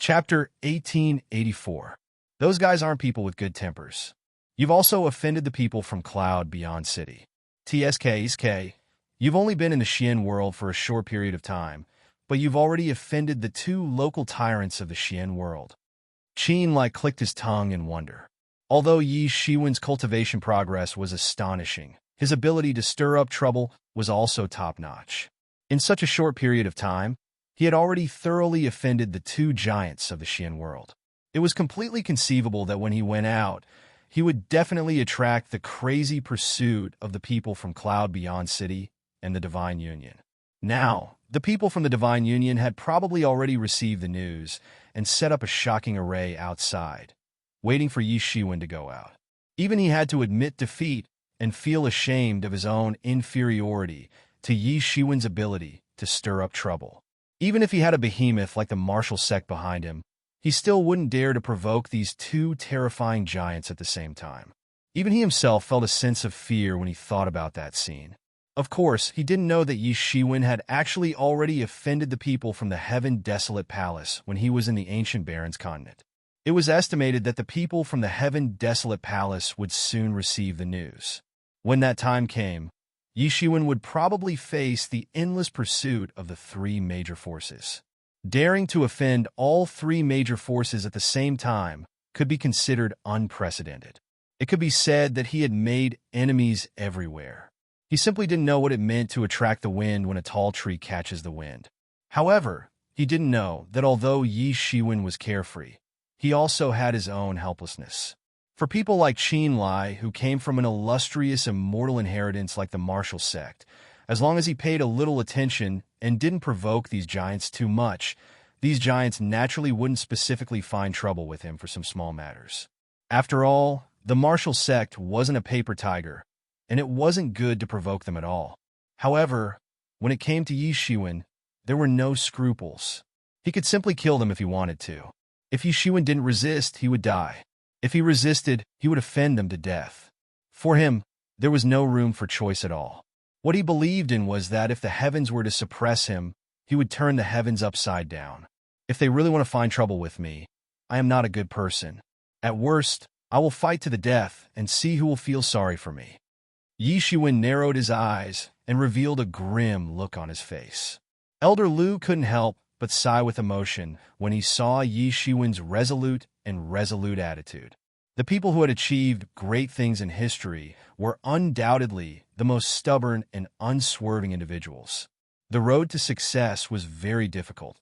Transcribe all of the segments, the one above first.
Chapter 1884. Those guys aren't people with good tempers. You've also offended the people from Cloud Beyond City. TSK, you've only been in the Xian world for a short period of time, but you've already offended the two local tyrants of the Xian world. Qin clicked his tongue in wonder. Although Yi Shiwen's cultivation progress was astonishing, his ability to stir up trouble was also top-notch. In such a short period of time, he had already thoroughly offended the two giants of the Xian world. It was completely conceivable that when he went out, he would definitely attract the crazy pursuit of the people from Cloud Beyond City and the Divine Union. Now, the people from the Divine Union had probably already received the news and set up a shocking array outside, waiting for Yi Shiwen to go out. Even he had to admit defeat and feel ashamed of his own inferiority to Yi Shiwen's ability to stir up trouble. Even if he had a behemoth like the martial sect behind him, he still wouldn't dare to provoke these two terrifying giants at the same time. Even he himself felt a sense of fear when he thought about that scene. Of course, he didn't know that Yi Shiwen had actually already offended the people from the Heaven Desolate Palace when he was in the Ancient Baron's continent. It was estimated that the people from the Heaven Desolate Palace would soon receive the news. When that time came, Yi Shiwen would probably face the endless pursuit of the three major forces. Daring to offend all three major forces at the same time could be considered unprecedented. It could be said that he had made enemies everywhere. He simply didn't know what it meant to attract the wind when a tall tree catches the wind. However, he didn't know that although Yi Shiwen was carefree, he also had his own helplessness. For people like Qin, who came from an illustrious immortal inheritance like the martial sect, as long as he paid a little attention and didn't provoke these giants too much, these giants naturally wouldn't specifically find trouble with him for some small matters. After all, the martial sect wasn't a paper tiger, and it wasn't good to provoke them at all. However, when it came to Yi Shiwen, there were no scruples. He could simply kill them if he wanted to. If Yi Shiwen didn't resist, he would die. If he resisted, he would offend them to death. For him, there was no room for choice at all. What he believed in was that if the heavens were to suppress him, he would turn the heavens upside down. If they really want to find trouble with me, I am not a good person. At worst, I will fight to the death and see who will feel sorry for me. Yi Shiwen narrowed his eyes and revealed a grim look on his face. Elder Lu couldn't help but sigh with emotion when he saw Yi Shiwen's resolute attitude. The people who had achieved great things in history were undoubtedly the most stubborn and unswerving individuals. The road to success was very difficult.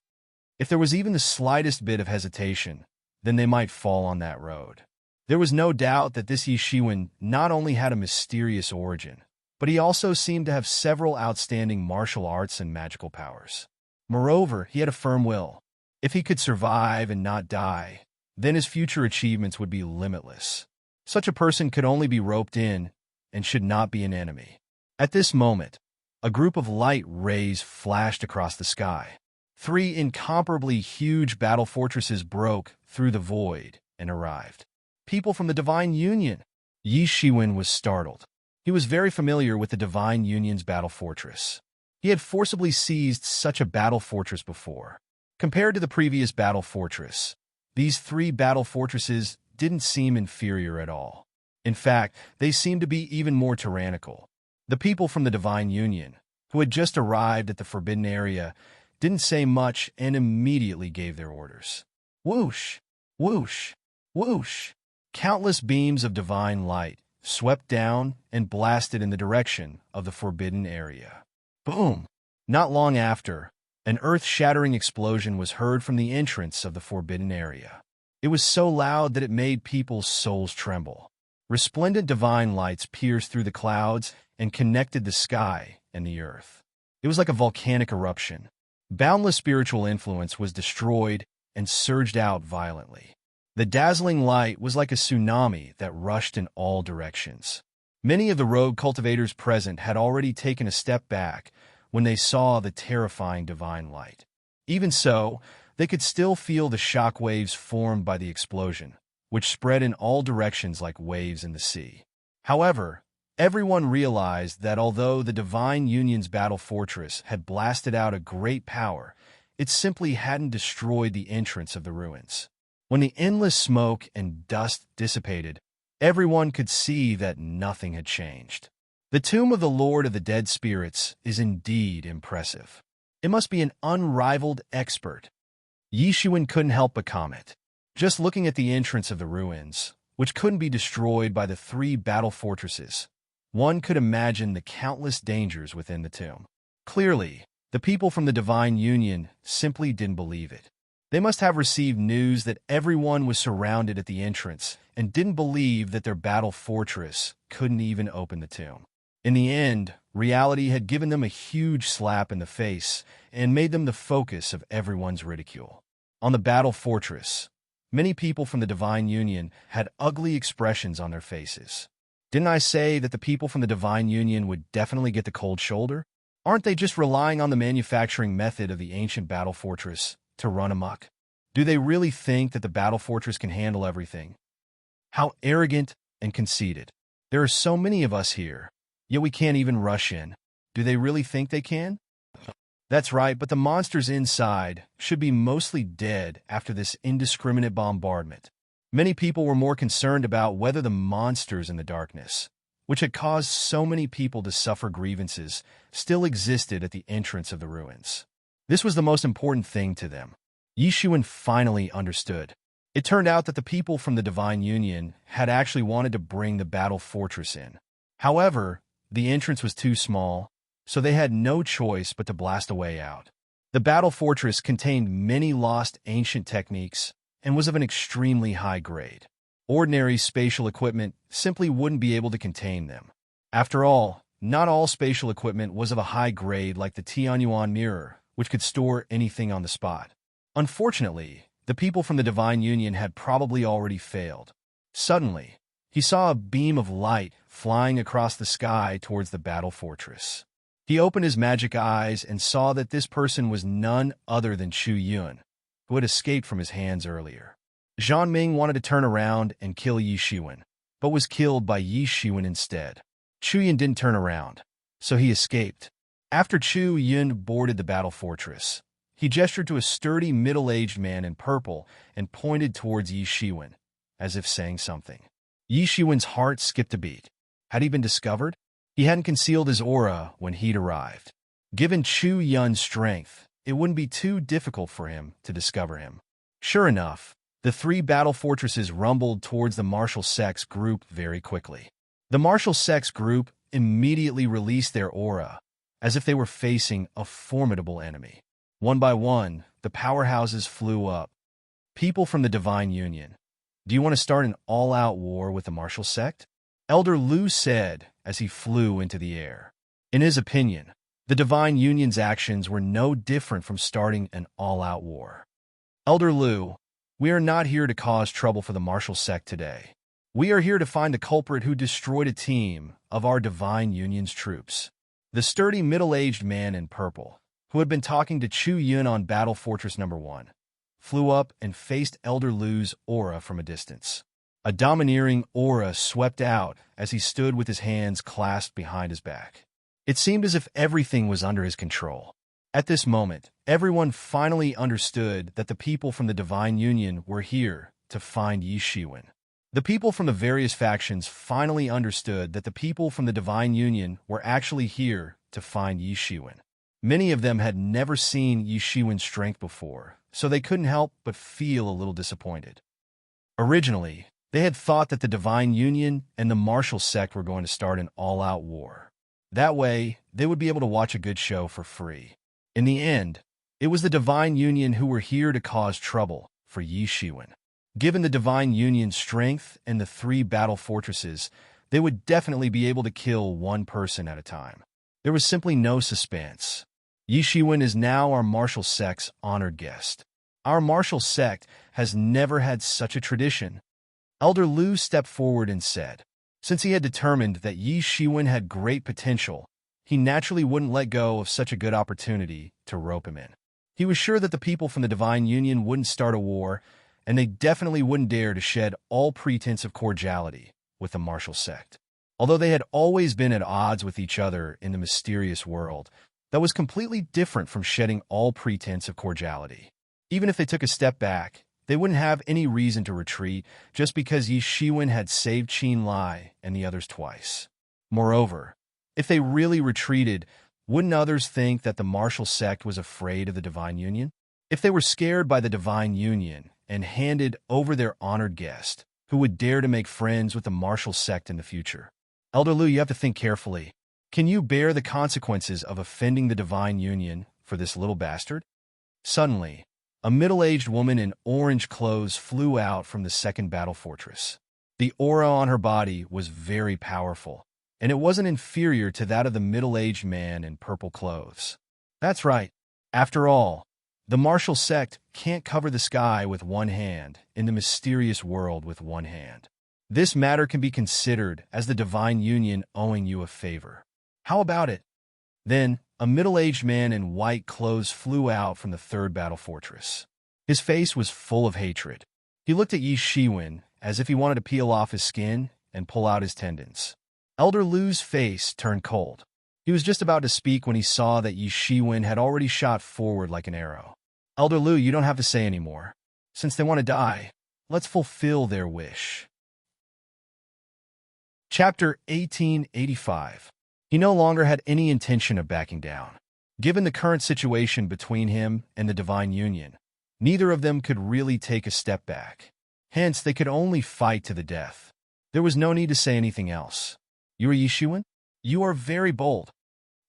If there was even the slightest bit of hesitation, then they might fall on that road. There was no doubt that this Yi Shiwen not only had a mysterious origin, but he also seemed to have several outstanding martial arts and magical powers. Moreover, he had a firm will. If he could survive and not die, then his future achievements would be limitless. Such a person could only be roped in and should not be an enemy. At this moment, a group of light rays flashed across the sky. Three incomparably huge battle fortresses broke through the void and arrived. People from the Divine Union. Yi Shiwen was startled. He was very familiar with the Divine Union's battle fortress. He had forcibly seized such a battle fortress before. Compared to the previous battle fortress, these three battle fortresses didn't seem inferior at all. In fact, they seemed to be even more tyrannical. The people from the Divine Union, who had just arrived at the Forbidden Area, didn't say much and immediately gave their orders. Whoosh! Whoosh! Whoosh! Countless beams of divine light swept down and blasted in the direction of the Forbidden Area. Boom! Not long after, an earth-shattering explosion was heard from the entrance of the Forbidden Area. It was so loud that it made people's souls tremble. Resplendent divine lights pierced through the clouds and connected the sky and the earth. It was like a volcanic eruption. Boundless spiritual influence was destroyed and surged out violently. The dazzling light was like a tsunami that rushed in all directions. Many of the rogue cultivators present had already taken a step back when they saw the terrifying divine light. Even so, they could still feel the shock waves formed by the explosion, which spread in all directions like waves in the sea. However, everyone realized that although the Divine Union's battle fortress had blasted out a great power, it simply hadn't destroyed the entrance of the ruins. When the endless smoke and dust dissipated, everyone could see that nothing had changed. The tomb of the Lord of the Dead Spirits is indeed impressive. It must be an unrivaled expert. Yi Xuan couldn't help but comment. Just looking at the entrance of the ruins, which couldn't be destroyed by the 3 battle fortresses, one could imagine the countless dangers within the tomb. Clearly, the people from the Divine Union simply didn't believe it. They must have received news that everyone was surrounded at the entrance and didn't believe that their battle fortress couldn't even open the tomb. In the end, reality had given them a huge slap in the face and made them the focus of everyone's ridicule. On the battle fortress, many people from the Divine Union had ugly expressions on their faces. Didn't I say that the people from the Divine Union would definitely get the cold shoulder? Aren't they just relying on the manufacturing method of the ancient battle fortress to run amok? Do they really think that the battle fortress can handle everything? How arrogant and conceited. There are so many of us here, yet we can't even rush in. Do they really think they can? That's right, but the monsters inside should be mostly dead after this indiscriminate bombardment. Many people were more concerned about whether the monsters in the darkness, which had caused so many people to suffer grievances, still existed at the entrance of the ruins. This was the most important thing to them. Yi Xuan finally understood. It turned out that the people from the Divine Union had actually wanted to bring the battle fortress in. However, the entrance was too small, so they had no choice but to blast a way out. The battle fortress contained many lost ancient techniques and was of an extremely high grade. Ordinary spatial equipment simply wouldn't be able to contain them. After all, not all spatial equipment was of a high grade like the Tianyuan mirror, which could store anything on the spot. Unfortunately, the people from the Divine Union had probably already failed. Suddenly, he saw a beam of light flying across the sky towards the battle fortress. He opened his magic eyes and saw that this person was none other than Chu Yun, who had escaped from his hands earlier. Zhang Ming wanted to turn around and kill Yi Xuan, but was killed by Yi Xuan instead. Chu Yun didn't turn around, so he escaped. After Chu Yun boarded the battle fortress, he gestured to a sturdy middle-aged man in purple and pointed towards Yi Xuan, as if saying something. Yi Xuan's heart skipped a beat. Had he been discovered? He hadn't concealed his aura when he'd arrived. Given Chu Yun's strength, it wouldn't be too difficult for him to discover him. Sure enough, the 3 battle fortresses rumbled towards the martial sects group very quickly. The martial sects group immediately released their aura, as if they were facing a formidable enemy. One by one, the powerhouses flew up. People from the Divine Union, do you want to start an all-out war with the martial sect? Elder Lu said as he flew into the air. In his opinion, the Divine Union's actions were no different from starting an all-out war. Elder Lu, we are not here to cause trouble for the martial sect today. We are here to find the culprit who destroyed a team of our Divine Union's troops. The sturdy middle-aged man in purple, who had been talking to Chu Yun on Battle Fortress No. 1, flew up and faced Elder Lu's aura from a distance. A domineering aura swept out as he stood with his hands clasped behind his back. It seemed as if everything was under his control. At this moment, everyone finally understood that the people from the Divine Union were here to find Yi Xuan. The people from the various factions finally understood that the people from the Divine Union were actually here to find Yi Xuan. Many of them had never seen Yi Xuan's strength before, so they couldn't help but feel a little disappointed. Originally, they had thought that the Divine Union and the martial sect were going to start an all-out war. That way, they would be able to watch a good show for free. In the end, it was the Divine Union who were here to cause trouble for Yi Xuan. Given the Divine Union's strength and the 3 battle fortresses, they would definitely be able to kill one person at a time. There was simply no suspense. Yi Xuan is now our martial sect's honored guest. Our martial sect has never had such a tradition. Elder Lu stepped forward and said, since he had determined that Yi Xuan had great potential, he naturally wouldn't let go of such a good opportunity to rope him in. He was sure that the people from the Divine Union wouldn't start a war, and they definitely wouldn't dare to shed all pretense of cordiality with the martial sect. Although they had always been at odds with each other in the mysterious world, that was completely different from shedding all pretense of cordiality. Even if they took a step back, they wouldn't have any reason to retreat just because Yi Shiwen had saved Qin Lai and the others twice. Moreover, if they really retreated, wouldn't others think that the martial sect was afraid of the Divine Union? If they were scared by the Divine Union and handed over their honored guest, who would dare to make friends with the martial sect in the future? Elder Lu, you have to think carefully. Can you bear the consequences of offending the Divine Union for this little bastard? Suddenly, a middle-aged woman in orange clothes flew out from the second battle fortress. The aura on her body was very powerful, and it wasn't inferior to that of the middle-aged man in purple clothes. That's right. After all, the martial sect can't cover the sky with one hand in the mysterious world with one hand. This matter can be considered as the Divine Union owing you a favor. How about it? Then, a middle-aged man in white clothes flew out from the third battle fortress. His face was full of hatred. He looked at Yi Shiwen as if he wanted to peel off his skin and pull out his tendons. Elder Lu's face turned cold. He was just about to speak when he saw that Yi Shiwen had already shot forward like an arrow. Elder Lu, you don't have to say any more. Since they want to die, let's fulfill their wish. Chapter 1885. He no longer had any intention of backing down. Given the current situation between him and the Divine Union, neither of them could really take a step back. Hence, they could only fight to the death. There was no need to say anything else. You are Yi Shiwen? You are very bold.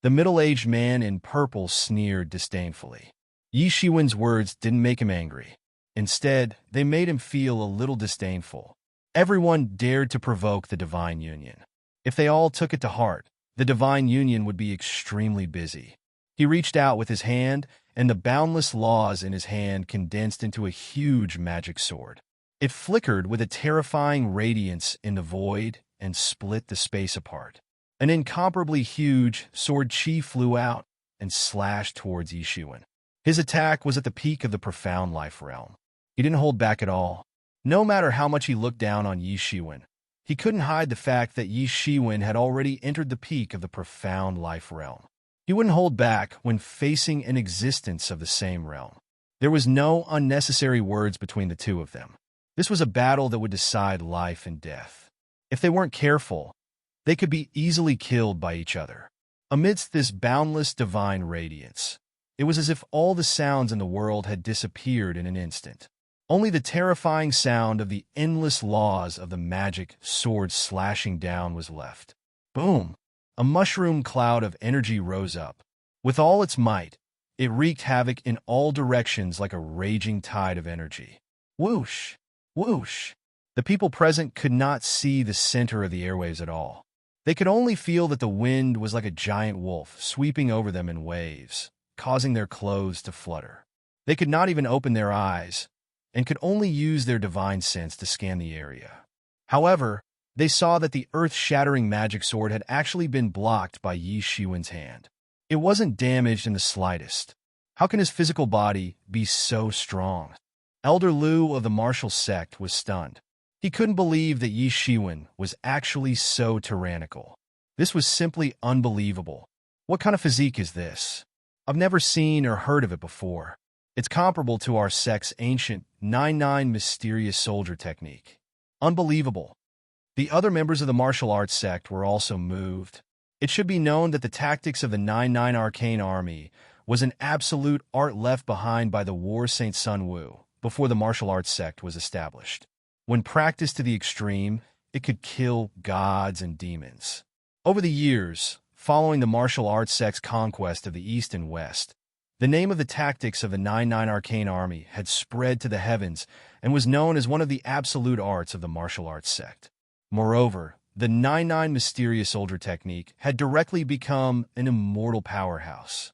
The middle-aged man in purple sneered disdainfully. Yi Shiwen's words didn't make him angry. Instead, they made him feel a little disdainful. Everyone dared to provoke the Divine Union. If they all took it to heart, the Divine Union would be extremely busy. He reached out with his hand, and the boundless laws in his hand condensed into a huge magic sword. It flickered with a terrifying radiance in the void and split the space apart. An incomparably huge sword chi flew out and slashed towards Yi Shiwen. His attack was at the peak of the profound life realm. He didn't hold back at all. No matter how much he looked down on Yi Shiwen, he couldn't hide the fact that Yi Shiwen had already entered the peak of the profound life realm. He wouldn't hold back when facing an existence of the same realm. There was no unnecessary words between the two of them. This was a battle that would decide life and death. If they weren't careful, they could be easily killed by each other. Amidst this boundless divine radiance, it was as if all the sounds in the world had disappeared in an instant. Only the terrifying sound of the endless laws of the magic sword slashing down was left. Boom! A mushroom cloud of energy rose up. With all its might, it wreaked havoc in all directions like a raging tide of energy. Whoosh! Whoosh! The people present could not see the center of the airwaves at all. They could only feel that the wind was like a giant wolf sweeping over them in waves, causing their clothes to flutter. They could not even open their eyes, and could only use their divine sense to scan the area. However, they saw that the earth-shattering magic sword had actually been blocked by Yi Shiwen's hand. It wasn't damaged in the slightest. How can his physical body be so strong? Elder Lu of the martial sect was stunned. He couldn't believe that Yi Shiwen was actually so tyrannical. This was simply unbelievable. What kind of physique is this? I've never seen or heard of it before. It's comparable to our sect's ancient 9-9 mysterious soldier technique. Unbelievable. The other members of the martial arts sect were also moved. It should be known that the tactics of the 9-9 arcane army was an absolute art left behind by the War Saint Sun Wu before the martial arts sect was established. When practiced to the extreme, it could kill gods and demons. Over the years, following the martial arts sect's conquest of the East and West, the name of the tactics of the 9-9 arcane army had spread to the heavens and was known as one of the absolute arts of the martial arts sect. Moreover, the 9-9 mysterious soldier technique had directly become an immortal powerhouse.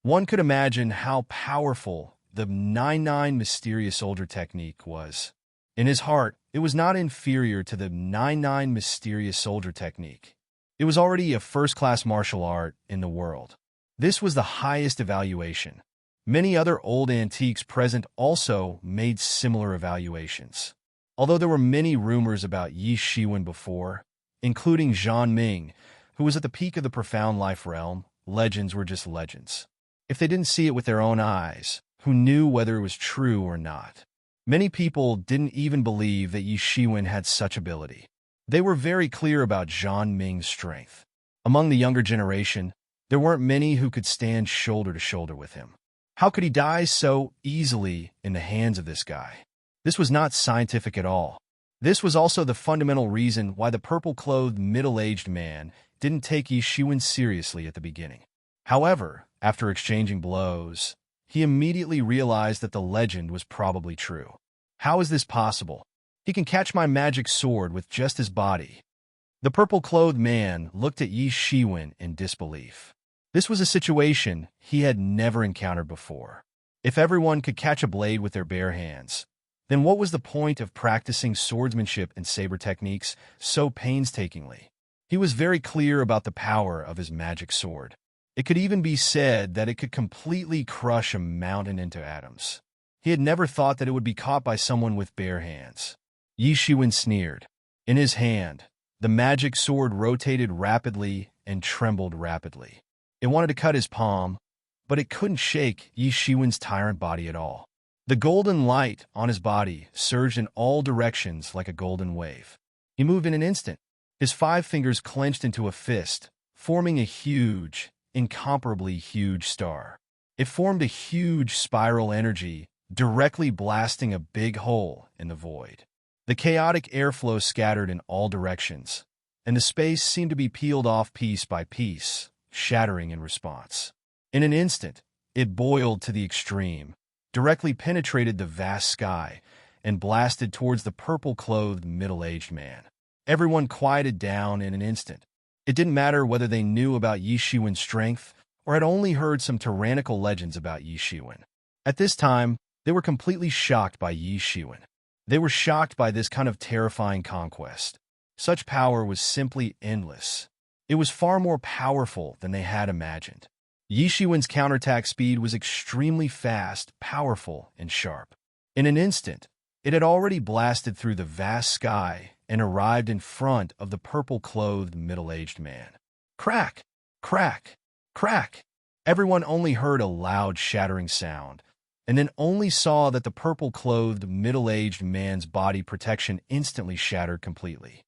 One could imagine how powerful the 9-9 mysterious soldier technique was. In his heart, it was not inferior to the 9-9 mysterious soldier technique. It was already a first-class martial art in the world. This was the highest evaluation. Many other old antiques present also made similar evaluations. Although there were many rumors about Yi Shiwen before, including Zhang Ming, who was at the peak of the profound life realm, legends were just legends. If they didn't see it with their own eyes, who knew whether it was true or not? Many people didn't even believe that Yi Shiwen had such ability. They were very clear about Zhang Ming's strength. Among the younger generation, there weren't many who could stand shoulder to shoulder with him. How could he die so easily in the hands of this guy? This was not scientific at all. This was also the fundamental reason why the purple-clothed middle-aged man didn't take Yi Shiwen seriously at the beginning. However, after exchanging blows, he immediately realized that the legend was probably true. How is this possible? He can catch my magic sword with just his body. The purple-clothed man looked at Yi Shiwen in disbelief. This was a situation he had never encountered before. If everyone could catch a blade with their bare hands, then what was the point of practicing swordsmanship and saber techniques so painstakingly? He was very clear about the power of his magic sword. It could even be said that it could completely crush a mountain into atoms. He had never thought that it would be caught by someone with bare hands. Yi Shiwen sneered. In his hand, the magic sword rotated rapidly and trembled rapidly. It wanted to cut his palm, but it couldn't shake Yi Shiwen's tyrant body at all. The golden light on his body surged in all directions like a golden wave. He moved in an instant. His 5 fingers clenched into a fist, forming a huge, incomparably huge star. It formed a huge spiral energy, directly blasting a big hole in the void. The chaotic airflow scattered in all directions, and the space seemed to be peeled off piece by piece, shattering in response. In an instant, it boiled to the extreme, directly penetrated the vast sky, and blasted towards the purple-clothed middle-aged man. Everyone quieted down in an instant. It didn't matter whether they knew about Yi Shiwen's strength or had only heard some tyrannical legends about Yi Shiwen. At this time, they were completely shocked by Yi Shiwen. They were shocked by this kind of terrifying conquest. Such power was simply endless. It was far more powerful than they had imagined. Yi Shiwen's counterattack speed was extremely fast, powerful, and sharp. In an instant, it had already blasted through the vast sky and arrived in front of the purple-clothed middle-aged man. Crack! Crack! Crack! Everyone only heard a loud shattering sound, and then only saw that the purple-clothed middle-aged man's body protection instantly shattered completely.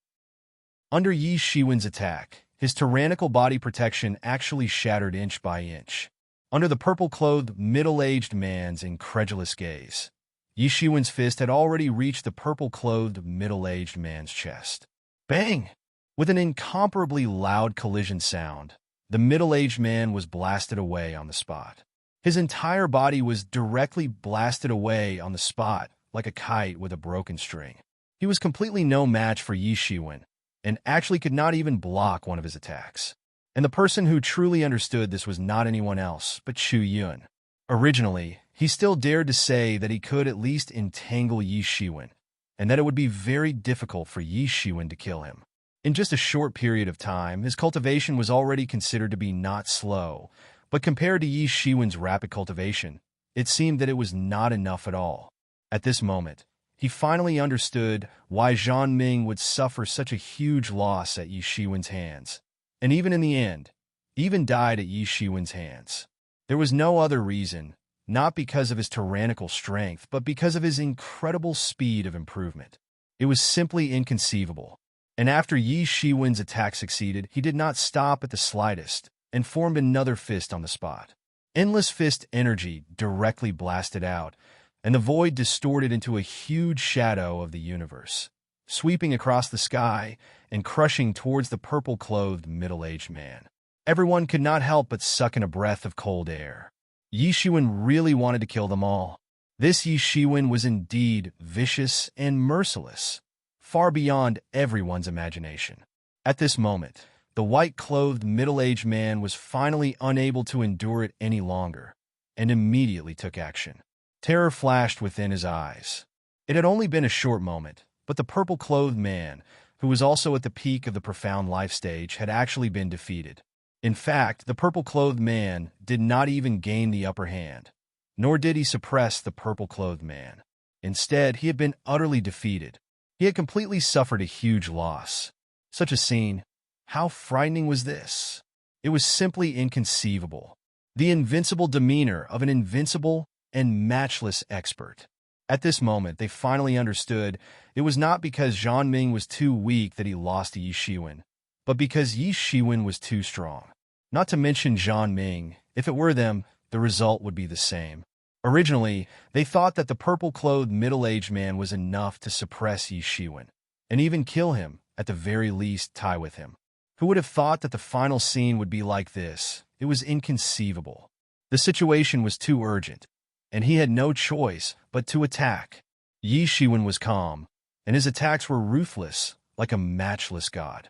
Under Yi Shiwen's attack, his tyrannical body protection actually shattered inch by inch. Under the purple-clothed middle-aged man's incredulous gaze, Yi Shiwen's fist had already reached the purple-clothed middle-aged man's chest. Bang! With an incomparably loud collision sound, the middle-aged man was blasted away on the spot. His entire body was directly blasted away on the spot like a kite with a broken string. He was completely no match for Yi Shiwen, and actually could not even block one of his attacks. And the person who truly understood this was not anyone else but Chu Yun. Originally, he still dared to say that he could at least entangle Yi Shiwen, and that it would be very difficult for Yi Shiwen to kill him. In just a short period of time, his cultivation was already considered to be not slow, but compared to Yi Shiwen's rapid cultivation, it seemed that it was not enough at all. At this moment, he finally understood why Zhang Ming would suffer such a huge loss at Yi Shiwen's hands, and even in the end, even died at Yi Shiwen's hands. There was no other reason, not because of his tyrannical strength, but because of his incredible speed of improvement. It was simply inconceivable. And after Yi Shiwen's attack succeeded, he did not stop at the slightest, and formed another fist on the spot. Endless fist energy directly blasted out, and the void distorted into a huge shadow of the universe, sweeping across the sky and crushing towards the purple-clothed middle-aged man. Everyone could not help but suck in a breath of cold air. Yi Shiwen really wanted to kill them all. This Yi Shiwen was indeed vicious and merciless, far beyond everyone's imagination. At this moment, the white-clothed middle-aged man was finally unable to endure it any longer, and immediately took action. Terror flashed within his eyes. It had only been a short moment, but the purple-clothed man, who was also at the peak of the profound life stage, had actually been defeated. In fact, the purple-clothed man did not even gain the upper hand, nor did he suppress the purple-clothed man. Instead, he had been utterly defeated. He had completely suffered a huge loss. Such a scene, how frightening was this? It was simply inconceivable. The invincible demeanor of an invincible and matchless expert. At this moment, they finally understood it was not because Zhang Ming was too weak that he lost to Yi Shiwen, but because Yi Shiwen was too strong. Not to mention Zhang Ming, if it were them, the result would be the same. Originally, they thought that the purple-clothed middle-aged man was enough to suppress Yi Shiwen, and even kill him, at the very least tie with him. Who would have thought that the final scene would be like this? It was inconceivable. The situation was too urgent, and he had no choice but to attack. Yi Shiwen was calm, and his attacks were ruthless, like a matchless god.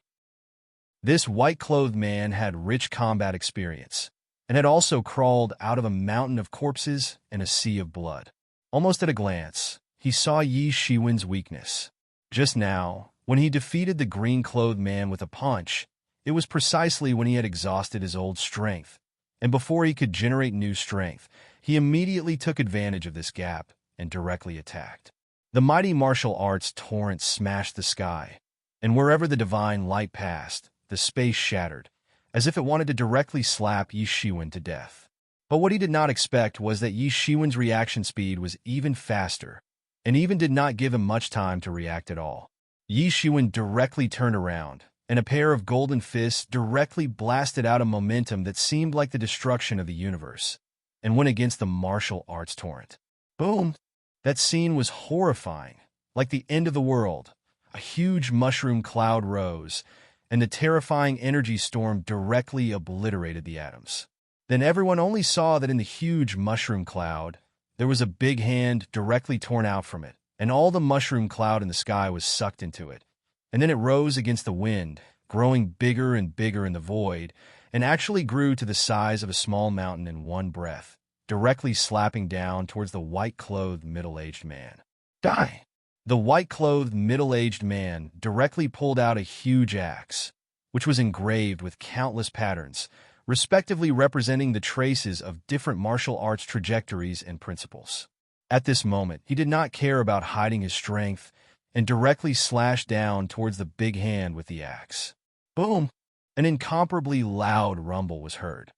This white-clothed man had rich combat experience, and had also crawled out of a mountain of corpses and a sea of blood. Almost at a glance, he saw Yi Shiwen's weakness. Just now, when he defeated the green-clothed man with a punch, it was precisely when he had exhausted his old strength, and before he could generate new strength, he immediately took advantage of this gap and directly attacked. The mighty martial arts torrent smashed the sky, and wherever the divine light passed, the space shattered, as if it wanted to directly slap Yi Shiwen to death. But what he did not expect was that Yi Shiwen's reaction speed was even faster, and even did not give him much time to react at all. Yi Shiwen directly turned around, and a pair of golden fists directly blasted out a momentum that seemed like the destruction of the universe, and went against the martial arts torrent. Boom! That scene was horrifying, like the end of the world. A huge mushroom cloud rose, and the terrifying energy storm directly obliterated the atoms. Then everyone only saw that in the huge mushroom cloud, there was a big hand directly torn out from it, and all the mushroom cloud in the sky was sucked into it. And then it rose against the wind, growing bigger and bigger in the void, and actually grew to the size of a small mountain in one breath, directly slapping down towards the white-clothed middle-aged man. Die! The white-clothed middle-aged man directly pulled out a huge axe, which was engraved with countless patterns, respectively representing the traces of different martial arts trajectories and principles. At this moment, he did not care about hiding his strength, and directly slashed down towards the big hand with the axe. Boom! An incomparably loud rumble was heard.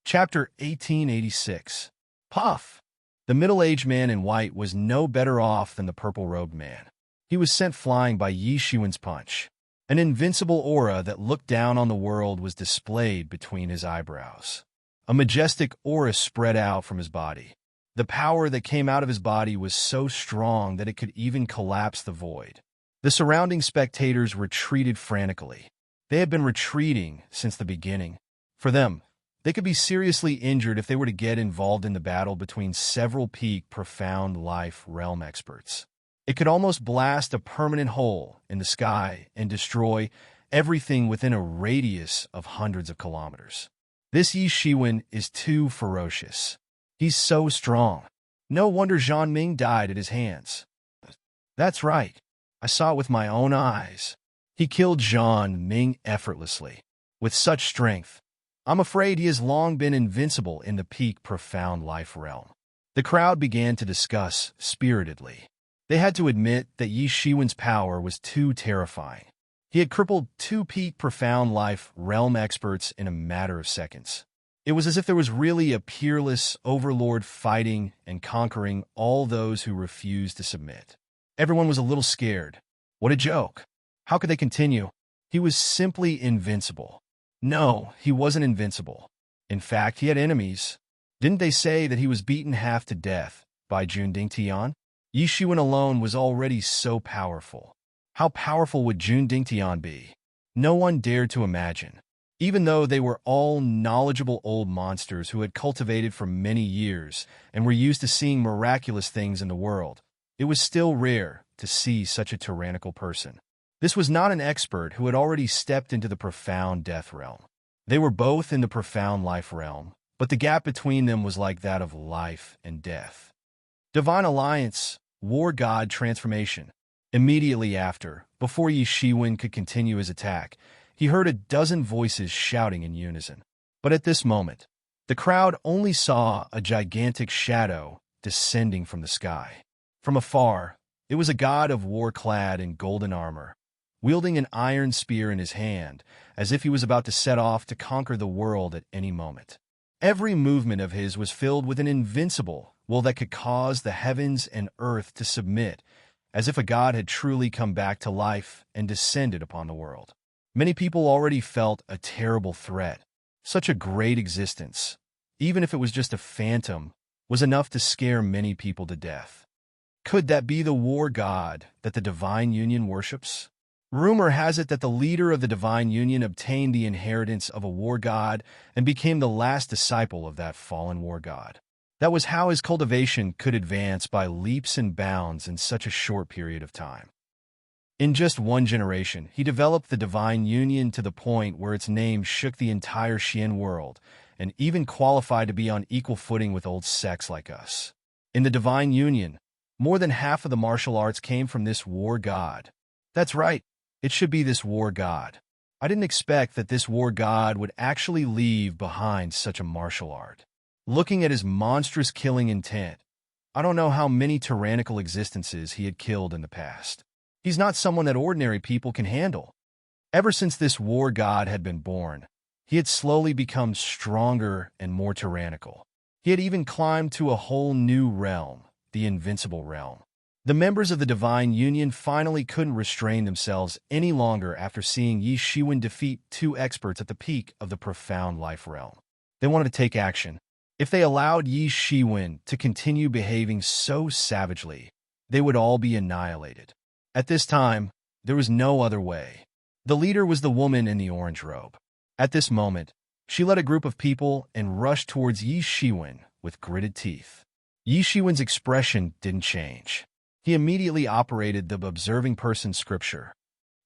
Chapter 1886. Puff! The middle-aged man in white was no better off than the purple-robed man. He was sent flying by Yi Shiwen's punch. An invincible aura that looked down on the world was displayed between his eyebrows. A majestic aura spread out from his body. The power that came out of his body was so strong that it could even collapse the void. The surrounding spectators retreated frantically. They had been retreating since the beginning. For them, they could be seriously injured if they were to get involved in the battle between several peak profound life realm experts. It could almost blast a permanent hole in the sky and destroy everything within a radius of hundreds of kilometers. This Yi Shiwen is too ferocious. He's so strong. No wonder Zhang Ming died at his hands. That's right. I saw it with my own eyes. He killed Zhang Ming effortlessly, with such strength. I'm afraid he has long been invincible in the peak profound life realm. The crowd began to discuss spiritedly. They had to admit that Yi Shiwen's power was too terrifying. He had crippled 2 peak profound life realm experts in a matter of seconds. It was as if there was really a peerless overlord fighting and conquering all those who refused to submit. Everyone was a little scared. What a joke. How could they continue? He was simply invincible. No, he wasn't invincible. In fact, he had enemies. Didn't they say that he was beaten half to death by Jun Dingtian? Yi Shiwen alone was already so powerful. How powerful would Jun Dingtian be? No one dared to imagine. Even though they were all knowledgeable old monsters who had cultivated for many years and were used to seeing miraculous things in the world, it was still rare to see such a tyrannical person. This was not an expert who had already stepped into the profound death realm. They were both in the profound life realm, but the gap between them was like that of life and death. Divine Alliance, War God Transformation. Immediately after, before Yi Shiwen could continue his attack, he heard a dozen voices shouting in unison. But at this moment, the crowd only saw a gigantic shadow descending from the sky. From afar, it was a god of war clad in golden armor, wielding an iron spear in his hand, as if he was about to set off to conquer the world at any moment. Every movement of his was filled with an invincible will that could cause the heavens and earth to submit, as if a god had truly come back to life and descended upon the world. Many people already felt a terrible threat. Such a great existence, even if it was just a phantom, was enough to scare many people to death. Could that be the war god that the Divine Union worships? Rumor has it that the leader of the Divine Union obtained the inheritance of a war god and became the last disciple of that fallen war god. That was how his cultivation could advance by leaps and bounds in such a short period of time. In just one generation, he developed the Divine Union to the point where its name shook the entire Xian world, and even qualified to be on equal footing with old sects like us. In the Divine Union, more than half of the martial arts came from this war god. That's right, it should be this war god. I didn't expect that this war god would actually leave behind such a martial art. Looking at his monstrous killing intent, I don't know how many tyrannical existences he had killed in the past. He's not someone that ordinary people can handle. Ever since this war god had been born, he had slowly become stronger and more tyrannical. He had even climbed to a whole new realm, the invincible realm. The members of the Divine Union finally couldn't restrain themselves any longer after seeing Yi Shiwen defeat two experts at the peak of the profound life realm. They wanted to take action. If they allowed Yi Shiwen to continue behaving so savagely, they would all be annihilated. At this time, there was no other way. The leader was the woman in the orange robe. At this moment, she led a group of people and rushed towards Yi Shiwen with gritted teeth. Yi Shiwen's expression didn't change. He immediately operated the observing person scripture.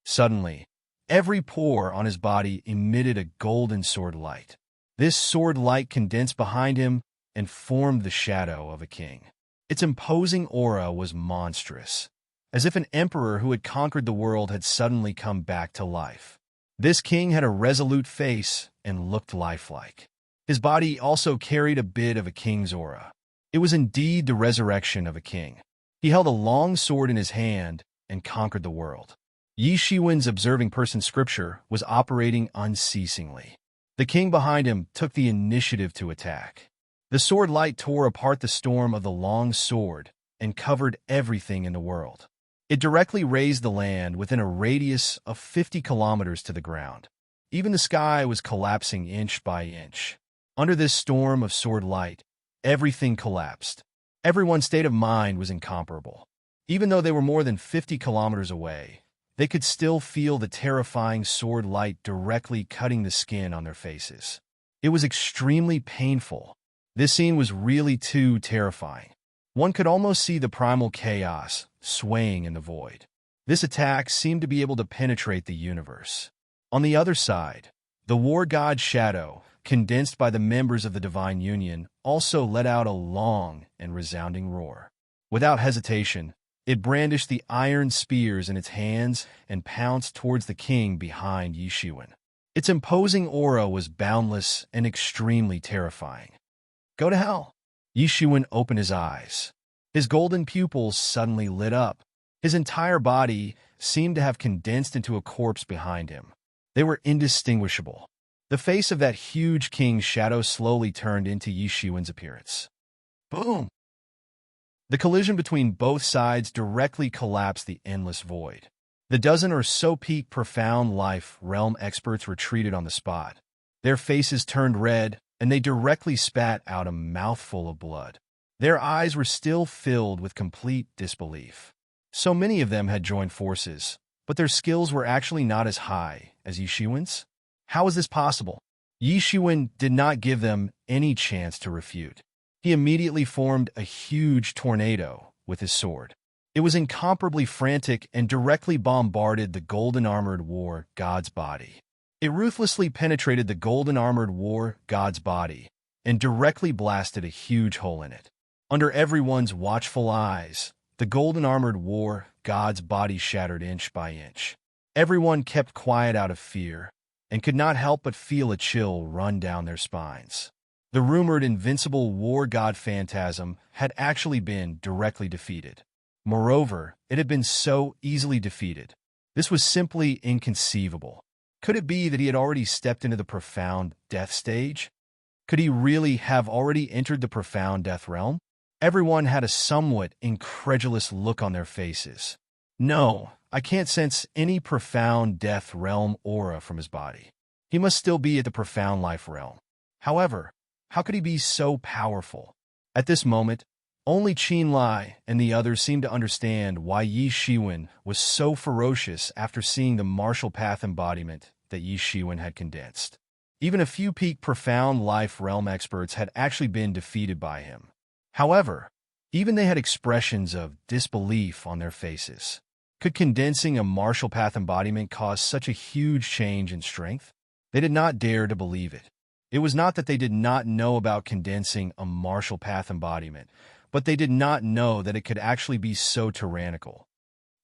Suddenly, every pore on his body emitted a golden sword light. This sword light condensed behind him and formed the shadow of a king. Its imposing aura was monstrous, as if an emperor who had conquered the world had suddenly come back to life. This king had a resolute face and looked lifelike. His body also carried a bit of a king's aura. It was indeed the resurrection of a king. He held a long sword in his hand and conquered the world. Yi Shiwen's observing person scripture was operating unceasingly. The king behind him took the initiative to attack. The sword light tore apart the storm of the long sword and covered everything in the world. It directly raised the land within a radius of 50 kilometers to the ground. Even the sky was collapsing inch by inch. Under this storm of sword light, everything collapsed. Everyone's state of mind was incomparable. Even though they were more than 50 kilometers away, they could still feel the terrifying sword light directly cutting the skin on their faces. It was extremely painful. This scene was really too terrifying. One could almost see the primal chaos swaying in the void. This attack seemed to be able to penetrate the universe. On the other side, the war god's shadow, condensed by the members of the Divine Union, also let out a long and resounding roar. Without hesitation, it brandished the iron spears in its hands and pounced towards the king behind Yi Shiwen. Its imposing aura was boundless and extremely terrifying. Go to hell! Yi Shiwen opened his eyes. His golden pupils suddenly lit up. His entire body seemed to have condensed into a corpse behind him. They were indistinguishable. The face of that huge king's shadow slowly turned into Yi Shiwen's appearance. Boom! The collision between both sides directly collapsed the endless void. The dozen or so peak profound life realm experts retreated on the spot. Their faces turned red, and they directly spat out a mouthful of blood. Their eyes were still filled with complete disbelief. So many of them had joined forces, but their skills were actually not as high as Yi Shiwen's. How was this possible? Yi Shiwen did not give them any chance to refute. He immediately formed a huge tornado with his sword. It was incomparably frantic and directly bombarded the golden-armored war god's body. It ruthlessly penetrated the golden-armored war god's body and directly blasted a huge hole in it. Under everyone's watchful eyes, the golden-armored war god's body shattered inch by inch. Everyone kept quiet out of fear and could not help but feel a chill run down their spines. The rumored invincible war god phantasm had actually been directly defeated. Moreover, it had been so easily defeated. This was simply inconceivable. Could it be that he had already stepped into the profound death stage? Could he really have already entered the profound death realm? Everyone had a somewhat incredulous look on their faces. No, I can't sense any profound death realm aura from his body. He must still be at the profound life realm. However, how could he be so powerful? At this moment, only Qin Lai and the others seemed to understand why Yi Shiwen was so ferocious after seeing the martial path embodiment that Yi Shiwen had condensed. Even a few peak profound life realm experts had actually been defeated by him. However, even they had expressions of disbelief on their faces. Could condensing a martial path embodiment cause such a huge change in strength? They did not dare to believe it. It was not that they did not know about condensing a martial path embodiment, but they did not know that it could actually be so tyrannical.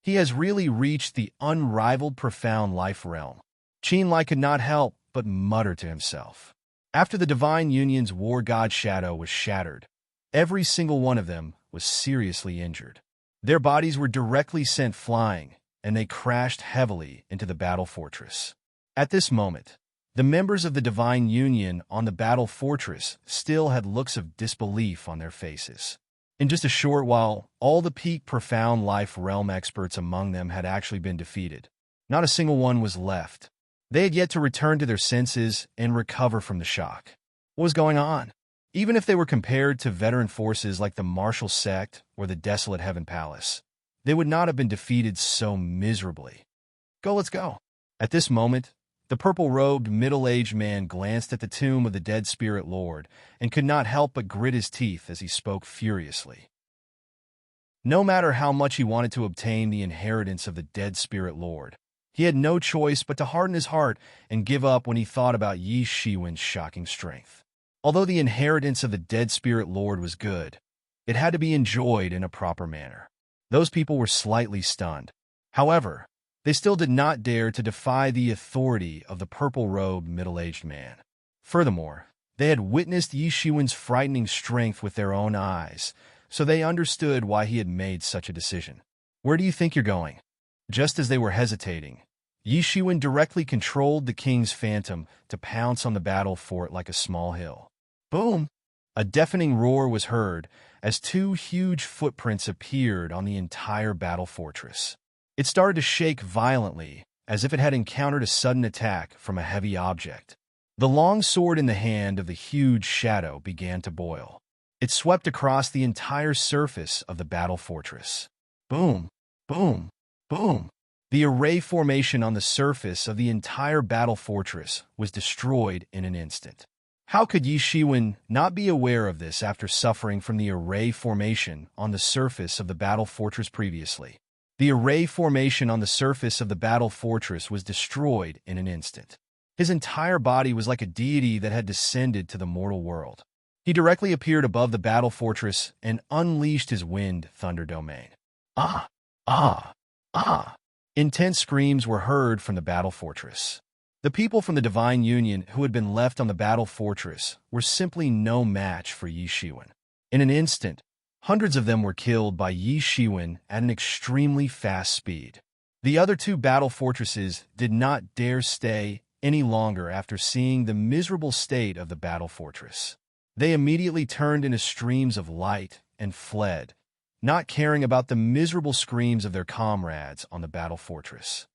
He has really reached the unrivaled profound life realm. Qin Lai could not help but mutter to himself. After the Divine Union's War God Shadow was shattered, every single one of them was seriously injured. Their bodies were directly sent flying, and they crashed heavily into the battle fortress. At this moment, the members of the Divine Union on the battle fortress still had looks of disbelief on their faces. In just a short while, all the peak profound life realm experts among them had actually been defeated. Not a single one was left. They had yet to return to their senses and recover from the shock. What was going on? Even if they were compared to veteran forces like the Martial Sect or the Desolate Heaven Palace, they would not have been defeated so miserably. Let's go. At this moment, the purple-robed, middle-aged man glanced at the tomb of the dead spirit lord and could not help but grit his teeth as he spoke furiously. No matter how much he wanted to obtain the inheritance of the dead spirit lord, he had no choice but to harden his heart and give up when he thought about Yi Shiwen's shocking strength. Although the inheritance of the dead spirit lord was good, it had to be enjoyed in a proper manner. Those people were slightly stunned. However, they still did not dare to defy the authority of the purple-robed middle-aged man. Furthermore, they had witnessed Yi Shiwen's frightening strength with their own eyes, so they understood why he had made such a decision. Where do you think you're going? Just as they were hesitating, Yi Shiwen directly controlled the king's phantom to pounce on the battle fort like a small hill. Boom! A deafening roar was heard as two huge footprints appeared on the entire battle fortress. It started to shake violently, as if it had encountered a sudden attack from a heavy object. The long sword in the hand of the huge shadow began to boil. It swept across the entire surface of the battle fortress. Boom! Boom! Boom! The array formation on the surface of the entire battle fortress was destroyed in an instant. How could Yi Shiwen not be aware of this after suffering from the array formation on the surface of the battle fortress previously? The array formation on the surface of the battle fortress was destroyed in an instant. His entire body was like a deity that had descended to the mortal world. He directly appeared above the battle fortress and unleashed his wind thunder domain. Ah! Ah! Ah! Intense screams were heard from the battle fortress. The people from the Divine Union who had been left on the battle fortress were simply no match for Yi Shiwen. In an instant, hundreds of them were killed by Yi Shiwen at an extremely fast speed. The other two battle fortresses did not dare stay any longer after seeing the miserable state of the battle fortress. They immediately turned into streams of light and fled, not caring about the miserable screams of their comrades on the battle fortress.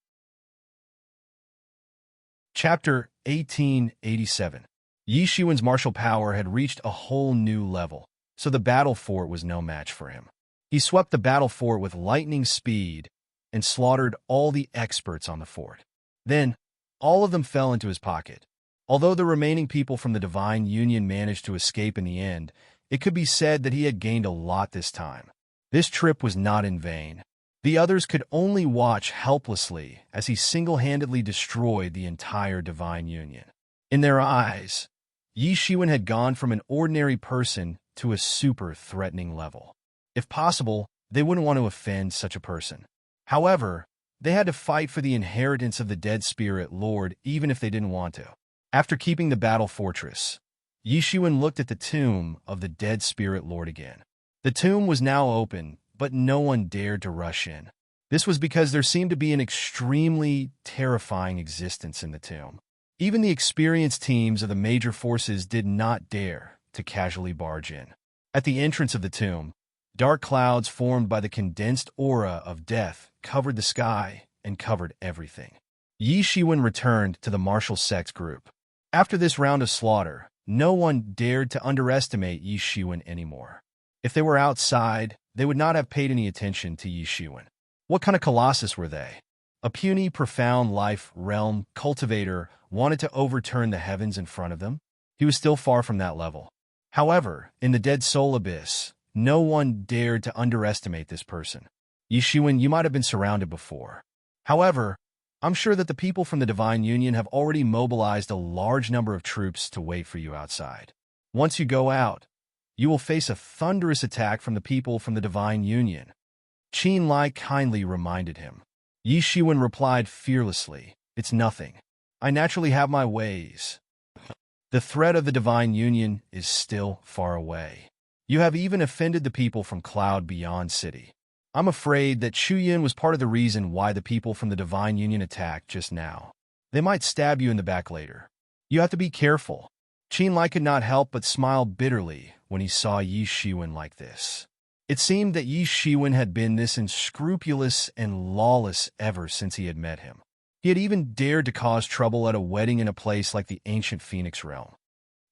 Chapter 1887. Yi Shiwen's martial power had reached a whole new level, so the battle fort was no match for him. He swept the battle fort with lightning speed and slaughtered all the experts on the fort. Then, all of them fell into his pocket. Although the remaining people from the Divine Union managed to escape in the end, it could be said that he had gained a lot this time. This trip was not in vain. The others could only watch helplessly as he single-handedly destroyed the entire Divine Union. In their eyes, Yi Shiwen had gone from an ordinary person to a super-threatening level. If possible, they wouldn't want to offend such a person. However, they had to fight for the inheritance of the dead spirit lord even if they didn't want to. After keeping the battle fortress, Yi Shiwen looked at the tomb of the dead spirit lord again. The tomb was now open, but no one dared to rush in. This was because there seemed to be an extremely terrifying existence in the tomb. Even the experienced teams of the major forces did not dare to casually barge in. At the entrance of the tomb, dark clouds formed by the condensed aura of death covered the sky and covered everything. Yi Shiwen returned to the martial sect group. After this round of slaughter, no one dared to underestimate Yi Shiwen anymore. If they were outside, they would not have paid any attention to Yi Shiwen. What kind of colossus were they? A puny, profound life realm cultivator wanted to overturn the heavens in front of them? He was still far from that level. However, in the Dead Soul Abyss, no one dared to underestimate this person. Yi Shiwen, you might have been surrounded before. However, I'm sure that the people from the Divine Union have already mobilized a large number of troops to wait for you outside. Once you go out, you will face a thunderous attack from the people from the Divine Union. Qin Lai kindly reminded him. Yi Shiwen replied fearlessly, "It's nothing. I naturally have my ways. The threat of the Divine Union is still far away. You have even offended the people from Cloud Beyond City. I'm afraid that Chu Yin was part of the reason why the people from the Divine Union attacked just now. They might stab you in the back later. You have to be careful." Qin Lai could not help but smile bitterly when he saw Yi Shiwen like this. It seemed that Yi Shiwen had been this unscrupulous and lawless ever since he had met him. He had even dared to cause trouble at a wedding in a place like the ancient Phoenix Realm.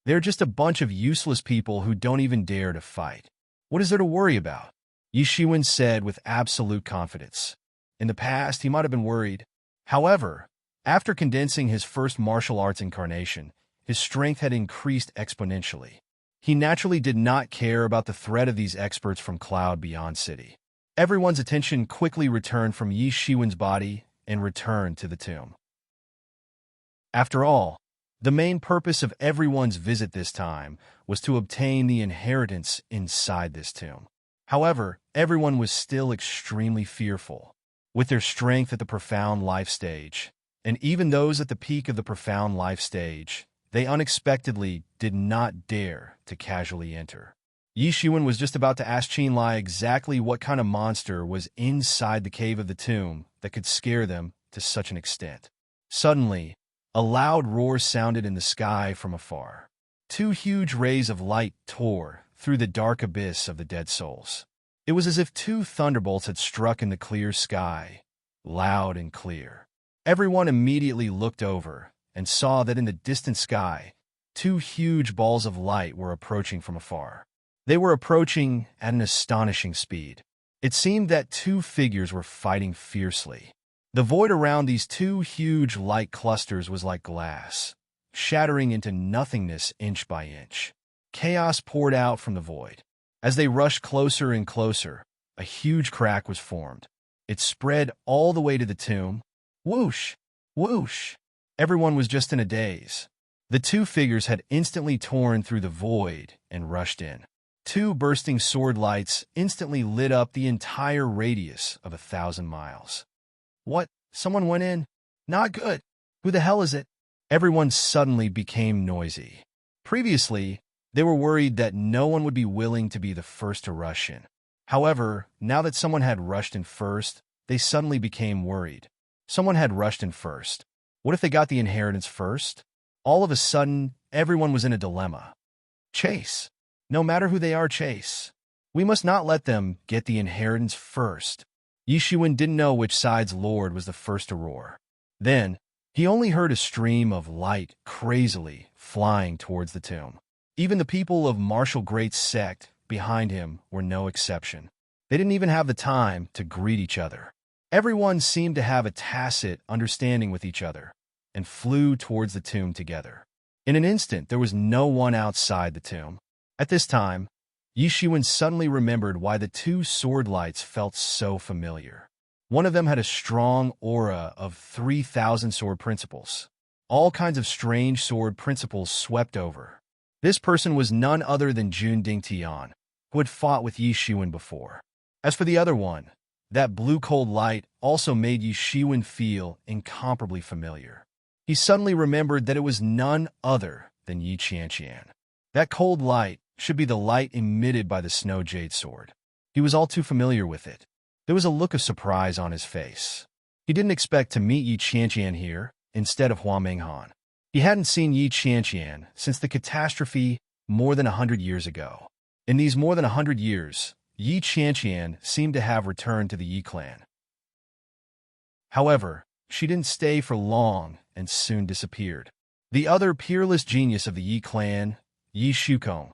They're just a bunch of useless people who don't even dare to fight. What is there to worry about? Yi Shiwen said with absolute confidence. In the past, he might have been worried. However, after condensing his first martial arts incarnation, his strength had increased exponentially. He naturally did not care about the threat of these experts from Cloud Beyond City. Everyone's attention quickly returned from Yi Shiwen's body and returned to the tomb. After all, the main purpose of everyone's visit this time was to obtain the inheritance inside this tomb. However, everyone was still extremely fearful. With their strength at the profound life stage, and even those at the peak of the profound life stage, they unexpectedly did not dare to casually enter. Yi Shiwen was just about to ask Qin Lai exactly what kind of monster was inside the cave of the tomb that could scare them to such an extent. Suddenly, a loud roar sounded in the sky from afar. Two huge rays of light tore through the dark abyss of the dead souls. It was as if two thunderbolts had struck in the clear sky, loud and clear. Everyone immediately looked over and saw that in the distant sky, two huge balls of light were approaching from afar. They were approaching at an astonishing speed. It seemed that two figures were fighting fiercely. The void around these two huge light clusters was like glass, shattering into nothingness inch by inch. Chaos poured out from the void. As they rushed closer and closer, a huge crack was formed. It spread all the way to the tomb. Whoosh! Whoosh! Everyone was just in a daze. The two figures had instantly torn through the void and rushed in. Two bursting sword lights instantly lit up the entire radius of 1,000 miles. What? Someone went in? Not good. Who the hell is it? Everyone suddenly became noisy. Previously, they were worried that no one would be willing to be the first to rush in. However, now that someone had rushed in first, they suddenly became worried. Someone had rushed in first. What if they got the inheritance first? All of a sudden, everyone was in a dilemma. Chase. No matter who they are, chase. We must not let them get the inheritance first. Yi Shiwen didn't know which side's lord was the first to roar. Then, he only heard a stream of light crazily flying towards the tomb. Even the people of Martial Great's sect behind him were no exception. They didn't even have the time to greet each other. Everyone seemed to have a tacit understanding with each other and flew towards the tomb together. In an instant, there was no one outside the tomb. At this time, Yi Shiwen suddenly remembered why the two sword lights felt so familiar. One of them had a strong aura of 3,000 sword principles. All kinds of strange sword principles swept over. This person was none other than Jun Dingtian, who had fought with Yi Shiwen before. As for the other one, that blue cold light also made Yi Shiwen feel incomparably familiar. He suddenly remembered that it was none other than Yi Qianqian. That cold light should be the light emitted by the Snow Jade Sword. He was all too familiar with it. There was a look of surprise on his face. He didn't expect to meet Yi Qianqian here instead of Hua Minghan. He hadn't seen Yi Qianqian since the catastrophe more than 100 years ago. In these more than 100 years, Yi Qianqian seemed to have returned to the Yi clan. However, she didn't stay for long and soon disappeared. The other peerless genius of the Yi clan, Yi Shukong,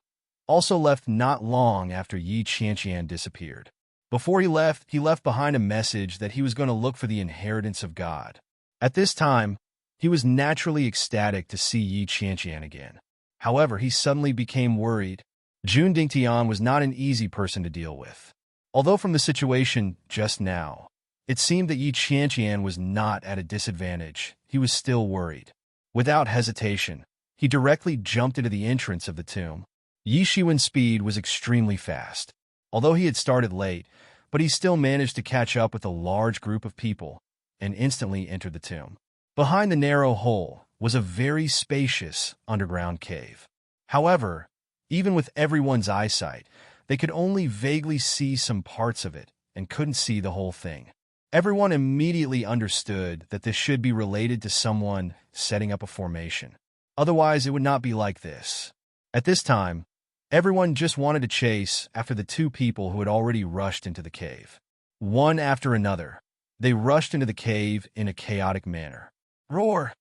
also left not long after Yi Qianqian disappeared. Before he left behind a message that he was going to look for the inheritance of God. At this time, he was naturally ecstatic to see Yi Qianqian again. However, he suddenly became worried. Jun Dingtian was not an easy person to deal with. Although from the situation just now, it seemed that Yi Qianqian was not at a disadvantage, he was still worried. Without hesitation, he directly jumped into the entrance of the tomb. Yi Shiwen's speed was extremely fast. Although he had started late, but he still managed to catch up with a large group of people and instantly entered the tomb. Behind the narrow hole was a very spacious underground cave. However, even with everyone's eyesight, they could only vaguely see some parts of it and couldn't see the whole thing. Everyone immediately understood that this should be related to someone setting up a formation. Otherwise, it would not be like this. At this time, everyone just wanted to chase after the two people who had already rushed into the cave. One after another, they rushed into the cave in a chaotic manner. Roar!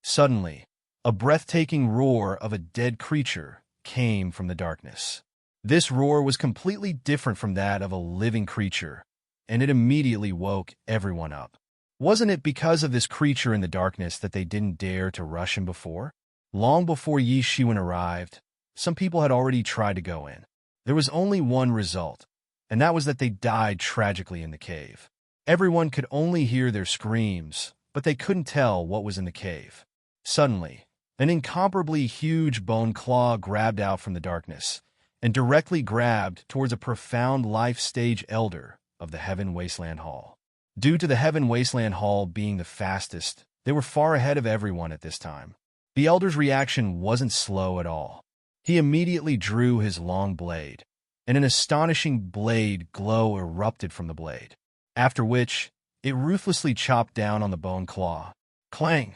Suddenly, a breathtaking roar of a dead creature came from the darkness. This roar was completely different from that of a living creature, and it immediately woke everyone up. Wasn't it because of this creature in the darkness that they didn't dare to rush him before? Long before Yi Shiwen arrived, some people had already tried to go in. There was only one result, and that was that they died tragically in the cave. Everyone could only hear their screams, but they couldn't tell what was in the cave. Suddenly, an incomparably huge bone claw grabbed out from the darkness and directly grabbed towards a profound life stage elder of the Heaven Wasteland Hall. Due to the Heaven Wasteland Hall being the fastest, they were far ahead of everyone at this time. The elder's reaction wasn't slow at all. He immediately drew his long blade, and an astonishing blade glow erupted from the blade, after which it ruthlessly chopped down on the bone claw. Clang!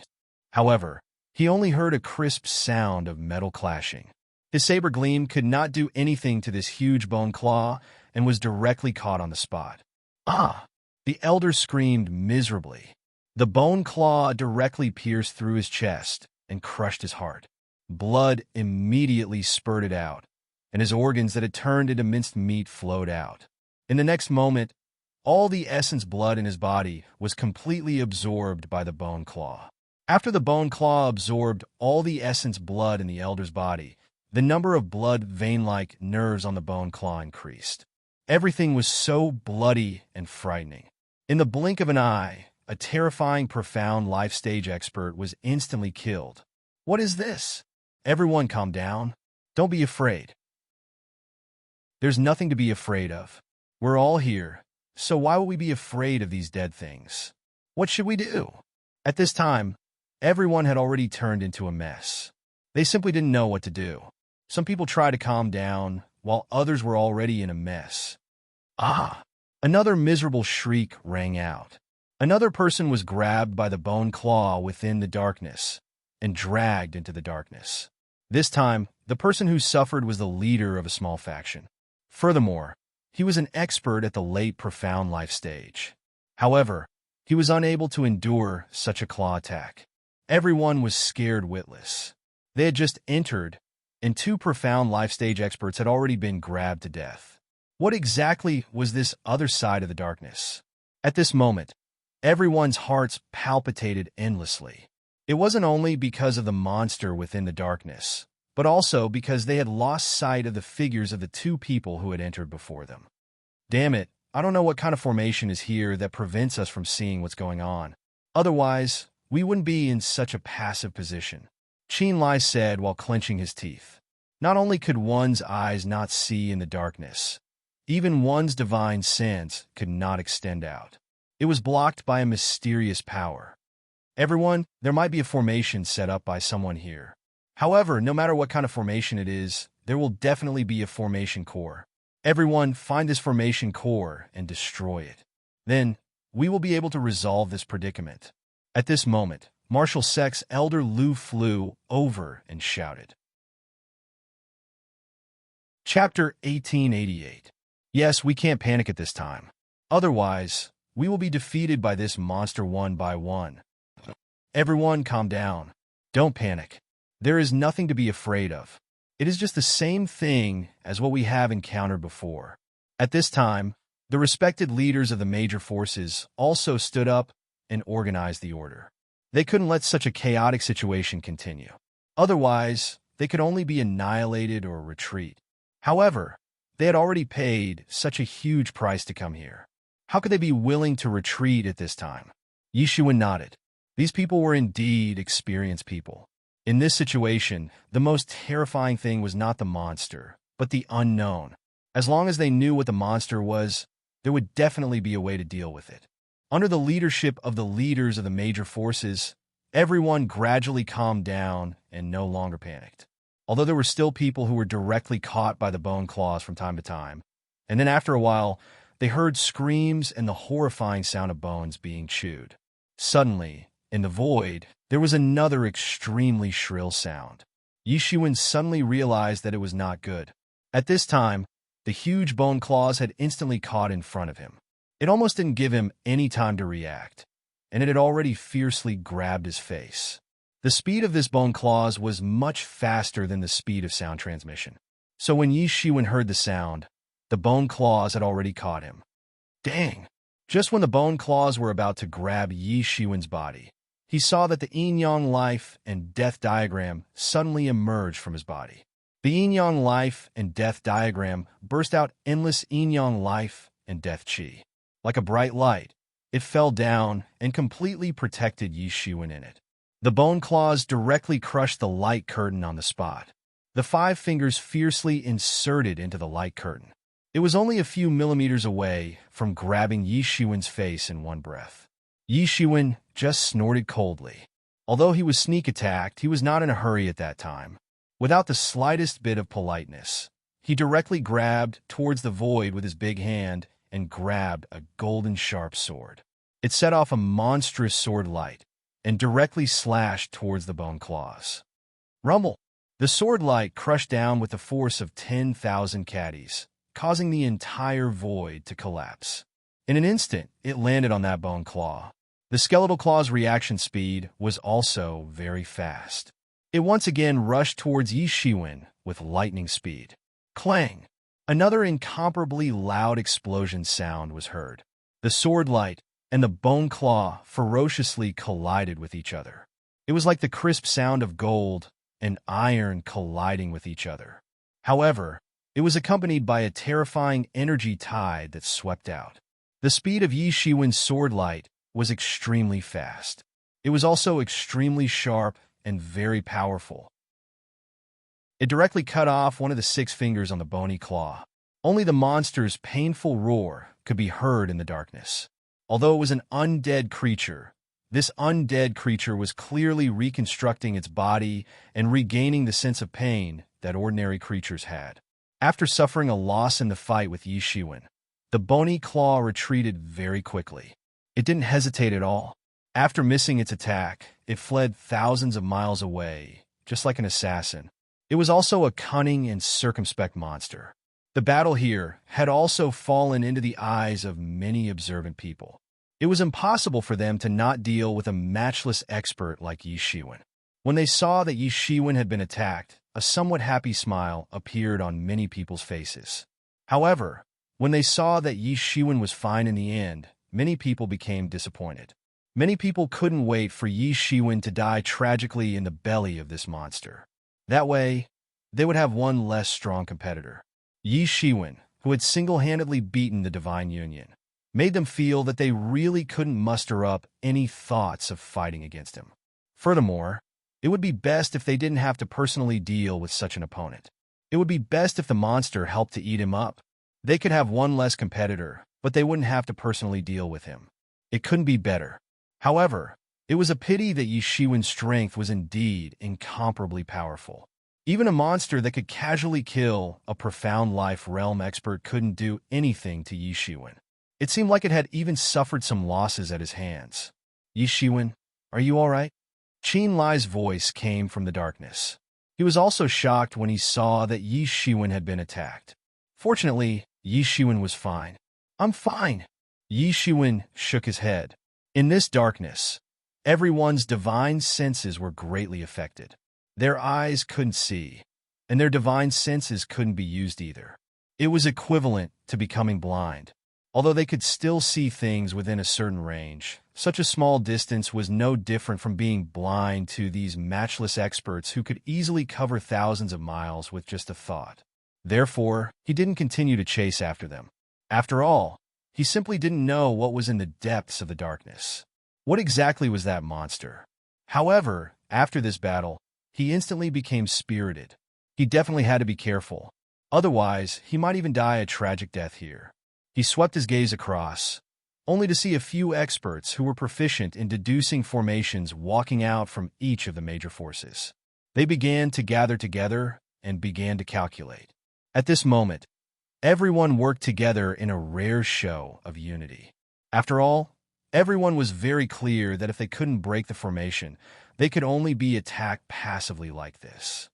However, he only heard a crisp sound of metal clashing. His saber gleam could not do anything to this huge bone claw and was directly caught on the spot. Ah! The elder screamed miserably. The bone claw directly pierced through his chest and crushed his heart. Blood immediately spurted out, and his organs that had turned into minced meat flowed out. In the next moment, all the essence blood in his body was completely absorbed by the bone claw. After the bone claw absorbed all the essence blood in the elder's body, the number of blood vein-like nerves on the bone claw increased. Everything was so bloody and frightening. In the blink of an eye, a terrifying, profound life stage expert was instantly killed. What is this? Everyone calm down. Don't be afraid. There's nothing to be afraid of. We're all here, so why would we be afraid of these dead things? What should we do? At this time, everyone had already turned into a mess. They simply didn't know what to do. Some people tried to calm down, while others were already in a mess. Ah! Another miserable shriek rang out. Another person was grabbed by the bone claw within the darkness and dragged into the darkness. This time, the person who suffered was the leader of a small faction. Furthermore, he was an expert at the late profound life stage. However, he was unable to endure such a claw attack. Everyone was scared witless. They had just entered, and two profound life stage experts had already been grabbed to death. What exactly was this other side of the darkness? At this moment, everyone's hearts palpitated endlessly. It wasn't only because of the monster within the darkness, but also because they had lost sight of the figures of the two people who had entered before them. Damn it, I don't know what kind of formation is here that prevents us from seeing what's going on. Otherwise, we wouldn't be in such a passive position, Qin Lai said while clenching his teeth. Not only could one's eyes not see in the darkness, even one's divine sense could not extend out. It was blocked by a mysterious power. Everyone, there might be a formation set up by someone here. However, no matter what kind of formation it is, there will definitely be a formation core. Everyone, find this formation core and destroy it. Then, we will be able to resolve this predicament. At this moment, Marshal Sek's elder Lu flew over and shouted. Chapter 1888. Yes, we can't panic at this time. Otherwise, we will be defeated by this monster one by one. Everyone calm down. Don't panic. There is nothing to be afraid of. It is just the same thing as what we have encountered before. At this time, the respected leaders of the major forces also stood up and organized the order. They couldn't let such a chaotic situation continue. Otherwise, they could only be annihilated or retreat. However, they had already paid such a huge price to come here. How could they be willing to retreat at this time? Yishuan nodded. These people were indeed experienced people. In this situation, the most terrifying thing was not the monster, but the unknown. As long as they knew what the monster was, there would definitely be a way to deal with it. Under the leadership of the leaders of the major forces, everyone gradually calmed down and no longer panicked. Although there were still people who were directly caught by the bone claws from time to time, and then after a while, they heard screams and the horrifying sound of bones being chewed. Suddenly, in the void, there was another extremely shrill sound. Yishuan suddenly realized that it was not good. At this time, the huge bone claws had instantly caught in front of him. It almost didn't give him any time to react, and it had already fiercely grabbed his face. The speed of this bone claws was much faster than the speed of sound transmission. So when Yishuan heard the sound, the bone claws had already caught him. Dang! Just when the bone claws were about to grab Yishuan's body, he saw that the yin-yang life and death diagram suddenly emerged from his body. The yin-yang life and death diagram burst out endless yin-yang life and death chi. Like a bright light, it fell down and completely protected Yishuan in it. The bone claws directly crushed the light curtain on the spot. The 5 fingers fiercely inserted into the light curtain. It was only a few millimeters away from grabbing Yishuan's face in one breath. Yishuan just snorted coldly. Although he was sneak attacked, he was not in a hurry at that time. Without the slightest bit of politeness, he directly grabbed towards the void with his big hand and grabbed a golden sharp sword. It set off a monstrous sword light and directly slashed towards the bone claws. Rumble! The sword light crushed down with the force of 10,000 caddies, causing the entire void to collapse. In an instant, it landed on that bone claw. The skeletal claw's reaction speed was also very fast. It once again rushed towards Yishuan with lightning speed. Clang! Another incomparably loud explosion sound was heard. The sword light and the bone claw ferociously collided with each other. It was like the crisp sound of gold and iron colliding with each other. However, it was accompanied by a terrifying energy tide that swept out. The speed of Yishuan's sword light was extremely fast. It was also extremely sharp and very powerful. It directly cut off one of the 6 fingers on the bony claw. Only the monster's painful roar could be heard in the darkness. Although it was an undead creature, this undead creature was clearly reconstructing its body and regaining the sense of pain that ordinary creatures had. After suffering a loss in the fight with Yishuan, the bony claw retreated very quickly. It didn't hesitate at all. After missing its attack, it fled thousands of miles away, just like an assassin. It was also a cunning and circumspect monster. The battle here had also fallen into the eyes of many observant people. It was impossible for them to not deal with a matchless expert like Yishuan. When they saw that Yishuan had been attacked, a somewhat happy smile appeared on many people's faces. However, when they saw that Yishuan was fine in the end, many people became disappointed. Many people couldn't wait for Yishuan to die tragically in the belly of this monster. That way, they would have one less strong competitor. Yishuan, who had single-handedly beaten the Divine Union, made them feel that they really couldn't muster up any thoughts of fighting against him. Furthermore, it would be best if they didn't have to personally deal with such an opponent. It would be best if the monster helped to eat him up. They could have one less competitor, but they wouldn't have to personally deal with him. It couldn't be better. However, it was a pity that Yishuan's strength was indeed incomparably powerful. Even a monster that could casually kill a profound life realm expert couldn't do anything to Yishuan. It seemed like it had even suffered some losses at his hands. Yi Shiwen, are you all right? Qin Lai's voice came from the darkness. He was also shocked when he saw that Yi Shiwen had been attacked. Fortunately, Yi Shiwen was fine. I'm fine. Yi Shiwen shook his head. In this darkness, everyone's divine senses were greatly affected. Their eyes couldn't see, and their divine senses couldn't be used either. It was equivalent to becoming blind. Although they could still see things within a certain range, such a small distance was no different from being blind to these matchless experts who could easily cover thousands of miles with just a thought. Therefore, he didn't continue to chase after them. After all, he simply didn't know what was in the depths of the darkness. What exactly was that monster? However, after this battle, he instantly became spirited. He definitely had to be careful. Otherwise, he might even die a tragic death here. He swept his gaze across, only to see a few experts who were proficient in deducing formations walking out from each of the major forces. They began to gather together and began to calculate. At this moment, everyone worked together in a rare show of unity. After all, everyone was very clear that if they couldn't break the formation, they could only be attacked passively like this.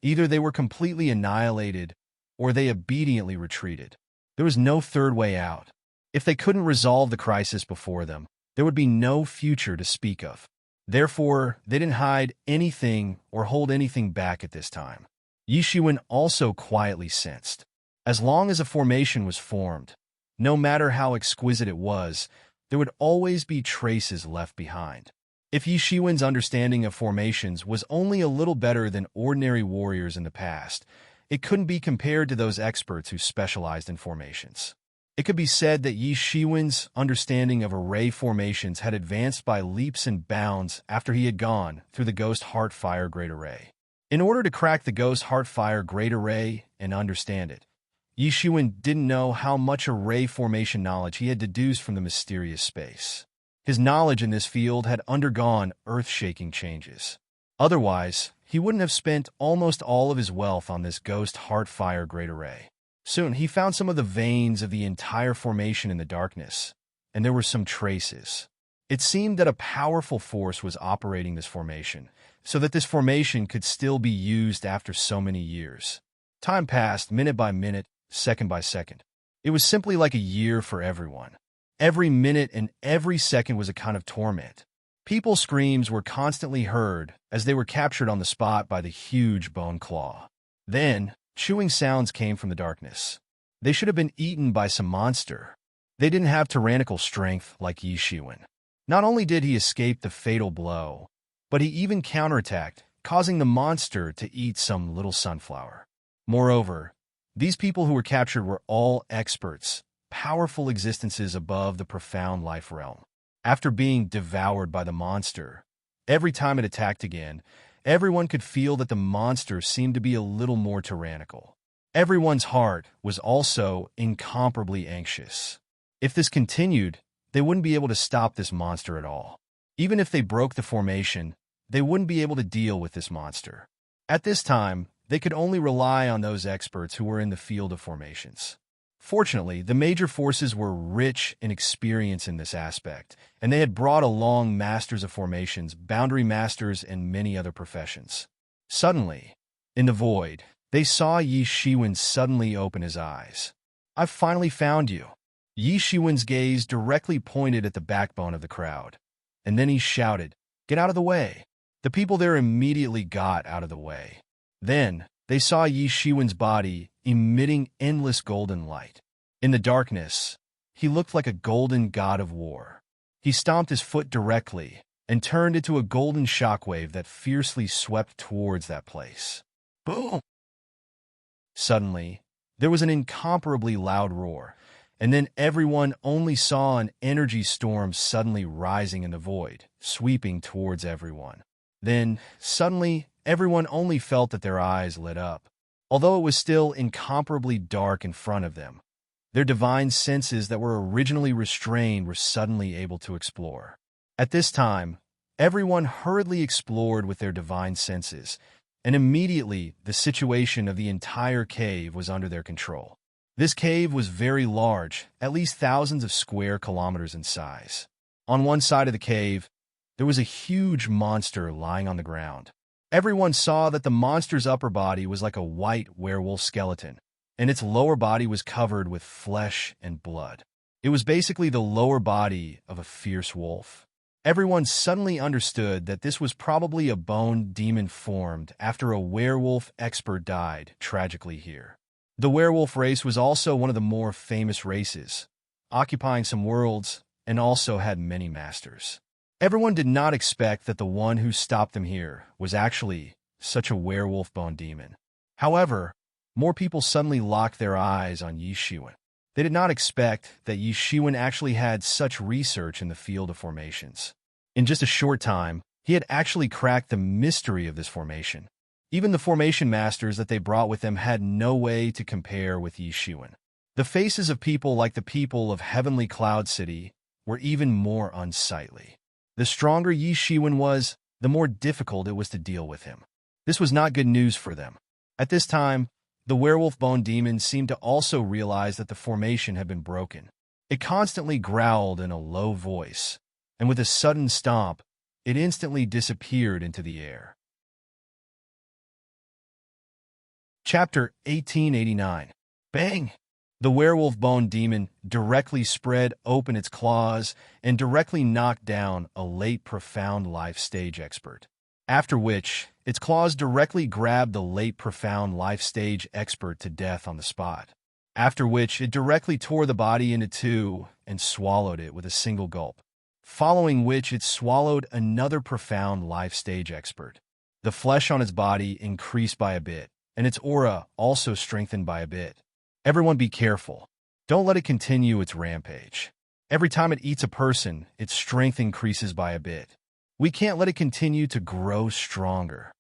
Either they were completely annihilated, or they obediently retreated. There was no third way out. If they couldn't resolve the crisis before them, there would be no future to speak of. Therefore, they didn't hide anything or hold anything back at this time. Yi Shiwen also quietly sensed. As long as a formation was formed, no matter how exquisite it was, there would always be traces left behind. If Yi Shiwen's understanding of formations was only a little better than ordinary warriors in the past, it couldn't be compared to those experts who specialized in formations. It could be said that Yi Shiwen's understanding of array formations had advanced by leaps and bounds after he had gone through the Ghost Heartfire Great Array. In order to crack the Ghost Heartfire Great Array and understand it, Yi Shiwen didn't know how much array formation knowledge he had deduced from the mysterious space. His knowledge in this field had undergone earth-shaking changes. Otherwise, he wouldn't have spent almost all of his wealth on this Ghost Heartfire Great Array. Soon, he found some of the veins of the entire formation in the darkness, and there were some traces. It seemed that a powerful force was operating this formation, so that this formation could still be used after so many years. Time passed minute by minute, second by second. It was simply like a year for everyone. Every minute and every second was a kind of torment. People's screams were constantly heard as they were captured on the spot by the huge bone claw. Then, chewing sounds came from the darkness. They should have been eaten by some monster. They didn't have tyrannical strength like Yi Shiwen. Not only did he escape the fatal blow, but he even counterattacked, causing the monster to eat some little sunflower. Moreover, these people who were captured were all experts, powerful existences above the profound life realm. After being devoured by the monster, every time it attacked again, everyone could feel that the monster seemed to be a little more tyrannical. Everyone's heart was also incomparably anxious. If this continued, they wouldn't be able to stop this monster at all. Even if they broke the formation, they wouldn't be able to deal with this monster. At this time, they could only rely on those experts who were in the field of formations. Fortunately, the major forces were rich in experience in this aspect, and they had brought along masters of formations, boundary masters, and many other professions. Suddenly, in the void, they saw Yi Shiwen suddenly open his eyes. "I've finally found you." Yi Shiwen's gaze directly pointed at the backbone of the crowd, and then he shouted, "Get out of the way!" The people there immediately got out of the way. Then, they saw Yi Shiwen's body emitting endless golden light. In the darkness, he looked like a golden god of war. He stomped his foot directly and turned into a golden shockwave that fiercely swept towards that place. Boom! Suddenly, there was an incomparably loud roar, and then everyone only saw an energy storm suddenly rising in the void, sweeping towards everyone. Then, suddenly, everyone only felt that their eyes lit up. Although it was still incomparably dark in front of them, their divine senses that were originally restrained were suddenly able to explore. At this time, everyone hurriedly explored with their divine senses, and immediately the situation of the entire cave was under their control. This cave was very large, at least thousands of square kilometers in size. On one side of the cave, there was a huge monster lying on the ground. Everyone saw that the monster's upper body was like a white werewolf skeleton, and its lower body was covered with flesh and blood. It was basically the lower body of a fierce wolf. Everyone suddenly understood that this was probably a bone demon formed after a werewolf expert died tragically here. The werewolf race was also one of the more famous races, occupying some worlds, and also had many masters. Everyone did not expect that the one who stopped them here was actually such a werewolf bone demon. However, more people suddenly locked their eyes on Yi Shiwen. They did not expect that Yi Shiwen actually had such research in the field of formations. In just a short time, he had actually cracked the mystery of this formation. Even the formation masters that they brought with them had no way to compare with Yi Shiwen. The faces of people like the people of Heavenly Cloud City were even more unsightly. The stronger Yi Shiwen was, the more difficult it was to deal with him. This was not good news for them. At this time, the werewolf bone demon seemed to also realize that the formation had been broken. It constantly growled in a low voice, and with a sudden stomp, it instantly disappeared into the air. Chapter 1889. Bang! The werewolf bone demon directly spread open its claws and directly knocked down a late profound life stage expert. After which, its claws directly grabbed the late profound life stage expert to death on the spot. After which, it directly tore the body into two and swallowed it with a single gulp. Following which, it swallowed another profound life stage expert. The flesh on its body increased by a bit, and its aura also strengthened by a bit. Everyone be careful. Don't let it continue its rampage. Every time it eats a person, its strength increases by a bit. We can't let it continue to grow stronger.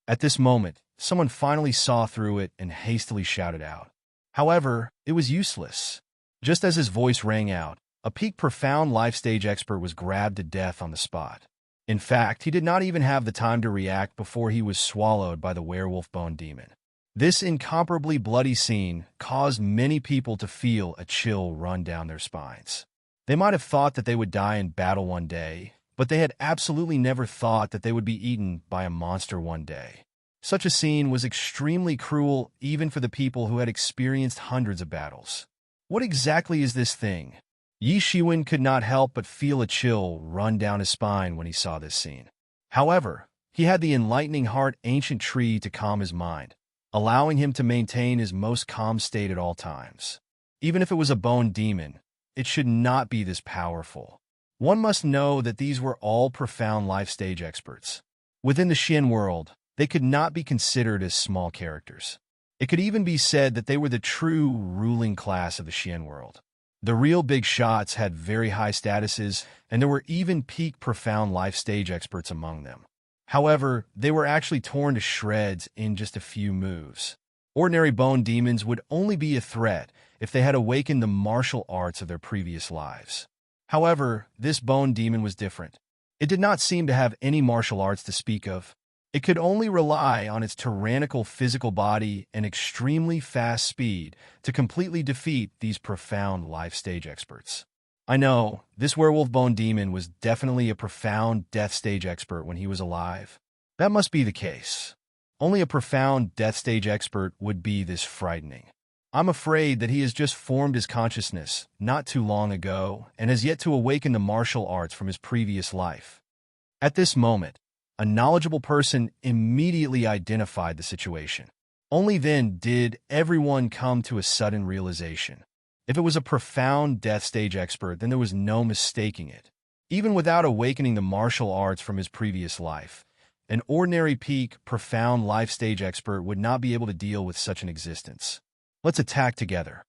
At this moment, someone finally saw through it and hastily shouted out. However, it was useless. Just as his voice rang out, a peak profound life stage expert was grabbed to death on the spot. In fact, he did not even have the time to react before he was swallowed by the werewolf bone demon. This incomparably bloody scene caused many people to feel a chill run down their spines. They might have thought that they would die in battle one day, but they had absolutely never thought that they would be eaten by a monster one day. Such a scene was extremely cruel even for the people who had experienced hundreds of battles. What exactly is this thing? Yi Shiwen could not help but feel a chill run down his spine when he saw this scene. However, he had the enlightening heart ancient tree to calm his mind, allowing him to maintain his most calm state at all times. Even if it was a bone demon, it should not be this powerful. One must know that these were all profound life stage experts. Within the Xian world, they could not be considered as small characters. It could even be said that they were the true ruling class of the Xian world. The real big shots had very high statuses, and there were even peak profound life stage experts among them. However, they were actually torn to shreds in just a few moves. Ordinary bone demons would only be a threat if they had awakened the martial arts of their previous lives. However, this bone demon was different. It did not seem to have any martial arts to speak of. It could only rely on its tyrannical physical body and extremely fast speed to completely defeat these profound life stage experts. I know, this werewolf bone demon was definitely a profound death stage expert when he was alive. That must be the case. Only a profound death stage expert would be this frightening. I'm afraid that he has just formed his consciousness not too long ago and has yet to awaken the martial arts from his previous life. At this moment, a knowledgeable person immediately identified the situation. Only then did everyone come to a sudden realization. If it was a profound death stage expert, then there was no mistaking it. Even without awakening the martial arts from his previous life, an ordinary peak, profound life stage expert would not be able to deal with such an existence. Let's attack together.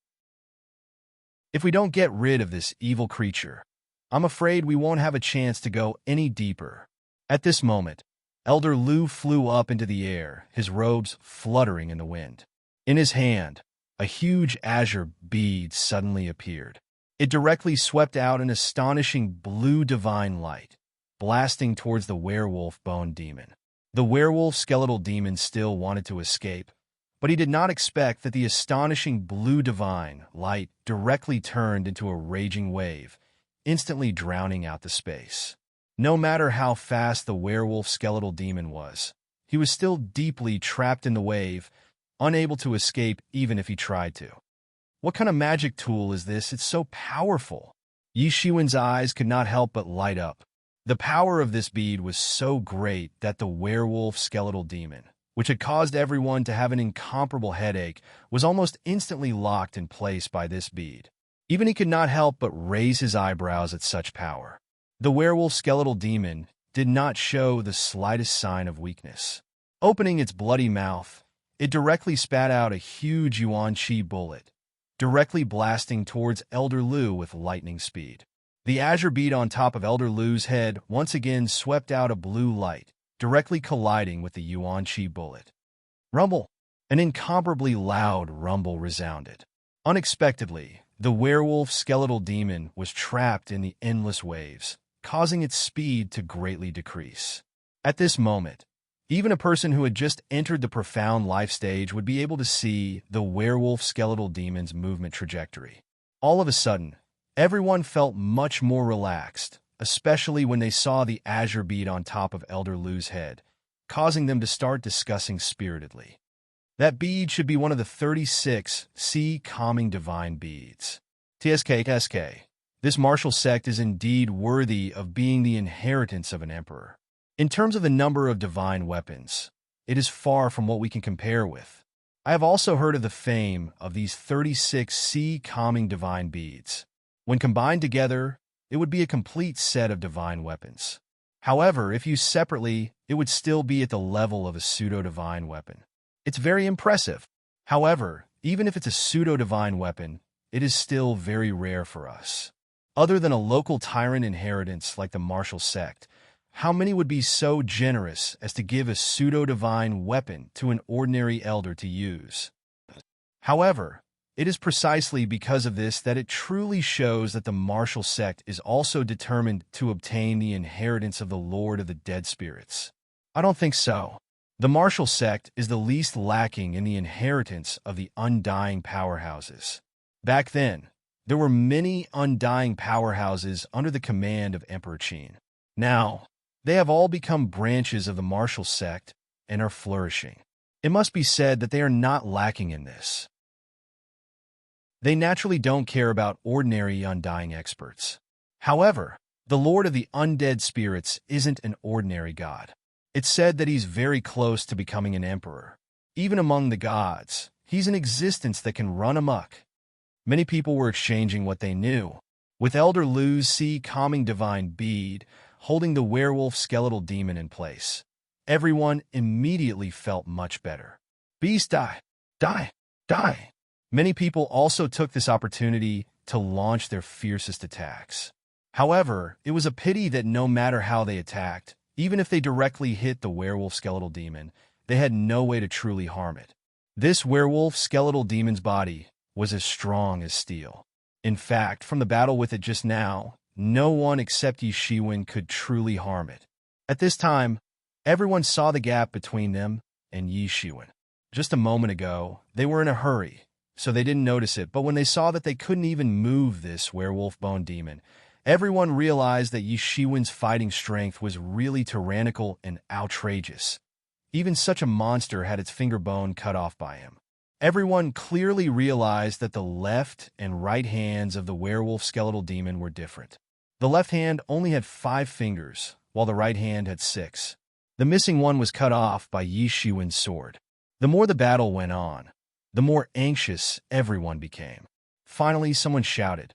If we don't get rid of this evil creature, I'm afraid we won't have a chance to go any deeper. At this moment, Elder Lu flew up into the air, his robes fluttering in the wind. In his hand, a huge azure bead suddenly appeared. It directly swept out an astonishing blue divine light, blasting towards the werewolf bone demon. The werewolf skeletal demon still wanted to escape, But he did not expect that the astonishing blue divine light directly turned into a raging wave, instantly drowning out the space. No matter how fast the werewolf skeletal demon was, he was still deeply trapped in the wave, unable to escape even if he tried to. What kind of magic tool is this? It's so powerful. Yi Shiwen's eyes could not help but light up. The power of this bead was so great that the werewolf skeletal demon, which had caused everyone to have an incomparable headache, was almost instantly locked in place by this bead. Even he could not help but raise his eyebrows at such power. The werewolf skeletal demon did not show the slightest sign of weakness. Opening its bloody mouth, it directly spat out a huge yuan qi bullet, directly blasting towards Elder Lu with lightning speed. The azure bead on top of Elder Lu's head once again swept out a blue light, directly colliding with the yuan qi bullet. Rumble! An incomparably loud rumble resounded. Unexpectedly, the werewolf skeletal demon was trapped in the endless waves, causing its speed to greatly decrease. At this moment, even a person who had just entered the profound life stage would be able to see the werewolf skeletal demon's movement trajectory. All of a sudden, everyone felt much more relaxed, especially when they saw the azure bead on top of Elder Lu's head, causing them to start discussing spiritedly. That bead should be one of the 36 sea calming divine beads. TSK. This martial sect is indeed worthy of being the inheritance of an emperor. In terms of the number of divine weapons, it is far from what we can compare with. I have also heard of the fame of these 36 sea calming divine beads. When combined together, it would be a complete set of divine weapons. However, if used separately, it would still be at the level of a pseudo-divine weapon. It's very impressive. However, even if it's a pseudo-divine weapon, it is still very rare for us. Other than a local tyrant inheritance like the martial sect, how many would be so generous as to give a pseudo-divine weapon to an ordinary elder to use? However, it is precisely because of this that it truly shows that the martial sect is also determined to obtain the inheritance of the Lord of the Dead Spirits. I don't think so. The martial sect is the least lacking in the inheritance of the undying powerhouses. Back then, there were many undying powerhouses under the command of Emperor Qin. Now, they have all become branches of the martial sect and are flourishing. It must be said that they are not lacking in this. They naturally don't care about ordinary undying experts. However, the Lord of the Undead Spirits isn't an ordinary god. It's said that he's very close to becoming an emperor. Even among the gods, he's an existence that can run amok. Many people were exchanging what they knew, with Elder Lu's sea calming divine bead holding the werewolf skeletal demon in place. Everyone immediately felt much better. Beast die! Die! Die! Many people also took this opportunity to launch their fiercest attacks. However, it was a pity that no matter how they attacked, even if they directly hit the werewolf skeletal demon, they had no way to truly harm it. This werewolf skeletal demon's body was as strong as steel. In fact, from the battle with it just now, no one except Yi Shiwen could truly harm it. At this time, everyone saw the gap between them and Yi Shiwen. Just a moment ago, they were in a hurry, so they didn't notice it, but when they saw that they couldn't even move this werewolf bone demon, everyone realized that Yi Shiwen's fighting strength was really tyrannical and outrageous. Even such a monster had its finger bone cut off by him. Everyone clearly realized that the left and right hands of the werewolf skeletal demon were different. The left hand only had 5 fingers, while the right hand had 6. The missing one was cut off by Yi Shiwen's sword. The more the battle went on, the more anxious everyone became. Finally, someone shouted,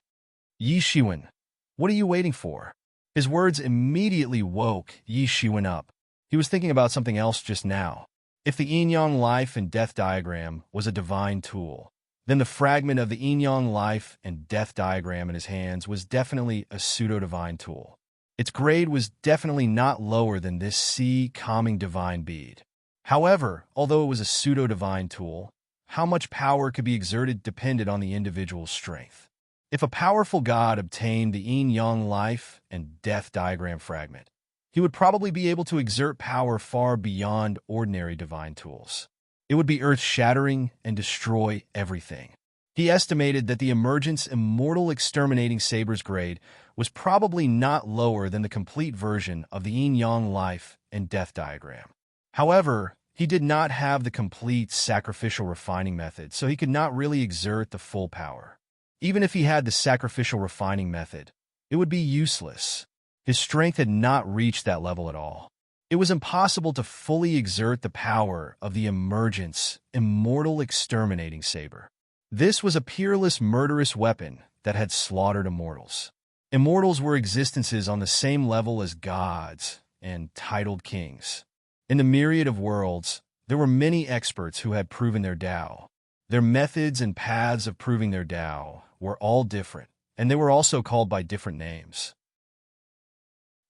"Yi Shiwen, what are you waiting for?" His words immediately woke Yi Shiwen up. He was thinking about something else just now. If the yin-yang life and death diagram was a divine tool, then the fragment of the yin-yang life and death diagram in his hands was definitely a pseudo-divine tool. Its grade was definitely not lower than this sea calming divine bead. However, although it was a pseudo-divine tool, how much power could be exerted depended on the individual's strength. If a powerful god obtained the yin-yang life and death diagram fragment, he would probably be able to exert power far beyond ordinary divine tools. It would be earth-shattering and destroy everything. He estimated that the emergence immortal exterminating saber's grade was probably not lower than the complete version of the yin-yang life and death diagram. However, he did not have the complete sacrificial refining method, so he could not really exert the full power. Even if he had the sacrificial refining method, it would be useless. His strength had not reached that level at all. It was impossible to fully exert the power of the emergence immortal exterminating saber. This was a peerless, murderous weapon that had slaughtered immortals. Immortals were existences on the same level as gods and titled kings. In the myriad of worlds, there were many experts who had proven their Tao. Their methods and paths of proving their Tao were all different, and they were also called by different names.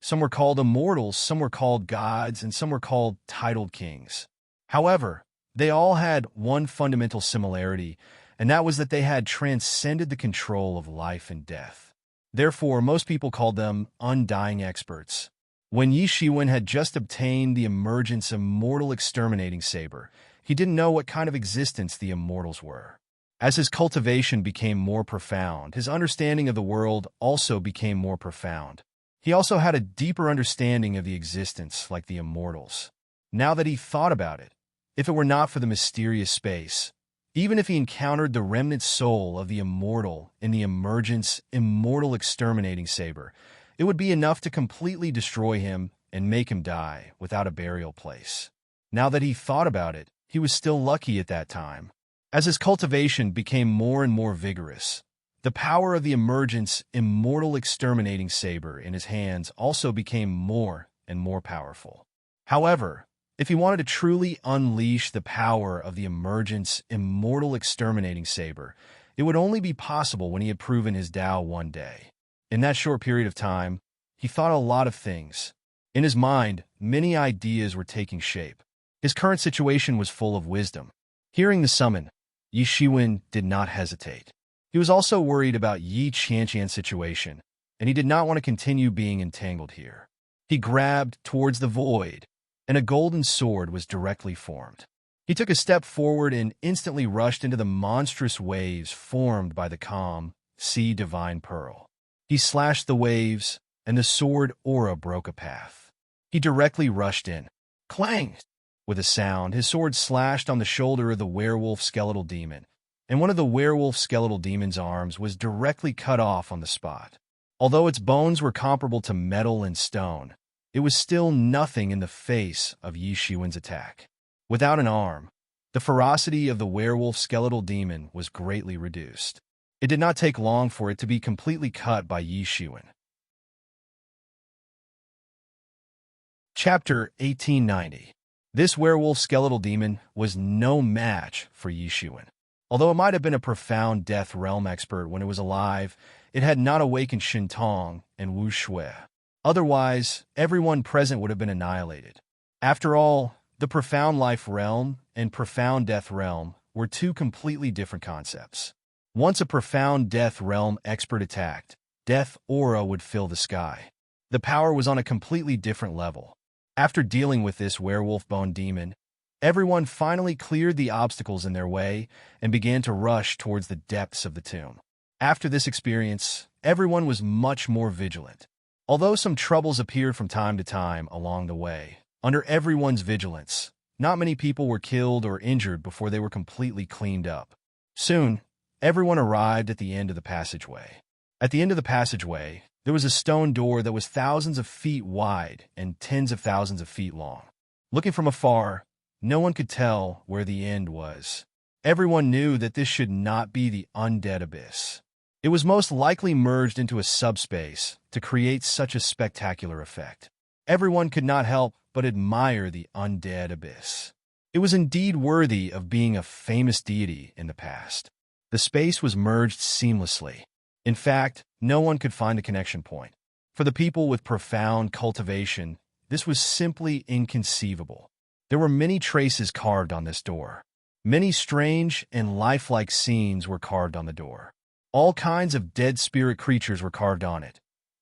Some were called immortals, some were called gods, and some were called titled kings. However, they all had one fundamental similarity, and that was that they had transcended the control of life and death. Therefore, most people called them undying experts. When Yi Shiwen had just obtained the emergence immortal exterminating saber, he didn't know what kind of existence the immortals were. As his cultivation became more profound, his understanding of the world also became more profound. He also had a deeper understanding of the existence like the immortals. Now that he thought about it, if it were not for the mysterious space, even if he encountered the remnant soul of the immortal in the emergence immortal exterminating saber, it would be enough to completely destroy him and make him die without a burial place. Now that he thought about it, he was still lucky at that time. As his cultivation became more and more vigorous, the power of the emergence immortal exterminating saber in his hands also became more and more powerful. However, if he wanted to truly unleash the power of the emergence immortal exterminating saber, it would only be possible when he had proven his Tao one day. In that short period of time, he thought a lot of things. In his mind, many ideas were taking shape. His current situation was full of wisdom. Hearing the summon, Yi Shiwen did not hesitate. He was also worried about Yi Qianqian's situation, and he did not want to continue being entangled here. He grabbed towards the void, and a golden sword was directly formed. He took a step forward and instantly rushed into the monstrous waves formed by the calm sea divine pearl. He slashed the waves, and the sword aura broke a path. He directly rushed in. Clang! With a sound, his sword slashed on the shoulder of the werewolf skeletal demon, and one of the werewolf skeletal demon's arms was directly cut off on the spot. Although its bones were comparable to metal and stone, it was still nothing in the face of Yi Shiwen's attack. Without an arm, the ferocity of the werewolf skeletal demon was greatly reduced. It did not take long for it to be completely cut by Yi Shiwen. Chapter 1890. This werewolf skeletal demon was no match for Yi Shiwen. Although it might have been a profound death realm expert when it was alive, it had not awakened Shintong and Wu Shui. Otherwise, everyone present would have been annihilated. After all, the profound life realm and profound death realm were two completely different concepts. Once a profound death realm expert attacked, death aura would fill the sky. The power was on a completely different level. After dealing with this werewolf bone demon, everyone finally cleared the obstacles in their way and began to rush towards the depths of the tomb. After this experience, everyone was much more vigilant. Although some troubles appeared from time to time along the way, under everyone's vigilance, not many people were killed or injured before they were completely cleaned up. Soon, everyone arrived at the end of the passageway. At the end of the passageway, there was a stone door that was thousands of feet wide and tens of thousands of feet long. Looking from afar, no one could tell where the end was. Everyone knew that this should not be the undead abyss. It was most likely merged into a subspace to create such a spectacular effect. Everyone could not help but admire the undead abyss. It was indeed worthy of being a famous deity in the past. The space was merged seamlessly. In fact, no one could find a connection point. For the people with profound cultivation, this was simply inconceivable. There were many traces carved on this door. Many strange and lifelike scenes were carved on the door. All kinds of dead spirit creatures were carved on it,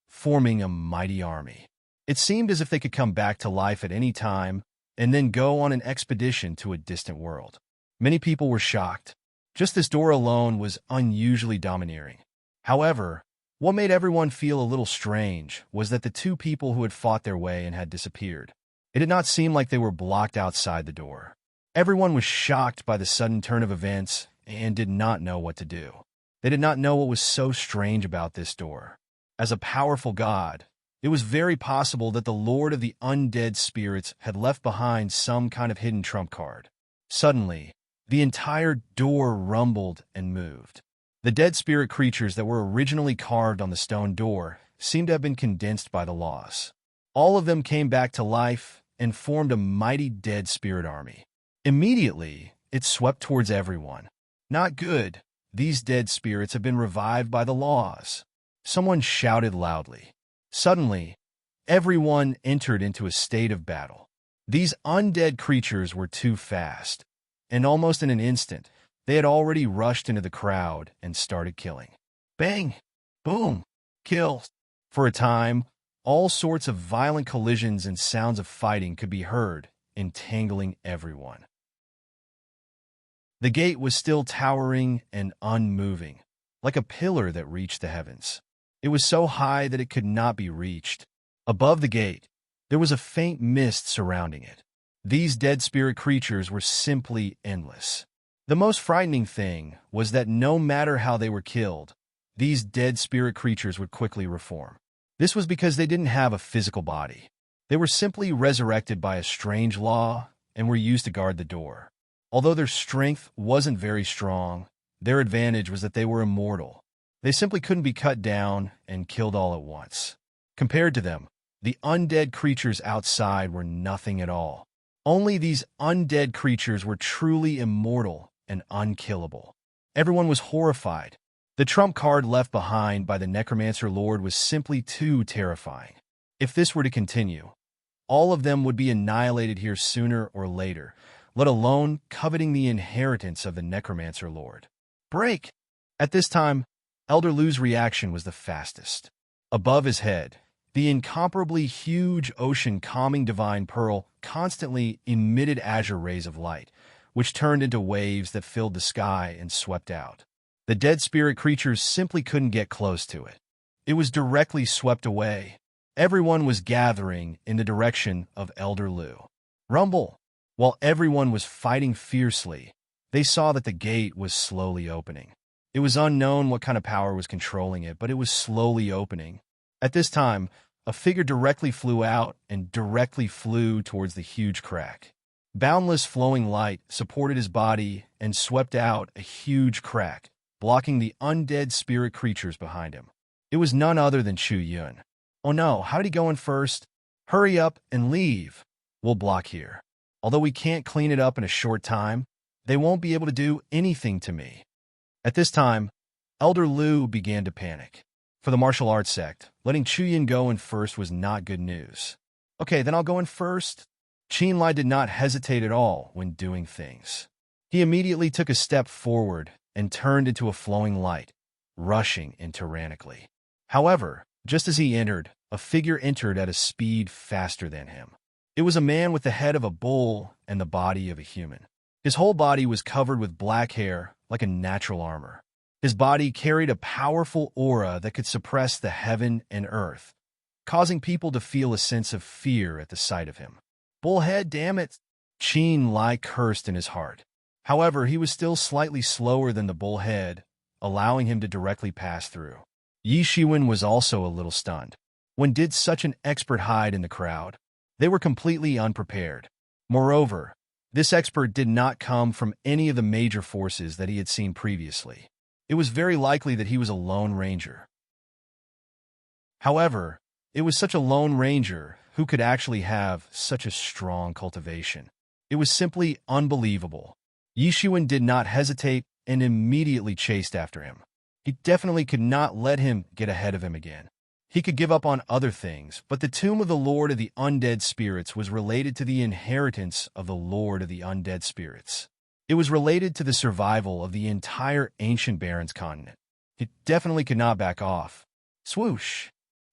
forming a mighty army. It seemed as if they could come back to life at any time and then go on an expedition to a distant world. Many people were shocked. Just this door alone was unusually domineering. However, what made everyone feel a little strange was that the two people who had fought their way and had disappeared. It did not seem like they were blocked outside the door. Everyone was shocked by the sudden turn of events and did not know what to do. They did not know what was so strange about this door. As a powerful god, it was very possible that the Lord of the Undead Spirits had left behind some kind of hidden trump card. Suddenly, the entire door rumbled and moved. The dead spirit creatures that were originally carved on the stone door seemed to have been condensed by the laws. All of them came back to life and formed a mighty dead spirit army. Immediately, it swept towards everyone. Not good. These dead spirits have been revived by the laws. Someone shouted loudly. Suddenly, everyone entered into a state of battle. These undead creatures were too fast, and almost in an instant, they had already rushed into the crowd and started killing. Bang! Boom! Kill! For a time, all sorts of violent collisions and sounds of fighting could be heard, entangling everyone. The gate was still towering and unmoving, like a pillar that reached the heavens. It was so high that it could not be reached. Above the gate, there was a faint mist surrounding it. These dead spirit creatures were simply endless. The most frightening thing was that no matter how they were killed, these dead spirit creatures would quickly reform. This was because they didn't have a physical body. They were simply resurrected by a strange law and were used to guard the door. Although their strength wasn't very strong, their advantage was that they were immortal. They simply couldn't be cut down and killed all at once. Compared to them, the undead creatures outside were nothing at all. Only these undead creatures were truly immortal and unkillable. Everyone was horrified. The trump card left behind by the Necromancer Lord was simply too terrifying. If this were to continue, all of them would be annihilated here sooner or later, let alone coveting the inheritance of the Necromancer Lord. Break! At this time, Elder Lu's reaction was the fastest. Above his head, the incomparably huge ocean calming divine pearl constantly emitted azure rays of light, which turned into waves that filled the sky and swept out. The dead spirit creatures simply couldn't get close to it. It was directly swept away. Everyone was gathering in the direction of Elder Lu. Rumble! While everyone was fighting fiercely, they saw that the gate was slowly opening. It was unknown what kind of power was controlling it, but it was slowly opening. At this time, a figure directly flew out and directly flew towards the huge crack. Boundless flowing light supported his body and swept out a huge crack, blocking the undead spirit creatures behind him. It was none other than Chu Yun. Oh no, how did he go in first? Hurry up and leave. We'll block here. Although we can't clean it up in a short time, they won't be able to do anything to me. At this time, Elder Lu began to panic. For the martial arts sect, letting Chu Yun go in first was not good news. Okay, then I'll go in first. Qin Lai did not hesitate at all when doing things. He immediately took a step forward and turned into a flowing light, rushing in tyrannically. However, just as he entered, a figure entered at a speed faster than him. It was a man with the head of a bull and the body of a human. His whole body was covered with black hair, like a natural armor. His body carried a powerful aura that could suppress the heaven and earth, causing people to feel a sense of fear at the sight of him. Bullhead, damn it! Qin Lai cursed in his heart. However, he was still slightly slower than the bullhead, allowing him to directly pass through. Yi Shiwen was also a little stunned. When did such an expert hide in the crowd? They were completely unprepared. Moreover, this expert did not come from any of the major forces that he had seen previously. It was very likely that he was a lone ranger. However, it was such a lone ranger who could actually have such a strong cultivation. It was simply unbelievable. Yi Shiwen did not hesitate and immediately chased after him. He definitely could not let him get ahead of him again. He could give up on other things, but the tomb of the Lord of the Undead Spirits was related to the inheritance of the Lord of the Undead Spirits. It was related to the survival of the entire ancient Barrens continent. It definitely could not back off. Swoosh!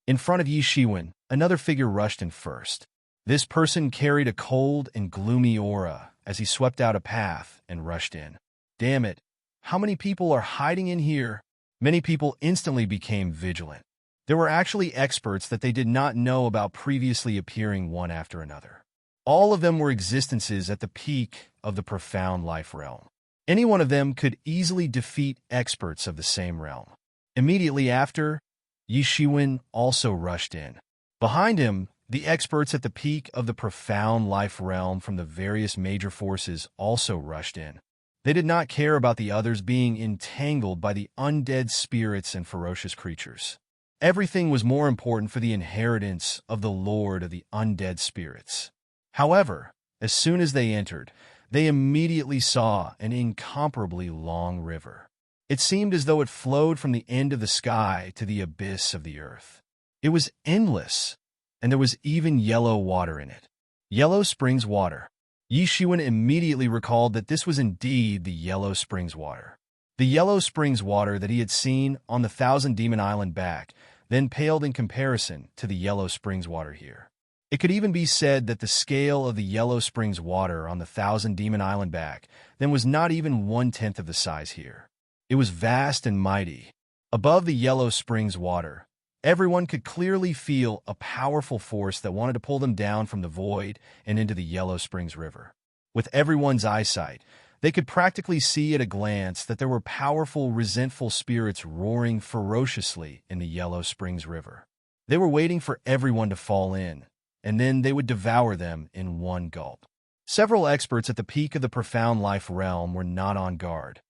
In front of Yi Shiwen, another figure rushed in first. This person carried a cold and gloomy aura as he swept out a path and rushed in. Damn it! How many people are hiding in here? Many people instantly became vigilant. There were actually experts that they did not know about previously appearing one after another. All of them were existences at the peak of the profound life realm. Any one of them could easily defeat experts of the same realm. Immediately after, Yi Shiwen also rushed in. Behind him, the experts at the peak of the profound life realm from the various major forces also rushed in. They did not care about the others being entangled by the undead spirits and ferocious creatures. Everything was more important for the inheritance of the Lord of the undead spirits. However, as soon as they entered, they immediately saw an incomparably long river. It seemed as though it flowed from the end of the sky to the abyss of the earth. It was endless, and there was even yellow water in it. Yellow Springs water. Yi Shiwen immediately recalled that this was indeed the Yellow Springs water. The Yellow Springs water that he had seen on the Thousand Demon Island back then paled in comparison to the Yellow Springs water here. It could even be said that the scale of the Yellow Springs water on the Thousand Demon Island back then was not even 1/10 of the size here. It was vast and mighty. Above the Yellow Springs water, everyone could clearly feel a powerful force that wanted to pull them down from the void and into the Yellow Springs River. With everyone's eyesight, they could practically see at a glance that there were powerful, resentful spirits roaring ferociously in the Yellow Springs River. They were waiting for everyone to fall in, and then they would devour them in one gulp. Several experts at the peak of the profound life realm were not on guard,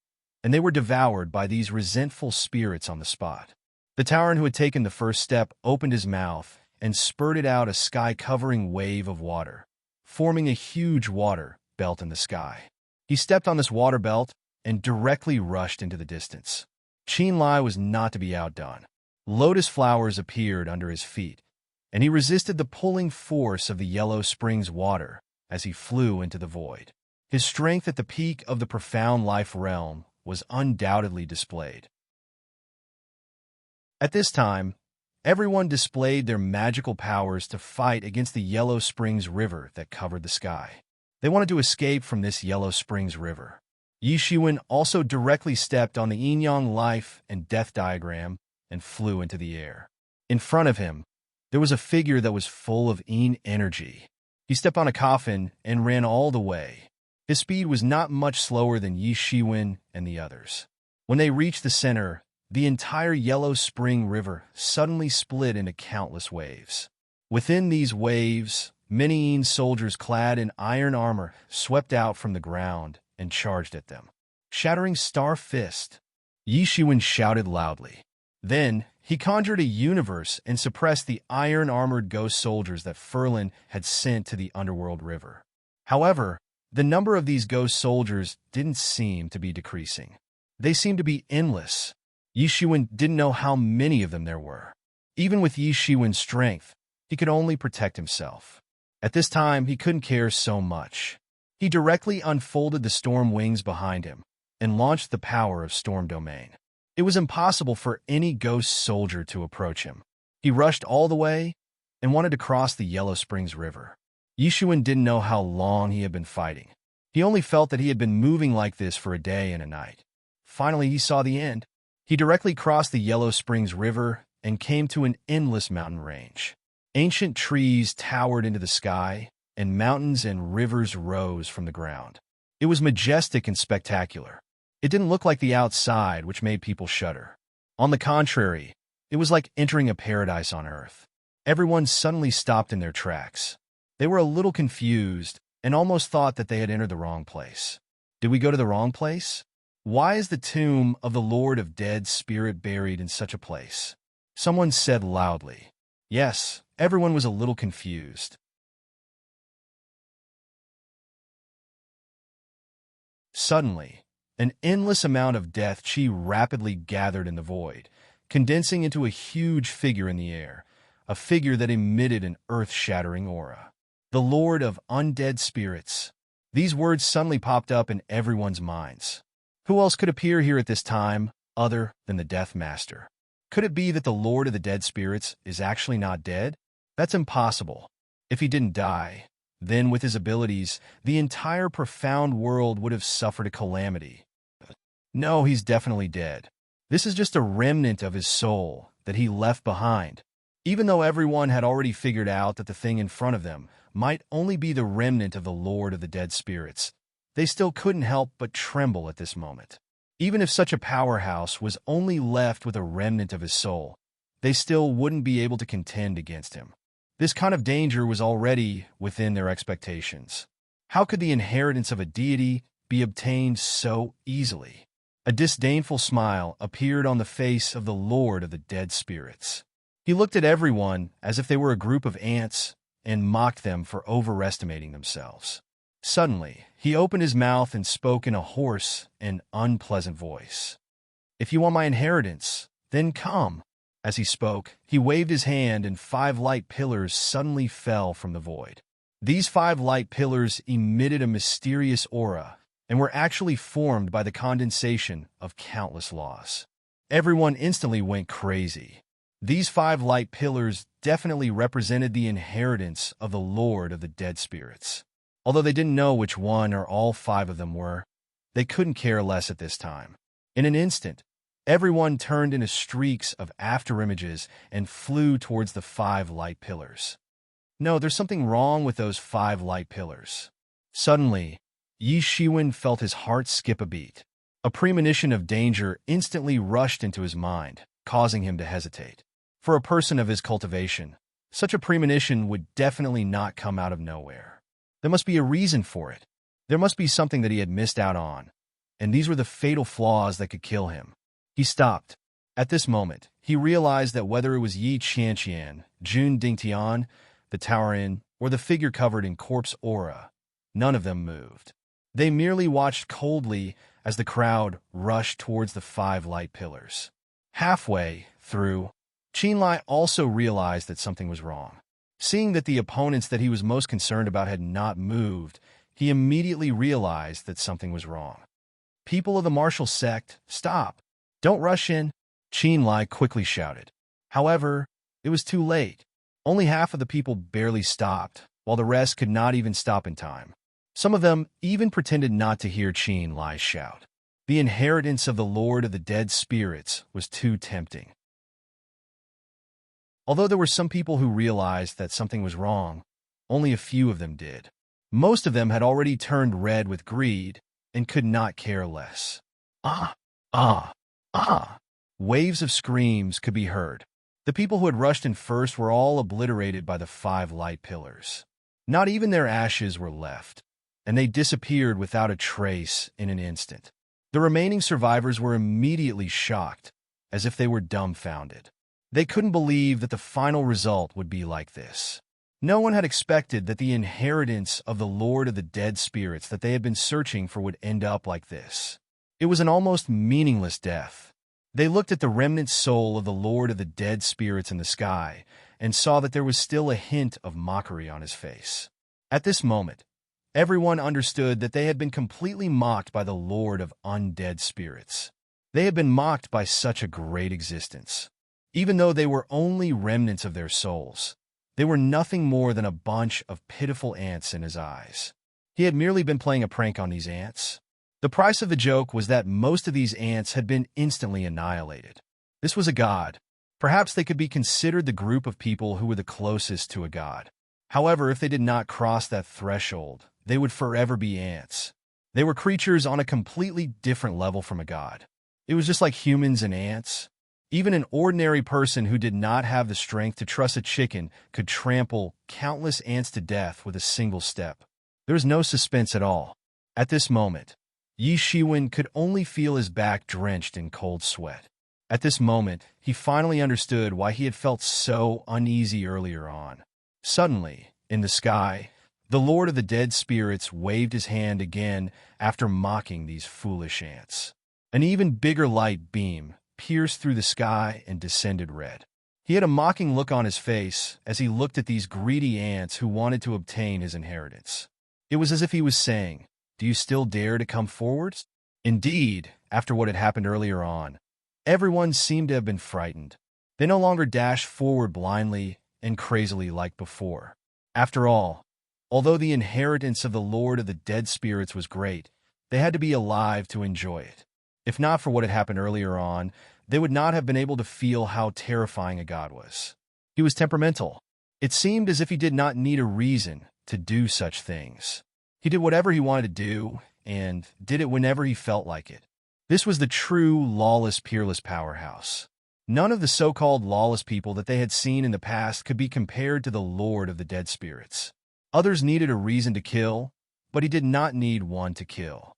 and they were devoured by these resentful spirits on the spot. The Tauren who had taken the first step opened his mouth and spurted out a sky-covering wave of water, forming a huge water belt in the sky. He stepped on this water belt and directly rushed into the distance. Qin Lai was not to be outdone. Lotus flowers appeared under his feet, and he resisted the pulling force of the Yellow Springs water as he flew into the void. His strength at the peak of the profound life realm was undoubtedly displayed. At this time, everyone displayed their magical powers to fight against the Yellow Springs River that covered the sky. They wanted to escape from this Yellow Springs River. Yi Shiwen also directly stepped on the yin-yang life and death diagram and flew into the air. In front of him, there was a figure that was full of yin energy. He stepped on a coffin and ran all the way. His speed was not much slower than Yi Shiwen and the others. When they reached the center, the entire Yellow Spring River suddenly split into countless waves. Within these waves, many yin soldiers clad in iron armor swept out from the ground and charged at them. Shattering Star Fist, Yi Shiwen shouted loudly. Then, he conjured a universe and suppressed the iron-armored ghost soldiers that Furlan had sent to the Underworld River. However, the number of these ghost soldiers didn't seem to be decreasing. They seemed to be endless. Yi Shiwen didn't know how many of them there were. Even with Yi Shiwen's strength, he could only protect himself. At this time, he couldn't care so much. He directly unfolded the storm wings behind him and launched the power of Storm Domain. It was impossible for any ghost soldier to approach him. He rushed all the way and wanted to cross the Yellow Springs River. Yi Shiwen didn't know how long he had been fighting. He only felt that he had been moving like this for a day and a night. Finally, he saw the end. He directly crossed the Yellow Springs River and came to an endless mountain range. Ancient trees towered into the sky, and mountains and rivers rose from the ground. It was majestic and spectacular. It didn't look like the outside, which made people shudder. On the contrary, it was like entering a paradise on earth. Everyone suddenly stopped in their tracks. They were a little confused and almost thought that they had entered the wrong place. Did we go to the wrong place? Why is the tomb of the Lord of Dead Spirit buried in such a place? Someone said loudly. Yes, everyone was a little confused. Suddenly, an endless amount of death chi rapidly gathered in the void, condensing into a huge figure in the air, a figure that emitted an earth-shattering aura. The Lord of Undead Spirits. These words suddenly popped up in everyone's minds. Who else could appear here at this time other than the Death Master? Could it be that the Lord of the Dead Spirits is actually not dead? That's impossible. If he didn't die, then with his abilities, the entire profound world would have suffered a calamity. No, he's definitely dead. This is just a remnant of his soul that he left behind. Even though everyone had already figured out that the thing in front of them might only be the remnant of the Lord of the Dead Spirits, they still couldn't help but tremble at this moment. Even if such a powerhouse was only left with a remnant of his soul, they still wouldn't be able to contend against him. This kind of danger was already within their expectations. How could the inheritance of a deity be obtained so easily? A disdainful smile appeared on the face of the Lord of the Dead Spirits. He looked at everyone as if they were a group of ants and mocked them for overestimating themselves. Suddenly, he opened his mouth and spoke in a hoarse and unpleasant voice. "If you want my inheritance, then come." As he spoke, he waved his hand and 5 light pillars suddenly fell from the void. These 5 light pillars emitted a mysterious aura and were actually formed by the condensation of countless laws. Everyone instantly went crazy. These 5 light pillars definitely represented the inheritance of the Lord of the Dead Spirits. Although they didn't know which one or all 5 of them were, they couldn't care less at this time. In an instant, everyone turned into streaks of afterimages and flew towards the 5 light pillars. No, there's something wrong with those 5 light pillars. Suddenly, Yi Shiwen felt his heart skip a beat. A premonition of danger instantly rushed into his mind, causing him to hesitate. For a person of his cultivation, such a premonition would definitely not come out of nowhere. There must be a reason for it. There must be something that he had missed out on, and these were the fatal flaws that could kill him. He stopped. At this moment, he realized that whether it was Yi Qianqian, Jun Dingtian, the Tower Inn, or the figure covered in corpse aura, none of them moved. They merely watched coldly as the crowd rushed towards the 5 light pillars. Halfway through, Qinlai also realized that something was wrong. Seeing that the opponents that he was most concerned about had not moved, he immediately realized that something was wrong. "People of the martial sect, stop! Don't rush in!" Qinlai quickly shouted. However, it was too late. Only half of the people barely stopped, while the rest could not even stop in time. Some of them even pretended not to hear Qinlai's shout. The inheritance of the Lord of the Dead Spirits was too tempting. Although there were some people who realized that something was wrong, only a few of them did. Most of them had already turned red with greed and could not care less. Ah! Ah! Ah! Waves of screams could be heard. The people who had rushed in first were all obliterated by the 5 light pillars. Not even their ashes were left, and they disappeared without a trace in an instant. The remaining survivors were immediately shocked, as if they were dumbfounded. They couldn't believe that the final result would be like this. No one had expected that the inheritance of the Lord of the Dead Spirits that they had been searching for would end up like this. It was an almost meaningless death. They looked at the remnant soul of the Lord of the Dead Spirits in the sky and saw that there was still a hint of mockery on his face. At this moment, everyone understood that they had been completely mocked by the Lord of Undead Spirits. They had been mocked by such a great existence. Even though they were only remnants of their souls, they were nothing more than a bunch of pitiful ants in his eyes. He had merely been playing a prank on these ants. The price of the joke was that most of these ants had been instantly annihilated. This was a god. Perhaps they could be considered the group of people who were the closest to a god. However, if they did not cross that threshold, they would forever be ants. They were creatures on a completely different level from a god. It was just like humans and ants. Even an ordinary person who did not have the strength to truss a chicken could trample countless ants to death with a single step. There was no suspense at all. At this moment, Yi Shiwen could only feel his back drenched in cold sweat. At this moment, he finally understood why he had felt so uneasy earlier on. Suddenly, in the sky, the Lord of the Dead Spirits waved his hand again after mocking these foolish ants. An even bigger light beam pierced through the sky and descended red. He had a mocking look on his face as he looked at these greedy ants who wanted to obtain his inheritance. It was as if he was saying, "Do you still dare to come forwards?" Indeed, after what had happened earlier on, everyone seemed to have been frightened. They no longer dashed forward blindly and crazily like before. After all, Although the inheritance of the Lord of the Dead Spirits was great, they had to be alive to enjoy it. If not for what had happened earlier on, they would not have been able to feel how terrifying a god was. He was temperamental. It seemed as if he did not need a reason to do such things. He did whatever he wanted to do, and did it whenever he felt like it. This was the true, lawless, peerless powerhouse. None of the so-called lawless people that they had seen in the past could be compared to the Lord of the Dead Spirits. Others needed a reason to kill, but he did not need one to kill.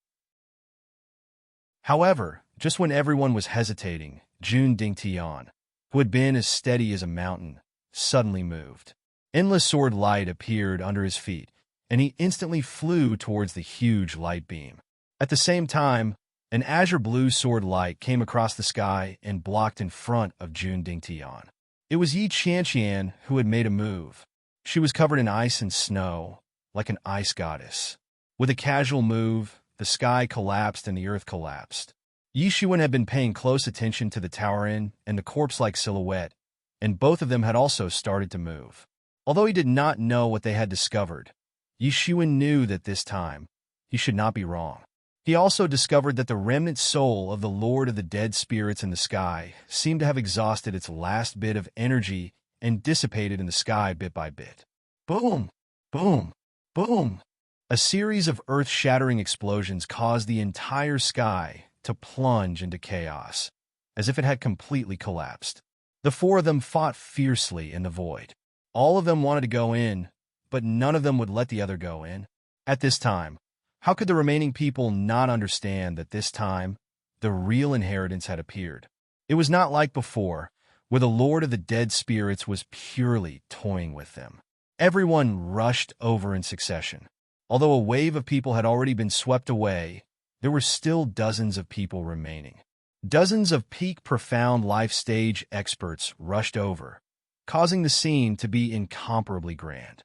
However, just when everyone was hesitating, Jun Dingtian, who had been as steady as a mountain, suddenly moved. Endless sword light appeared under his feet, and he instantly flew towards the huge light beam. At the same time, an azure blue sword light came across the sky and blocked in front of Jun Dingtian. It was Yi Qianqian who had made a move. She was covered in ice and snow, like an ice goddess. With a casual move, the sky collapsed and the earth collapsed. Yi Qianqian had been paying close attention to the towering and the corpse-like silhouette, and both of them had also started to move. Although he did not know what they had discovered, Yi Qianqian knew that this time he should not be wrong. He also discovered that the remnant soul of the Lord of the Dead Spirits in the sky seemed to have exhausted its last bit of energy and dissipated in the sky bit by bit. Boom! Boom! Boom! A series of earth-shattering explosions caused the entire sky to plunge into chaos, as if it had completely collapsed. The four of them fought fiercely in the void. All of them wanted to go in, but none of them would let the other go in. At this time, how could the remaining people not understand that this time, the real inheritance had appeared? It was not like before, where the Lord of the Dead Spirits was purely toying with them. Everyone rushed over in succession. Although a wave of people had already been swept away, there were still dozens of people remaining. Dozens of peak profound life stage experts rushed over, causing the scene to be incomparably grand.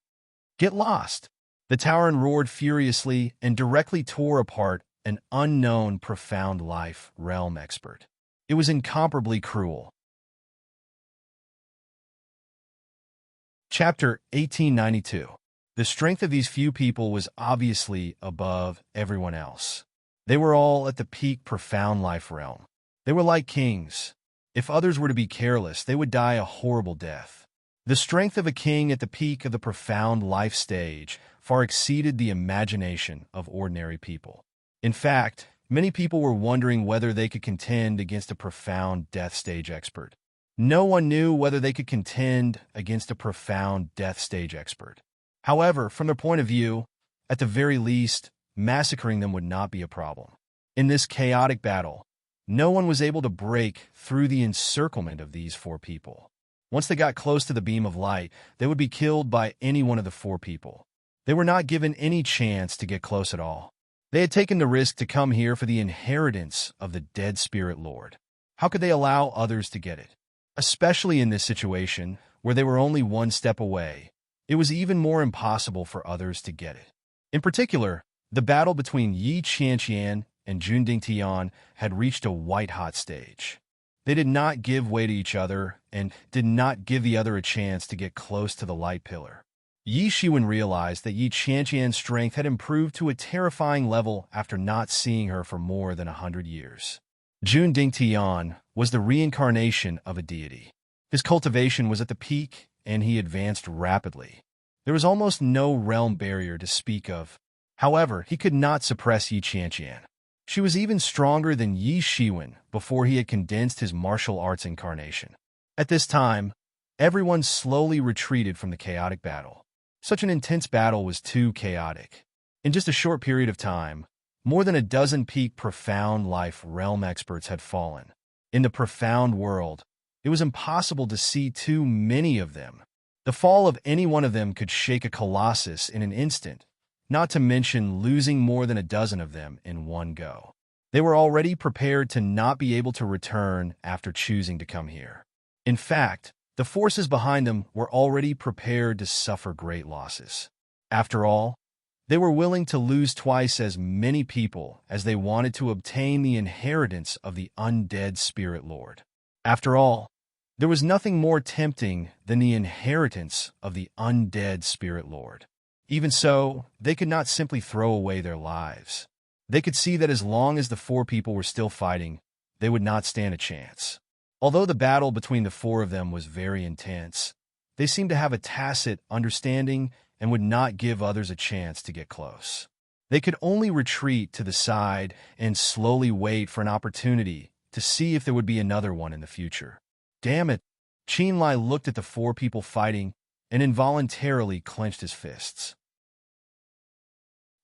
Get lost! The Tauren roared furiously and directly tore apart an unknown profound life realm expert. It was incomparably cruel. Chapter 1892. The strength of these few people was obviously above everyone else. They were all at the peak profound life realm. They were like kings. If others were to be careless, they would die a horrible death. The strength of a king at the peak of the profound life stage far exceeded the imagination of ordinary people. In fact, many people were wondering whether they could contend against a profound death stage expert. No one knew whether they could contend against a profound death stage expert. However, from their point of view, at the very least, massacring them would not be a problem. In this chaotic battle, no one was able to break through the encirclement of these four people. Once they got close to the beam of light, they would be killed by any one of the four people. They were not given any chance to get close at all. They had taken the risk to come here for the inheritance of the Dead Spirit Lord. How could they allow others to get it? Especially in this situation, where they were only one step away, it was even more impossible for others to get it. In particular, the battle between Yi Qianqian and Jun Dingtian had reached a white-hot stage. They did not give way to each other and did not give the other a chance to get close to the light pillar. Yi Qianqian realized that Yi Qianqian's strength had improved to a terrifying level after not seeing her for more than 100 years. Jun Dingtian was the reincarnation of a deity. His cultivation was at the peak, and he advanced rapidly. There was almost no realm barrier to speak of. However, he could not suppress Yi Qianqian. She was even stronger than Yi Qianqian before he had condensed his martial arts incarnation. At this time, everyone slowly retreated from the chaotic battle. Such an intense battle was too chaotic. In just a short period of time, more than a dozen peak profound life realm experts had fallen. In the profound world, it was impossible to see too many of them. The fall of any one of them could shake a colossus in an instant, not to mention losing more than a dozen of them in one go. They were already prepared to not be able to return after choosing to come here. In fact, the forces behind them were already prepared to suffer great losses. After all, they were willing to lose twice as many people as they wanted to obtain the inheritance of the undead Spirit Lord. After all, there was nothing more tempting than the inheritance of the undead Spirit Lord. Even so, they could not simply throw away their lives. They could see that as long as the four people were still fighting, they would not stand a chance. Although the battle between the four of them was very intense, they seemed to have a tacit understanding and would not give others a chance to get close. They could only retreat to the side and slowly wait for an opportunity to see if there would be another one in the future. Damn it! Qinlai looked at the four people fighting and involuntarily clenched his fists.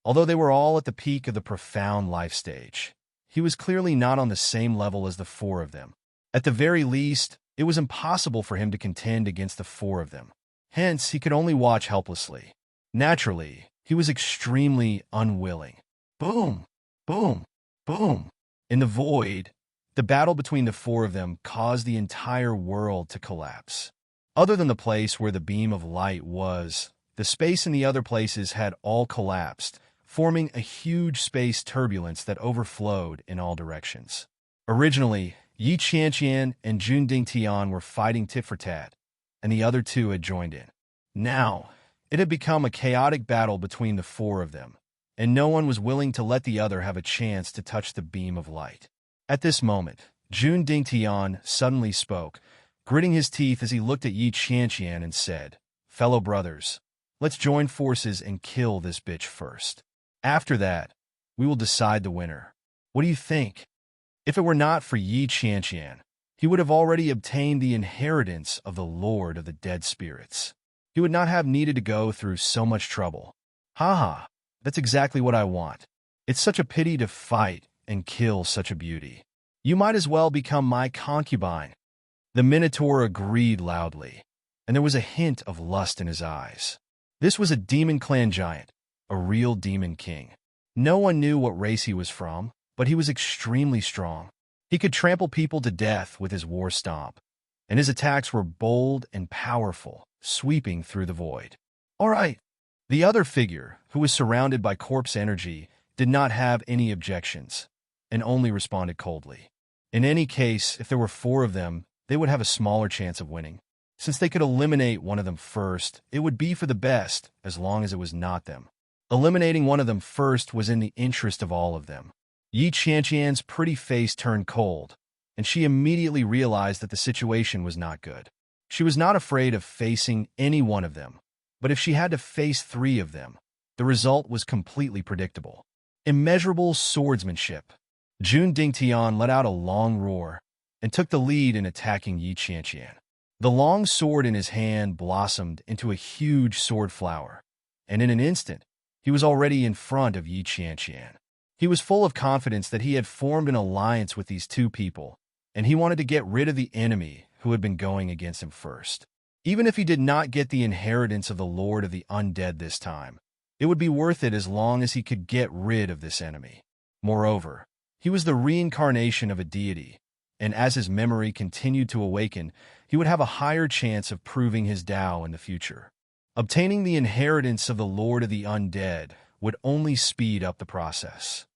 Although they were all at the peak of the profound life stage, he was clearly not on the same level as the four of them. At the very least, it was impossible for him to contend against the four of them. Hence, he could only watch helplessly. Naturally, he was extremely unwilling. Boom! Boom! Boom! In the void, the battle between the four of them caused the entire world to collapse. Other than the place where the beam of light was, the space in the other places had all collapsed, forming a huge space turbulence that overflowed in all directions. Originally, Yi Qianqian and Jun Dingtian were fighting tit for tat, and the other two had joined in. Now, it had become a chaotic battle between the four of them, and no one was willing to let the other have a chance to touch the beam of light. At this moment, Jun Dingtian suddenly spoke, gritting his teeth as he looked at Yi Qianqian and said, "Fellow brothers, let's join forces and kill this bitch first. After that, we will decide the winner. What do you think?" If it were not for Yi Qianqian, he would have already obtained the inheritance of the Lord of the Dead Spirits. He would not have needed to go through so much trouble. Haha, that's exactly what I want. It's such a pity to fight and kill such a beauty. You might as well become my concubine. The Minotaur agreed loudly, and there was a hint of lust in his eyes. This was a demon clan giant, a real demon king. No one knew what race he was from, but he was extremely strong. He could trample people to death with his war stomp, and his attacks were bold and powerful, sweeping through the void. All right. The other figure, who was surrounded by corpse energy, did not have any objections, and only responded coldly. In any case, if there were four of them, they would have a smaller chance of winning. Since they could eliminate one of them first, it would be for the best, as long as it was not them. Eliminating one of them first was in the interest of all of them. Yi Qianqian's pretty face turned cold, and she immediately realized that the situation was not good. She was not afraid of facing any one of them, but if she had to face three of them, the result was completely predictable. Immeasurable swordsmanship. Jun Dingtian let out a long roar and took the lead in attacking Yi Qianqian. The long sword in his hand blossomed into a huge sword flower, and in an instant, he was already in front of Yi Qianqian. He was full of confidence that he had formed an alliance with these two people, and he wanted to get rid of the enemy who had been going against him first. Even if he did not get the inheritance of the Lord of the Undead this time, it would be worth it as long as he could get rid of this enemy. Moreover, he was the reincarnation of a deity, and as his memory continued to awaken, he would have a higher chance of proving his Tao in the future. Obtaining the inheritance of the Lord of the Undead would only speed up the process.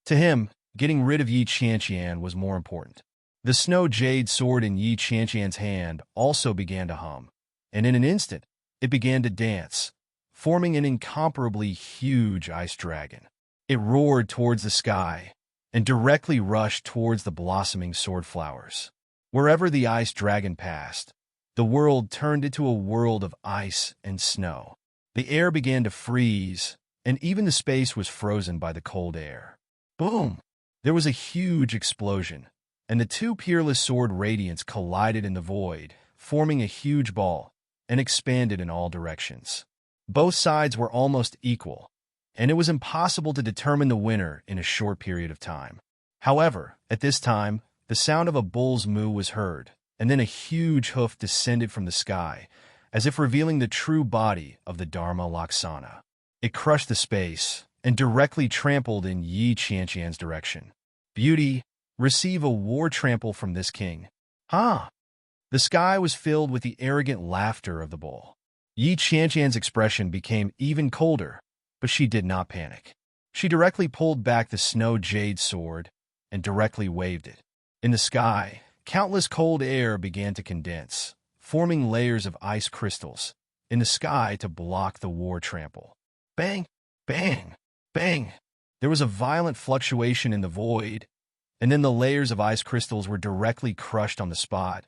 To him, getting rid of Yi Qianqian was more important. The snow jade sword in Yi Qianqian's hand also began to hum, and in an instant, it began to dance, forming an incomparably huge ice dragon. It roared towards the sky and directly rushed towards the blossoming sword flowers. Wherever the ice dragon passed, the world turned into a world of ice and snow. The air began to freeze, and even the space was frozen by the cold air. Boom! There was a huge explosion, and the two peerless sword radiants collided in the void, forming a huge ball, and expanded in all directions. Both sides were almost equal, and it was impossible to determine the winner in a short period of time. However, at this time, the sound of a bull's moo was heard, and then a huge hoof descended from the sky, as if revealing the true body of the Dharma Laksana. It crushed the space and directly trampled in Yi Qianqian's direction. Beauty, receive a war trample from this king. Ah! The sky was filled with the arrogant laughter of the bull. Yi Qianqian's expression became even colder, but she did not panic. She directly pulled back the snow jade sword and directly waved it. In the sky, countless cold air began to condense, forming layers of ice crystals, in the sky to block the war trample. Bang! Bang! Bang! There was a violent fluctuation in the void, and then the layers of ice crystals were directly crushed on the spot,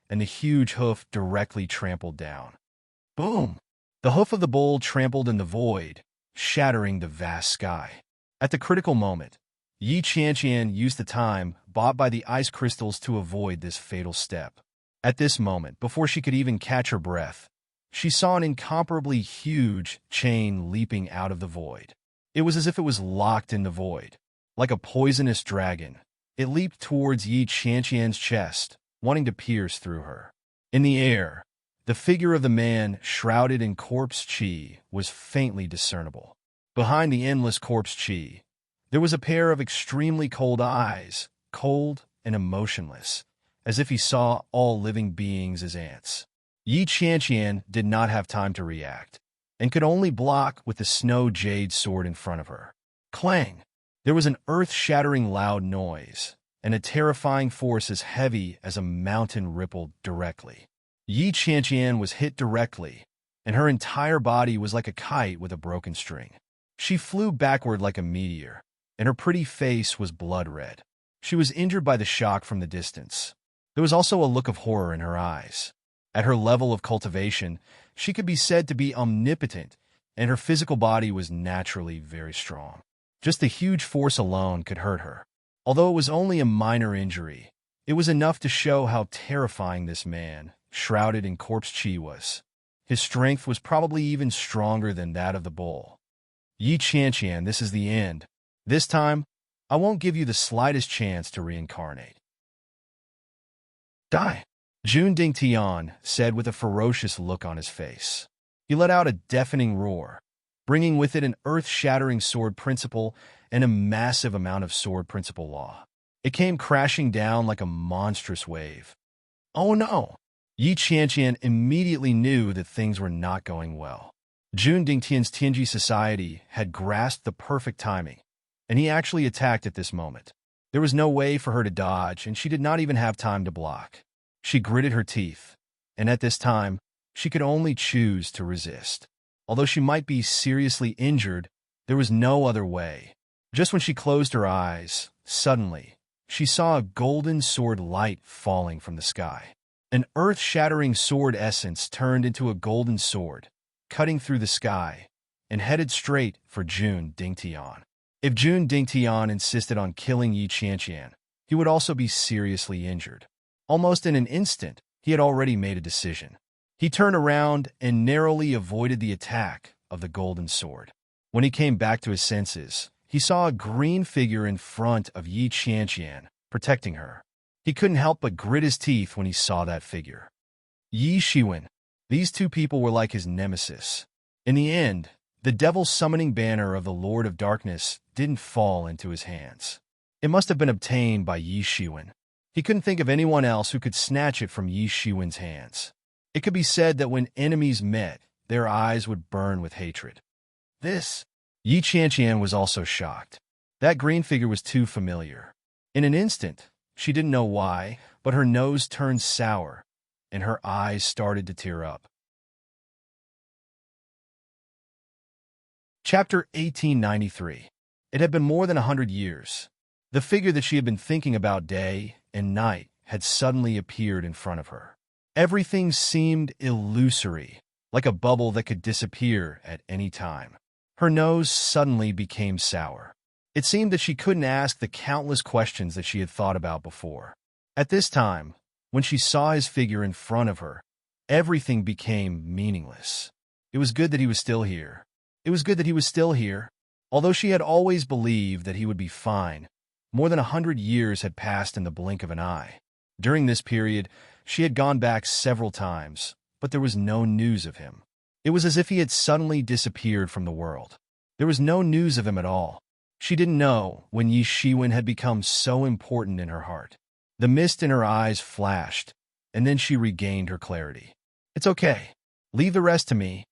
and the huge hoof directly trampled down. Boom! The hoof of the bull trampled in the void, shattering the vast sky. At the critical moment, Yi Qianqian used the time bought by the ice crystals to avoid this fatal step. At this moment, before she could even catch her breath, she saw an incomparably huge chain leaping out of the void. It was as if it was locked in the void. Like a poisonous dragon, it leaped towards Yi Qianqian's chest, wanting to pierce through her. In the air, the figure of the man, shrouded in corpse qi, was faintly discernible. Behind the endless corpse qi, there was a pair of extremely cold eyes, cold and emotionless, as if he saw all living beings as ants. Yi Qianqian did not have time to react, and could only block with the snow jade sword in front of her. Clang! There was an earth-shattering loud noise, and a terrifying force as heavy as a mountain rippled directly. Yi Qianqian was hit directly, and her entire body was like a kite with a broken string. She flew backward like a meteor, and her pretty face was blood red. She was injured by the shock from the distance. There was also a look of horror in her eyes. At her level of cultivation, she could be said to be omnipotent, and her physical body was naturally very strong. Just the huge force alone could hurt her. Although it was only a minor injury, it was enough to show how terrifying this man, shrouded in corpse qi, was. His strength was probably even stronger than that of the bull. Yi Qianqian, this is the end. This time, I won't give you the slightest chance to reincarnate. Die! Jun Dingtian said with a ferocious look on his face. He let out a deafening roar, bringing with it an earth-shattering sword principle and a massive amount of sword principle law. It came crashing down like a monstrous wave. Oh no! Yi Qianqian immediately knew that things were not going well. Jun Dingtian's Tianji society had grasped the perfect timing, and he actually attacked at this moment. There was no way for her to dodge, and she did not even have time to block. She gritted her teeth, and at this time, she could only choose to resist. Although she might be seriously injured, there was no other way. Just when she closed her eyes, suddenly, she saw a golden sword light falling from the sky. An earth-shattering sword essence turned into a golden sword, cutting through the sky, and headed straight for Jun Dingtian. If Jun Dingtian insisted on killing Yi Qianqian, he would also be seriously injured. Almost in an instant, he had already made a decision. He turned around and narrowly avoided the attack of the golden sword. When he came back to his senses, he saw a green figure in front of Yi Qianqian, protecting her. He couldn't help but grit his teeth when he saw that figure. Yi Shiwen. These two people were like his nemesis. In the end, the devil summoning banner of the Lord of Darkness didn't fall into his hands. It must have been obtained by Yi Shiwen. He couldn't think of anyone else who could snatch it from Yi Shiwen's hands. It could be said that when enemies met, their eyes would burn with hatred. Yi Qianqian was also shocked. That green figure was too familiar. In an instant, she didn't know why, but her nose turned sour, and her eyes started to tear up. Chapter 1893. It had been more than 100 years. The figure that she had been thinking about day and night had suddenly appeared in front of her. Everything seemed illusory, like a bubble that could disappear at any time. Her nose suddenly became sour. It seemed that she couldn't ask the countless questions that she had thought about before. At this time, when she saw his figure in front of her, everything became meaningless. It was good that he was still here. It was good that he was still here. Although she had always believed that he would be fine, more than 100 years had passed in the blink of an eye. During this period, she had gone back several times, but there was no news of him. It was as if he had suddenly disappeared from the world. There was no news of him at all. She didn't know when Yi Shiwen had become so important in her heart. The mist in her eyes flashed, and then she regained her clarity. It's okay. Leave the rest to me.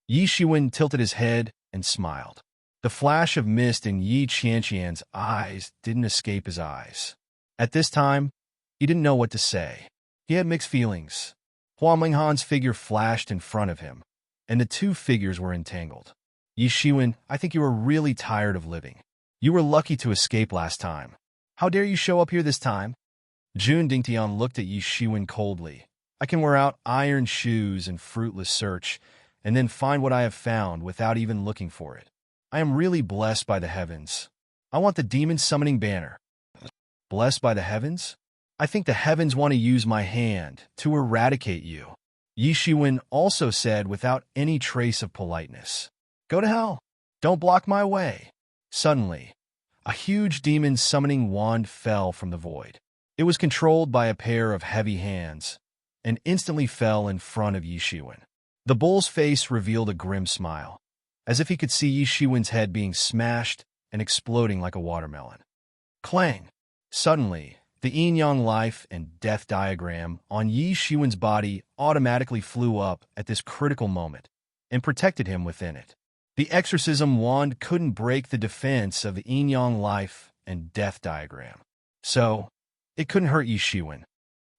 Yi Shiwen tilted his head and smiled. The flash of mist in Yi Qianqian's eyes didn't escape his eyes. At this time, he didn't know what to say. He had mixed feelings. Hua Minghan's figure flashed in front of him, and the two figures were entangled. Yi Shiwen, I think you are really tired of living. You were lucky to escape last time. How dare you show up here this time? Jun Dingtian looked at Yi Shiwen coldly. I can wear out iron shoes and fruitless search, and then find what I have found without even looking for it. I am really blessed by the heavens. I want the demon summoning banner. Blessed by the heavens? I think the heavens want to use my hand to eradicate you. Yi Shiwen also said without any trace of politeness. Go to hell. Don't block my way. Suddenly, a huge demon summoning wand fell from the void. It was controlled by a pair of heavy hands, and instantly fell in front of Yi Shiwen. The bull's face revealed a grim smile, as if he could see Yi Shiwen's head being smashed and exploding like a watermelon. Clang! Suddenly, the yin-yang life and death diagram on Yi Shiwen's body automatically flew up at this critical moment and protected him within it. The exorcism wand couldn't break the defense of the yin-yang life and death diagram, so it couldn't hurt Yi Shiwen.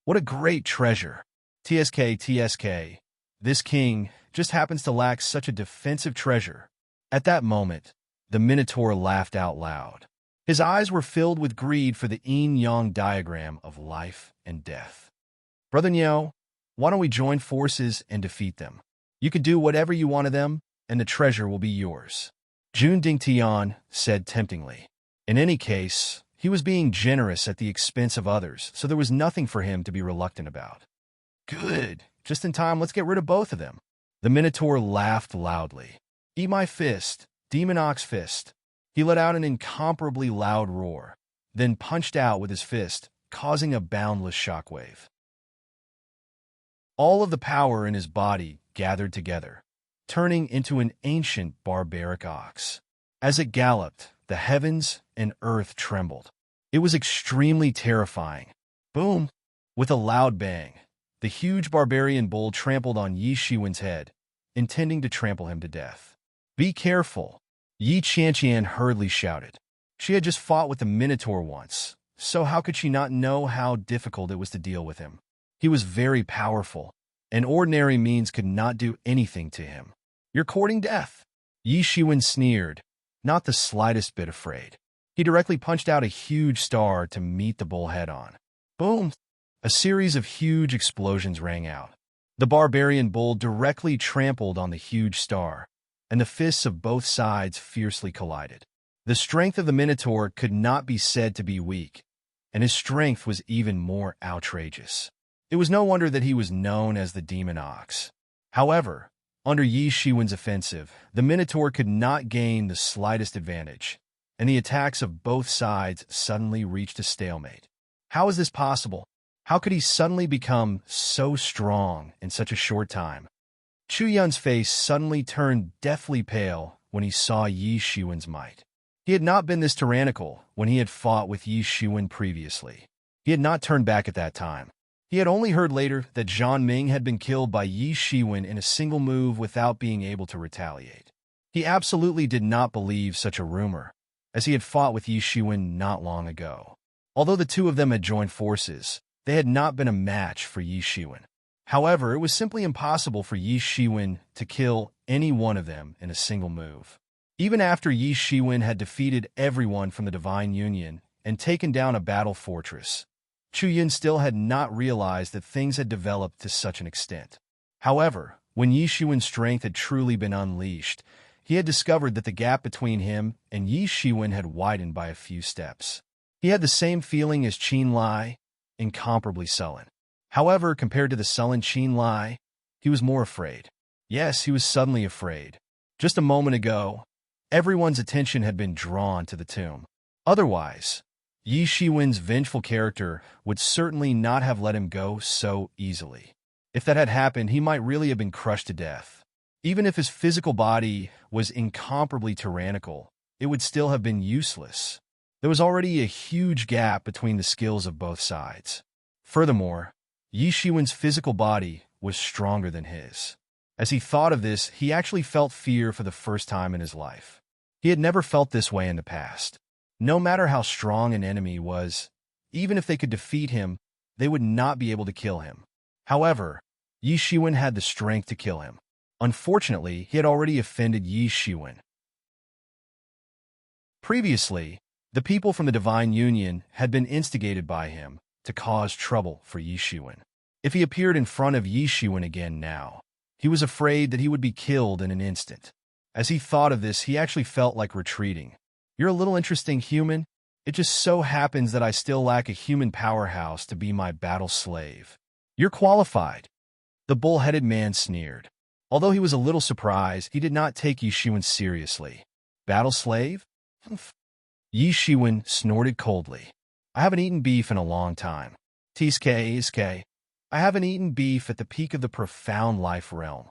What a great treasure! TSK. This king just happens to lack such a defensive treasure. At that moment, the Minotaur laughed out loud. His eyes were filled with greed for the yin-yang diagram of life and death. Brother Niao, why don't we join forces and defeat them? You can do whatever you want of them, and the treasure will be yours. Jun Dingtian said temptingly. In any case, he was being generous at the expense of others, so there was nothing for him to be reluctant about. Good. Just in time, let's get rid of both of them. The Minotaur laughed loudly. Eat my fist, Demon Ox Fist. He let out an incomparably loud roar, then punched out with his fist, causing a boundless shockwave. All of the power in his body gathered together, turning into an ancient barbaric ox. As it galloped, the heavens and earth trembled. It was extremely terrifying. Boom! With a loud bang, the huge barbarian bull trampled on Yi Shiwen's head, intending to trample him to death. Be careful! Yi Qianqian hurriedly shouted. She had just fought with the Minotaur once, so how could she not know how difficult it was to deal with him? He was very powerful, and ordinary means could not do anything to him. You're courting death. Yi Shiwen sneered, not the slightest bit afraid. He directly punched out a huge star to meet the bull head-on. Boom! A series of huge explosions rang out. The barbarian bull directly trampled on the huge star, and the fists of both sides fiercely collided. The strength of the Minotaur could not be said to be weak, and his strength was even more outrageous. It was no wonder that he was known as the Demon Ox. However, under Yi Shiwen's offensive, the Minotaur could not gain the slightest advantage, and the attacks of both sides suddenly reached a stalemate. How is this possible? How could he suddenly become so strong in such a short time? Chu Yun's face suddenly turned deathly pale when he saw Yi Shiwen's might. He had not been this tyrannical when he had fought with Yi Shiwen previously. He had not turned back at that time. He had only heard later that Zhang Ming had been killed by Yi Shiwen in a single move without being able to retaliate. He absolutely did not believe such a rumor, as he had fought with Yi Shiwen not long ago. Although the two of them had joined forces, they had not been a match for Yi Shiwen. However, it was simply impossible for Yi Shiwen to kill any one of them in a single move. Even after Yi Shiwen had defeated everyone from the Divine Union and taken down a battle fortress, Chu Yun still had not realized that things had developed to such an extent. However, when Yi Shiwen's strength had truly been unleashed, he had discovered that the gap between him and Yi Shiwen had widened by a few steps. He had the same feeling as Qin Lai, incomparably sullen. However, compared to the sullen Qin Lai, he was more afraid. Yes, he was suddenly afraid. Just a moment ago, everyone's attention had been drawn to the tomb. Otherwise, Yi Shiwen's vengeful character would certainly not have let him go so easily. If that had happened, he might really have been crushed to death. Even if his physical body was incomparably tyrannical, it would still have been useless. There was already a huge gap between the skills of both sides. Furthermore, Yi Shiwen's physical body was stronger than his. As he thought of this, he actually felt fear for the first time in his life. He had never felt this way in the past. No matter how strong an enemy was, even if they could defeat him, they would not be able to kill him. However, Yi Shiwen had the strength to kill him. Unfortunately, he had already offended Yi Shiwen. Previously, the people from the Divine Union had been instigated by him to cause trouble for Yi Shiwen. If he appeared in front of Yi Shiwen again now, he was afraid that he would be killed in an instant. As he thought of this, he actually felt like retreating. "You're a little interesting human. It just so happens that I still lack a human powerhouse to be my battle slave. You're qualified." The bull-headed man sneered. Although he was a little surprised, he did not take Yi Shiwen seriously. "Battle slave?" Humph. Yi Shiwen snorted coldly. "I haven't eaten beef in a long time. Tsk. I haven't eaten beef at the peak of the profound life realm.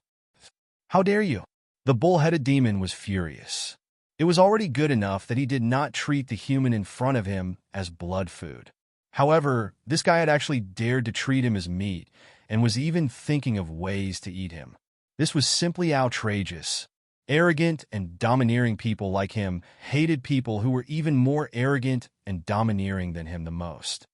How dare you?" The bull-headed demon was furious. It was already good enough that he did not treat the human in front of him as blood food. However, this guy had actually dared to treat him as meat and was even thinking of ways to eat him. This was simply outrageous. Arrogant and domineering people like him hated people who were even more arrogant and domineering than him the most.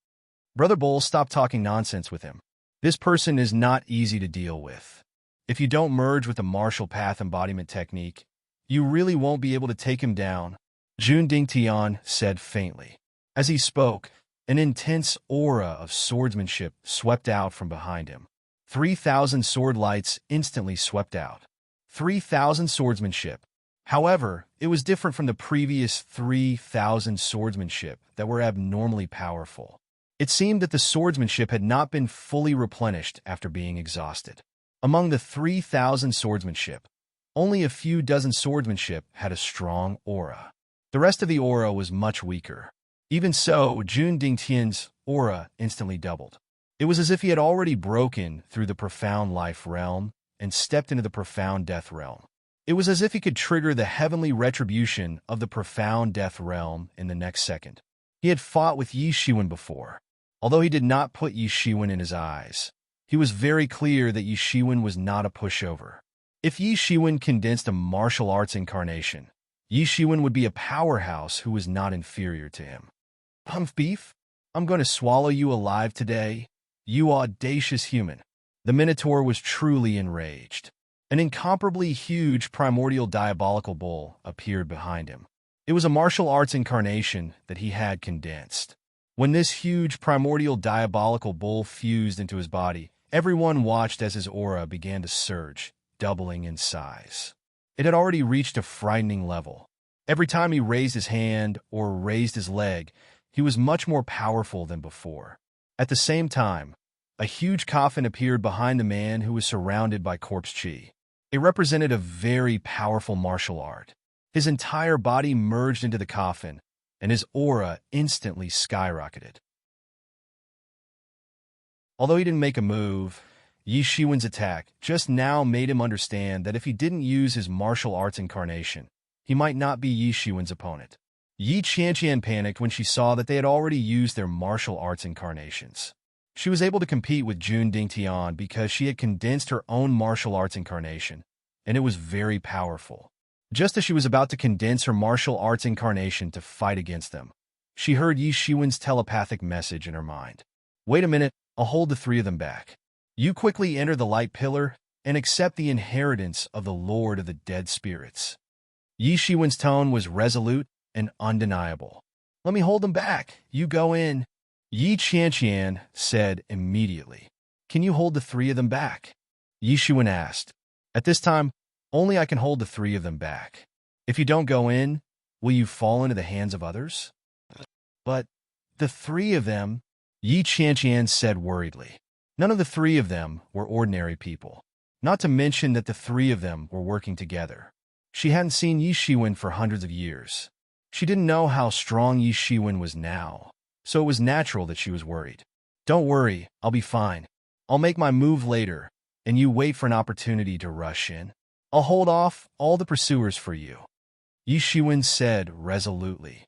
Brother Bull, stop talking nonsense with him. This person is not easy to deal with. If you don't merge with the martial path embodiment technique, you really won't be able to take him down, Jun Dingtian said faintly. As he spoke, an intense aura of swordsmanship swept out from behind him. 3,000 sword lights instantly swept out. 3,000 swordsmanship. However, it was different from the previous 3,000 swordsmanship that were abnormally powerful. It seemed that the swordsmanship had not been fully replenished after being exhausted. Among the 3,000 swordsmanship, only a few dozen swordsmanship had a strong aura. The rest of the aura was much weaker. Even so, Jun Dingtian's aura instantly doubled. It was as if he had already broken through the profound life realm and stepped into the profound death realm. It was as if he could trigger the heavenly retribution of the profound death realm in the next second. He had fought with Yi Shiwen before. Although he did not put Yi Shiwen in his eyes, he was very clear that Yi Shiwen was not a pushover. If Yi Shiwen condensed a martial arts incarnation, Yi Shiwen would be a powerhouse who was not inferior to him. "Humph beef, I'm going to swallow you alive today, you audacious human." The Minotaur was truly enraged. An incomparably huge primordial diabolical bull appeared behind him. It was a martial arts incarnation that he had condensed. When this huge primordial diabolical bull fused into his body, everyone watched as his aura began to surge, doubling in size. It had already reached a frightening level. Every time he raised his hand or raised his leg, he was much more powerful than before. At the same time, a huge coffin appeared behind the man who was surrounded by corpse chi. It represented a very powerful martial art. His entire body merged into the coffin, and his aura instantly skyrocketed. Although he didn't make a move, Yi Shiwen's attack just now made him understand that if he didn't use his martial arts incarnation, he might not be Yi Shiwen's opponent. Yi Qianqian panicked when she saw that they had already used their martial arts incarnations. She was able to compete with Jun Dingtian because she had condensed her own martial arts incarnation, and it was very powerful. Just as she was about to condense her martial arts incarnation to fight against them, she heard Yi Shiwen's telepathic message in her mind. "Wait a minute, I'll hold the three of them back. You quickly enter the light pillar and accept the inheritance of the Lord of the Dead Spirits." Yi Shiwen's tone was resolute and undeniable. "Let me hold them back. You go in." Yi Qianqian said immediately. "Can you hold the three of them back?" Yi Shiwen asked. "At this time, only I can hold the three of them back. If you don't go in, will you fall into the hands of others?" "But the three of them," Yi Qianqian said worriedly. None of the three of them were ordinary people, not to mention that the three of them were working together. She hadn't seen Yi Shiwen for hundreds of years. She didn't know how strong Yi Shiwen was now, so it was natural that she was worried. "Don't worry, I'll be fine. I'll make my move later, and you wait for an opportunity to rush in. I'll hold off all the pursuers for you," Yi Shiwen said resolutely.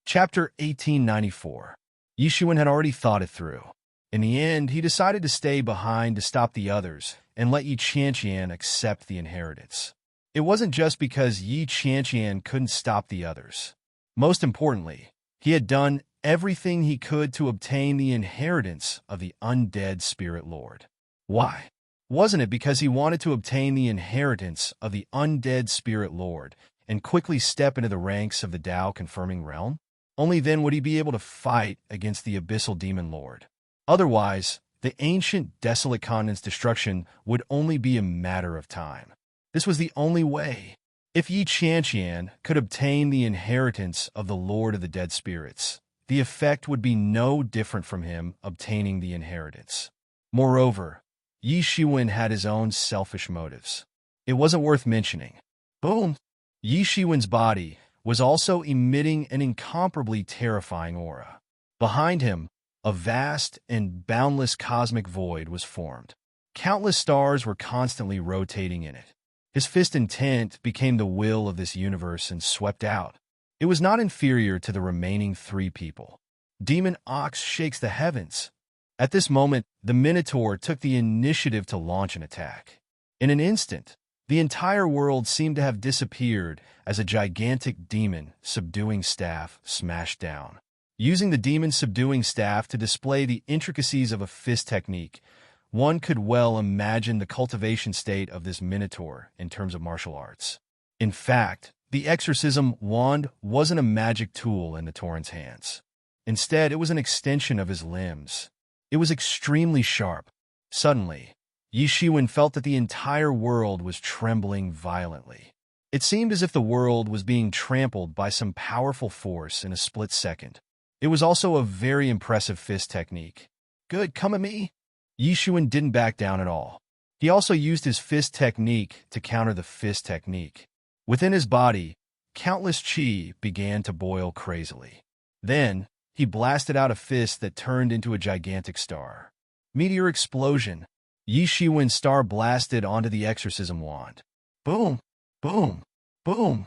Chapter 1894. Yi Shiwen had already thought it through. In the end, he decided to stay behind to stop the others and let Yi Qianqian accept the inheritance. It wasn't just because Yi Qianqian couldn't stop the others. Most importantly, he had done everything he could to obtain the inheritance of the undead spirit lord. Why? Wasn't it because he wanted to obtain the inheritance of the undead spirit lord and quickly step into the ranks of the Tao-confirming realm? Only then would he be able to fight against the abyssal demon lord. Otherwise, the ancient desolate continent's destruction would only be a matter of time. This was the only way. If Yi Qianqian could obtain the inheritance of the Lord of the Dead Spirits, the effect would be no different from him obtaining the inheritance. Moreover, Yi Shiwen had his own selfish motives. It wasn't worth mentioning. Boom! Yi Shiwen's body was also emitting an incomparably terrifying aura. Behind him, a vast and boundless cosmic void was formed. Countless stars were constantly rotating in it. His fist intent became the will of this universe and swept out. It was not inferior to the remaining three people. Demon Ox shakes the heavens. At this moment, the Minotaur took the initiative to launch an attack. In an instant, the entire world seemed to have disappeared as a gigantic demon subduing staff smashed down. Using the demon subduing staff to display the intricacies of a fist technique, one could well imagine the cultivation state of this Minotaur in terms of martial arts. In fact, the exorcism wand wasn't a magic tool in the Tauren's hands. Instead, it was an extension of his limbs. It was extremely sharp. Suddenly, Yi Shiwen felt that the entire world was trembling violently. It seemed as if the world was being trampled by some powerful force in a split second. It was also a very impressive fist technique. Good, come at me. Yi Shiwen didn't back down at all. He also used his fist technique to counter the fist technique. Within his body, countless qi began to boil crazily. Then, he blasted out a fist that turned into a gigantic star. Meteor explosion. Yi Shiwen's star blasted onto the exorcism wand. Boom, boom, boom.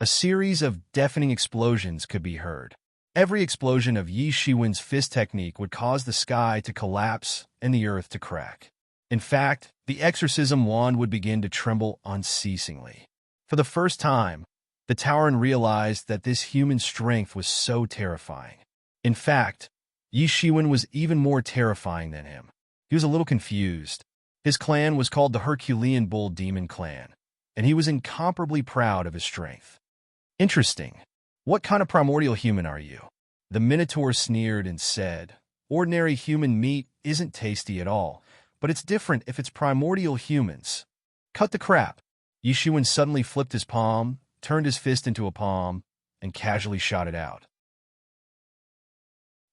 A series of deafening explosions could be heard. Every explosion of Yi Shiwen's fist technique would cause the sky to collapse and the earth to crack. In fact, the exorcism wand would begin to tremble unceasingly. For the first time, the Tauren realized that this human strength was so terrifying. In fact, Yi Shiwen was even more terrifying than him. He was a little confused. His clan was called the Herculean Bull Demon Clan, and he was incomparably proud of his strength. Interesting. What kind of primordial human are you? The Minotaur sneered and said, ordinary human meat isn't tasty at all, but it's different if it's primordial humans. Cut the crap. Yi Shiwen suddenly flipped his palm, turned his fist into a palm, and casually shot it out.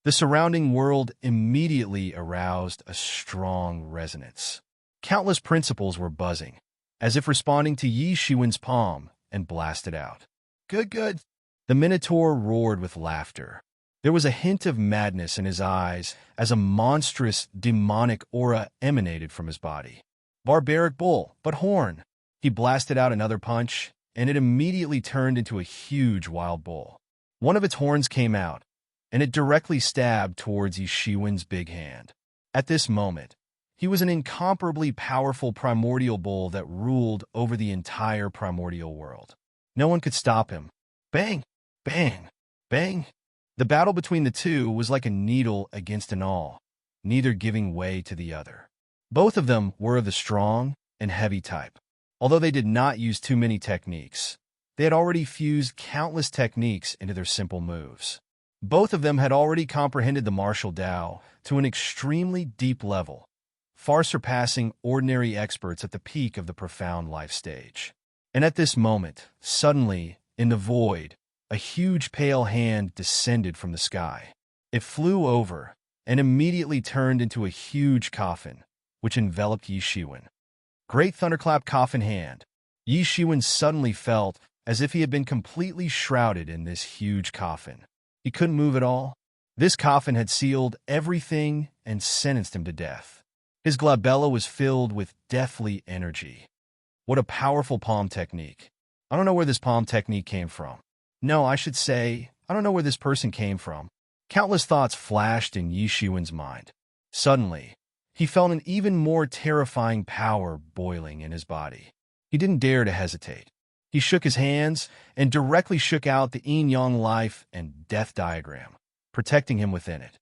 The surrounding world immediately aroused a strong resonance. Countless principles were buzzing, as if responding to Yi Shiwen's palm, and blasted out. Good, good. The Minotaur roared with laughter. There was a hint of madness in his eyes as a monstrous, demonic aura emanated from his body. Barbaric bull, but horn. He blasted out another punch, and it immediately turned into a huge wild bull. One of its horns came out, and it directly stabbed towards Yi Shiwen's big hand. At this moment, he was an incomparably powerful primordial bull that ruled over the entire primordial world. No one could stop him. Bang! Bang! Bang! The battle between the two was like a needle against an awl, neither giving way to the other. Both of them were of the strong and heavy type. Although they did not use too many techniques, they had already fused countless techniques into their simple moves. Both of them had already comprehended the martial Tao to an extremely deep level, far surpassing ordinary experts at the peak of the profound life stage. And at this moment, suddenly, in the void, a huge pale hand descended from the sky. It flew over and immediately turned into a huge coffin, which enveloped Yi Shiwen. Great thunderclap coffin hand. Yi Shiwen suddenly felt as if he had been completely shrouded in this huge coffin. He couldn't move at all. This coffin had sealed everything and sentenced him to death. His glabella was filled with deathly energy. What a powerful palm technique. I don't know where this palm technique came from. No, I should say, I don't know where this person came from. Countless thoughts flashed in Yi Shiwen's mind. Suddenly, he felt an even more terrifying power boiling in his body. He didn't dare to hesitate. He shook his hands and directly shook out the yin-yang life and death diagram, protecting him within it.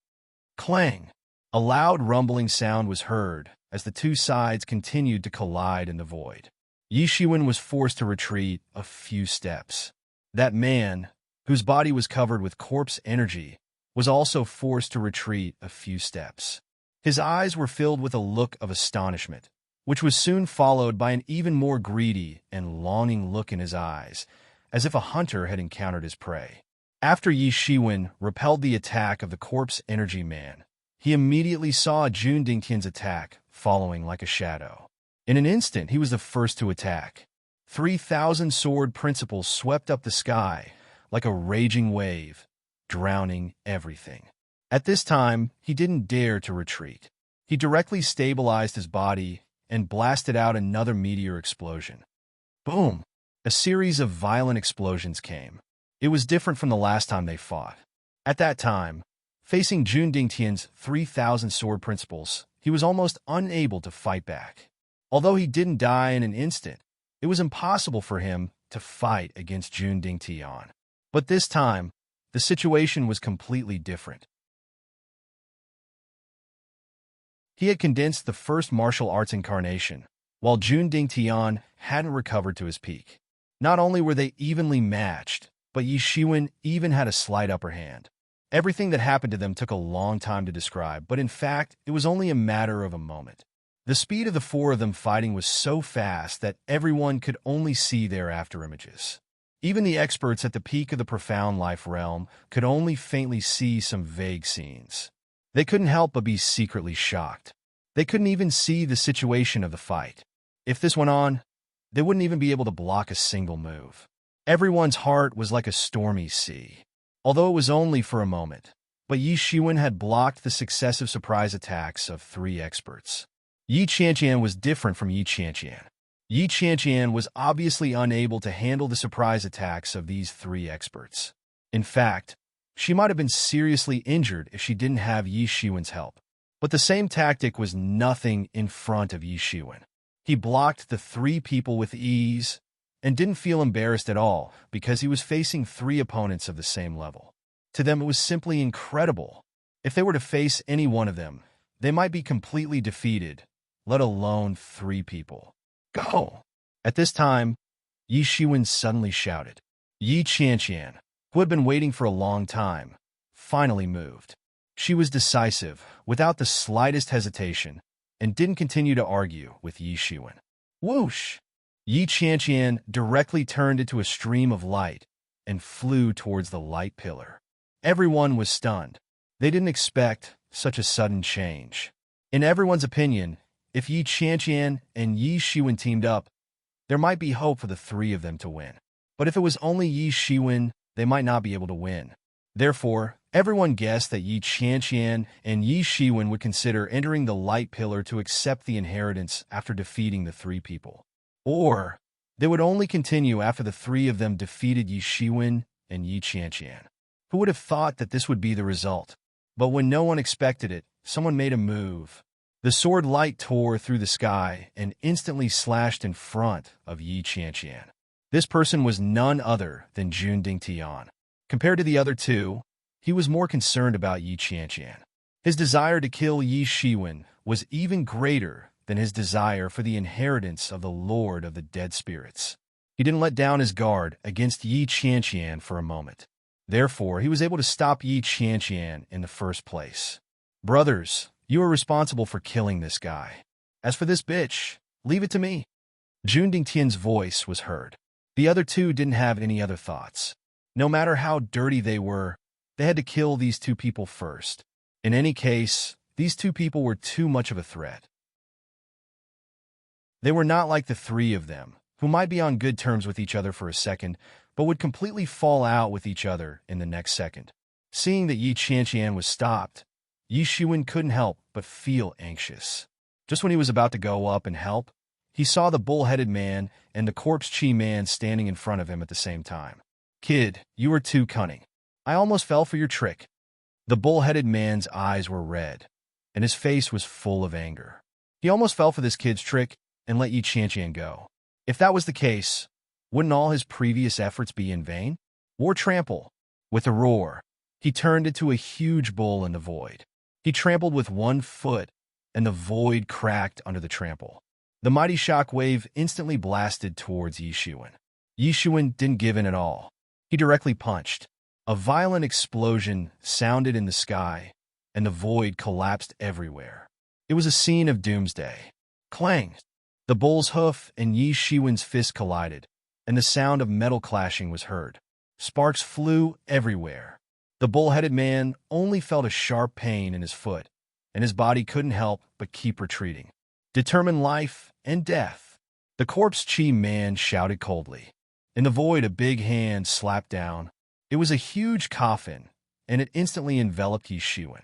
Clang! A loud rumbling sound was heard as the two sides continued to collide in the void. Yi Shiwen was forced to retreat a few steps. That man, whose body was covered with corpse energy, was also forced to retreat a few steps. His eyes were filled with a look of astonishment, which was soon followed by an even more greedy and longing look in his eyes, as if a hunter had encountered his prey. After Yi Shiwen repelled the attack of the corpse energy man, he immediately saw Jun Dingtian's attack following like a shadow. In an instant, he was the first to attack. 3,000 sword principles swept up the sky like a raging wave, drowning everything. At this time, he didn't dare to retreat. He directly stabilized his body and blasted out another meteor explosion. Boom! A series of violent explosions came. It was different from the last time they fought. At that time, facing Jun Dingtian's 3,000 sword principles, he was almost unable to fight back. Although he didn't die in an instant, it was impossible for him to fight against Jun Dingtian. But this time, the situation was completely different. He had condensed the first martial arts incarnation, while Jun Dingtian hadn't recovered to his peak. Not only were they evenly matched, but Yi Shiwen even had a slight upper hand. Everything that happened to them took a long time to describe, but in fact, it was only a matter of a moment. The speed of the four of them fighting was so fast that everyone could only see their after images. Even the experts at the peak of the profound life realm could only faintly see some vague scenes. They couldn't help but be secretly shocked. They couldn't even see the situation of the fight. If this went on, they wouldn't even be able to block a single move. Everyone's heart was like a stormy sea. Although it was only for a moment, but Yi Shiwen had blocked the successive surprise attacks of three experts. Yi Qianqian was different from Yi Qianqian. Yi Qianqian was obviously unable to handle the surprise attacks of these three experts. In fact, she might have been seriously injured if she didn't have Yi Shiwen's help. But the same tactic was nothing in front of Yi Shiwen. He blocked the three people with ease and didn't feel embarrassed at all because he was facing three opponents of the same level. To them, it was simply incredible. If they were to face any one of them, they might be completely defeated, let alone three people. Go! At this time, Yi Shiwen suddenly shouted. Yi Qianqian, who had been waiting for a long time, finally moved. She was decisive, without the slightest hesitation, and didn't continue to argue with Yi Shiwen. Whoosh! Yi Qianqian directly turned into a stream of light and flew towards the light pillar. Everyone was stunned. They didn't expect such a sudden change. In everyone's opinion, if Yi Qianqian and Yi Shiwen teamed up, there might be hope for the three of them to win. But if it was only Yi Shiwen, they might not be able to win. Therefore, everyone guessed that Yi Qianqian and Yi Shiwen would consider entering the light pillar to accept the inheritance after defeating the three people. Or, they would only continue after the three of them defeated Yi Shiwen and Yi Qianqian. Who would have thought that this would be the result? But when no one expected it, someone made a move. The sword light tore through the sky and instantly slashed in front of Yi Qianqian. This person was none other than Jun Dingtian. Compared to the other two, he was more concerned about Yi Qianqian. His desire to kill Yi Shiwen was even greater than his desire for the inheritance of the Lord of the Dead Spirits. He didn't let down his guard against Yi Qianqian for a moment. Therefore, he was able to stop Yi Qianqian in the first place. Brothers, you are responsible for killing this guy. As for this bitch, leave it to me. Jun Dingtian's voice was heard. The other two didn't have any other thoughts. No matter how dirty they were, they had to kill these two people first. In any case, these two people were too much of a threat. They were not like the three of them, who might be on good terms with each other for a second, but would completely fall out with each other in the next second. Seeing that Yi Qianqian was stopped, Yi Shiwen couldn't help but feel anxious. Just when he was about to go up and help, he saw the bull-headed man and the corpse chi man standing in front of him at the same time. Kid, you are too cunning. I almost fell for your trick. The bull-headed man's eyes were red, and his face was full of anger. He almost fell for this kid's trick and let Yi Qianqian go. If that was the case, wouldn't all his previous efforts be in vain? War trample. With a roar, he turned into a huge bull in the void. He trampled with one foot and the void cracked under the trample. The mighty shock wave instantly blasted towards Yi Shiwen. Yi Shiwen didn't give in at all. He directly punched. A violent explosion sounded in the sky, and the void collapsed everywhere. It was a scene of doomsday. Clang! The bull's hoof and Yi Shiwen's fist collided, and the sound of metal clashing was heard. Sparks flew everywhere. The bull-headed man only felt a sharp pain in his foot, and his body couldn't help but keep retreating. Determine life and death. The corpse chi man shouted coldly. In the void, a big hand slapped down. It was a huge coffin, and it instantly enveloped Yi Shiwen.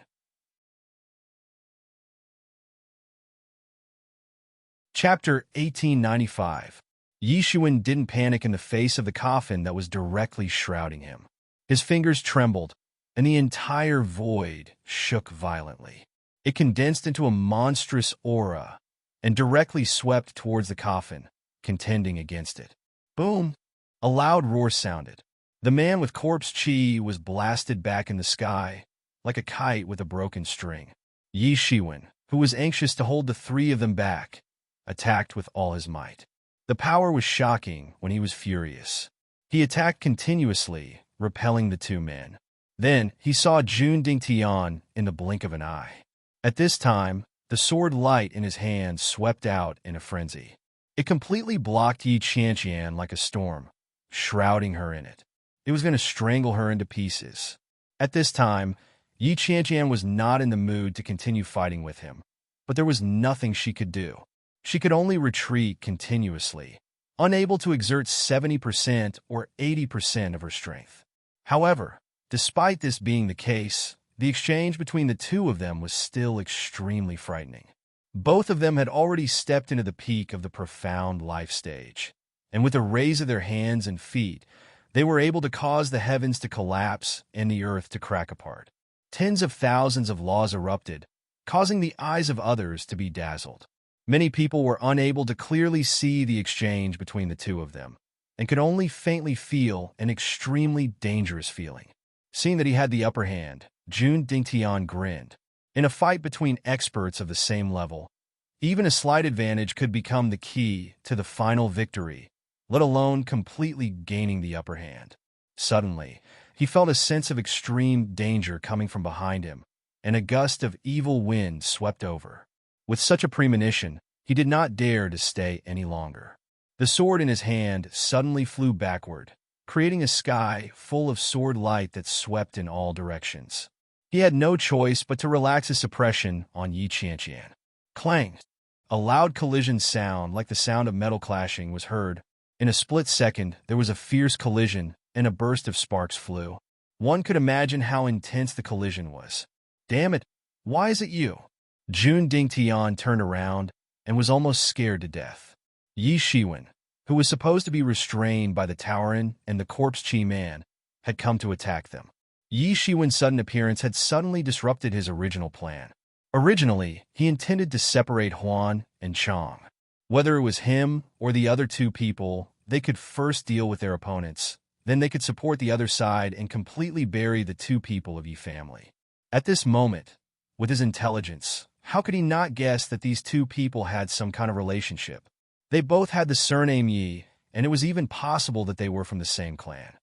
Chapter 1895. Yi Shiwen didn't panic in the face of the coffin that was directly shrouding him. His fingers trembled, and the entire void shook violently. It condensed into a monstrous aura and directly swept towards the coffin, contending against it. Boom! A loud roar sounded. The man with corpse chi was blasted back in the sky, like a kite with a broken string. Yi Shiwen, who was anxious to hold the three of them back, attacked with all his might. The power was shocking when he was furious. He attacked continuously, repelling the two men. Then he saw Jun Dingtian in the blink of an eye. At this time, the sword light in his hand swept out in a frenzy. It completely blocked Yi Qianqian like a storm, shrouding her in it. It was going to strangle her into pieces. At this time, Yi Qianqian was not in the mood to continue fighting with him, but there was nothing she could do. She could only retreat continuously, unable to exert 70% or 80% of her strength. However, despite this being the case, the exchange between the two of them was still extremely frightening. Both of them had already stepped into the peak of the profound life stage, and with a raise of their hands and feet, they were able to cause the heavens to collapse and the earth to crack apart. Tens of thousands of laws erupted, causing the eyes of others to be dazzled. Many people were unable to clearly see the exchange between the two of them, and could only faintly feel an extremely dangerous feeling. Seeing that he had the upper hand, Jun Dingtian grinned. In a fight between experts of the same level, even a slight advantage could become the key to the final victory, let alone completely gaining the upper hand. Suddenly, he felt a sense of extreme danger coming from behind him, and a gust of evil wind swept over. With such a premonition, he did not dare to stay any longer. The sword in his hand suddenly flew backward, creating a sky full of sword light that swept in all directions. He had no choice but to relax his suppression on Yi Qianqian. Clang! A loud collision sound like the sound of metal clashing was heard. In a split second, there was a fierce collision, and a burst of sparks flew. One could imagine how intense the collision was. Damn it! Why is it you? Jun Dingtian turned around and was almost scared to death. Yi Shiwen, who was supposed to be restrained by the Taorin and the corpse chi man, had come to attack them. Yi Shiwen's sudden appearance had suddenly disrupted his original plan. Originally, he intended to separate Huan and Chang. Whether it was him or the other two people, they could first deal with their opponents, then they could support the other side and completely bury the two people of Yi family. At this moment, with his intelligence, how could he not guess that these two people had some kind of relationship? They both had the surname Yi, and it was even possible that they were from the same clan.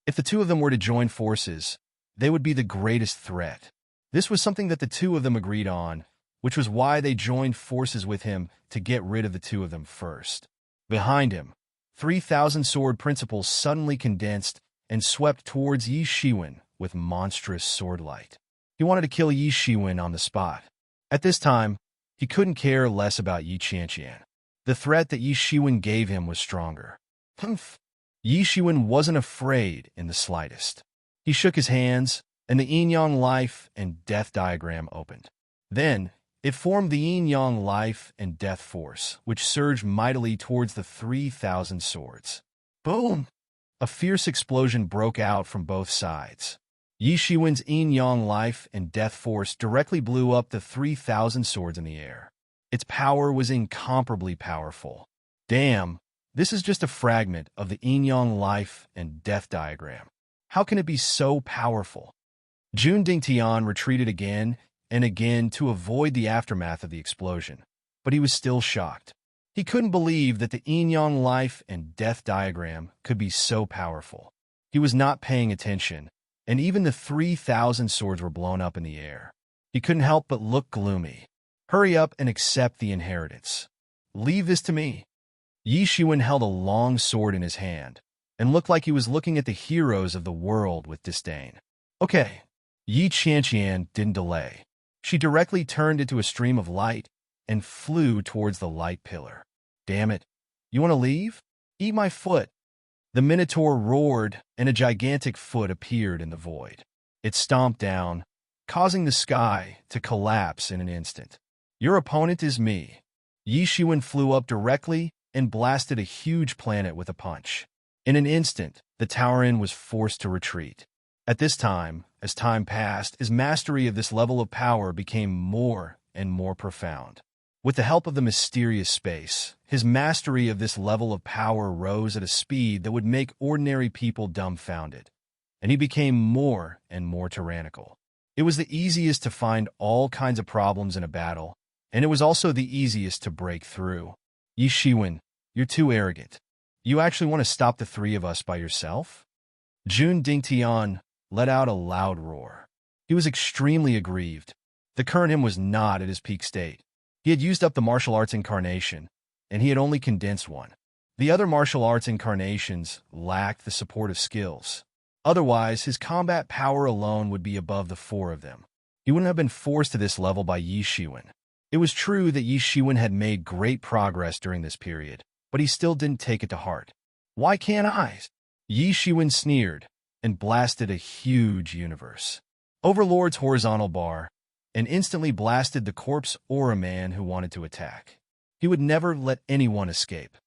If the two of them were to join forces, they would be the greatest threat. This was something that the two of them agreed on, which was why they joined forces with him to get rid of the two of them first. Behind him, 3,000 sword principles suddenly condensed and swept towards Yi Shiwen with monstrous sword light. He wanted to kill Yi Shiwen on the spot. At this time, he couldn't care less about Yi Qianqian. The threat that Yi Shiwen gave him was stronger. Humph! Yi Shiwen wasn't afraid in the slightest. He shook his hands, and the yin-yang life and death diagram opened. Then, it formed the yin-yang life and death force, which surged mightily towards the 3,000 swords. Boom! A fierce explosion broke out from both sides. Yi Shiwen's yin-yang life and death force directly blew up the 3,000 swords in the air. Its power was incomparably powerful. Damn, this is just a fragment of the yin-yang life and death diagram. How can it be so powerful? Jun Dingtian retreated again, and again to avoid the aftermath of the explosion, but he was still shocked. He couldn't believe that the yin-yang life and death diagram could be so powerful. He was not paying attention, and even the 3,000 swords were blown up in the air. He couldn't help but look gloomy. Hurry up and accept the inheritance. Leave this to me. Yi Shiwen held a long sword in his hand and looked like he was looking at the heroes of the world with disdain. Okay. Yi Qianqian didn't delay. She directly turned into a stream of light and flew towards the light pillar. Damn it. You want to leave? Eat my foot. The Minotaur roared, and a gigantic foot appeared in the void. It stomped down, causing the sky to collapse in an instant. Your opponent is me. Yi Shiwen flew up directly and blasted a huge planet with a punch. In an instant, the Tauren was forced to retreat. At this time, as time passed, his mastery of this level of power became more and more profound. With the help of the mysterious space, his mastery of this level of power rose at a speed that would make ordinary people dumbfounded, and he became more and more tyrannical. It was the easiest to find all kinds of problems in a battle, and it was also the easiest to break through. Yi Shiwen, you're too arrogant. You actually want to stop the three of us by yourself? Jun Dingtian let out a loud roar. He was extremely aggrieved. The current him was not at his peak state. He had used up the martial arts incarnation, and he had only condensed one. The other martial arts incarnations lacked the supportive skills. Otherwise, his combat power alone would be above the four of them. He wouldn't have been forced to this level by Yi Shiwen. It was true that Yi Shiwen had made great progress during this period, but he still didn't take it to heart. Why can't I? Yi Shiwen sneered and blasted a huge universe. Overlord's horizontal bar, and instantly blasted the corpse aura man who wanted to attack. He would never let anyone escape.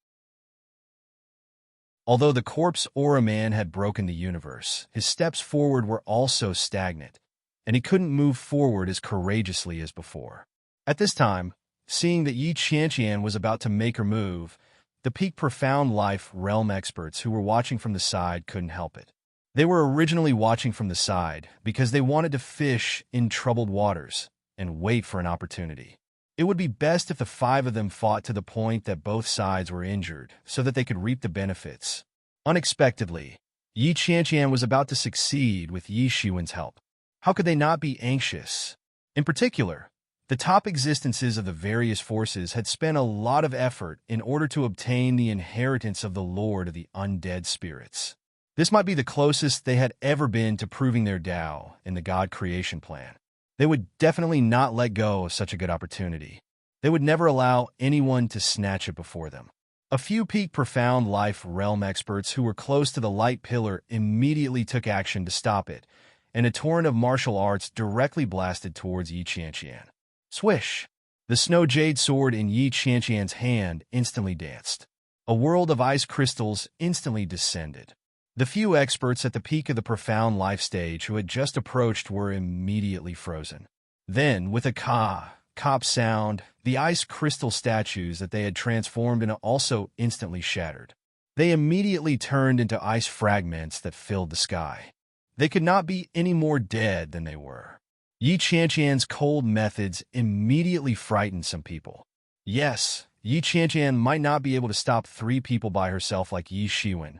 Although the corpse aura man had broken the universe, his steps forward were also stagnant, and he couldn't move forward as courageously as before. At this time, seeing that Yi Qianqian was about to make her move, the peak profound life realm experts who were watching from the side couldn't help it. They were originally watching from the side because they wanted to fish in troubled waters and wait for an opportunity. It would be best if the five of them fought to the point that both sides were injured so that they could reap the benefits. Unexpectedly, Yi Qianqian was about to succeed with Yi Shiwen's help. How could they not be anxious? In particular, the top existences of the various forces had spent a lot of effort in order to obtain the inheritance of the Lord of the Undead Spirits. This might be the closest they had ever been to proving their Tao in the God creation plan. They would definitely not let go of such a good opportunity. They would never allow anyone to snatch it before them. A few peak profound life realm experts who were close to the light pillar immediately took action to stop it, and a torrent of martial arts directly blasted towards Yi Qianqian. Swish! The snow jade sword in Yi Qianqian's hand instantly danced. A world of ice crystals instantly descended. The few experts at the peak of the profound life stage who had just approached were immediately frozen. Then, with a cop sound, the ice crystal statues that they had transformed into also instantly shattered. They immediately turned into ice fragments that filled the sky. They could not be any more dead than they were. Yi Qianqian's cold methods immediately frightened some people. Yes, Yi Qianqian might not be able to stop three people by herself like Yi Shiwen,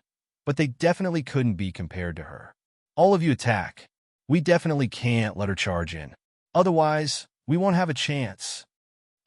but they definitely couldn't be compared to her. All of you attack. We definitely can't let her charge in. Otherwise, we won't have a chance.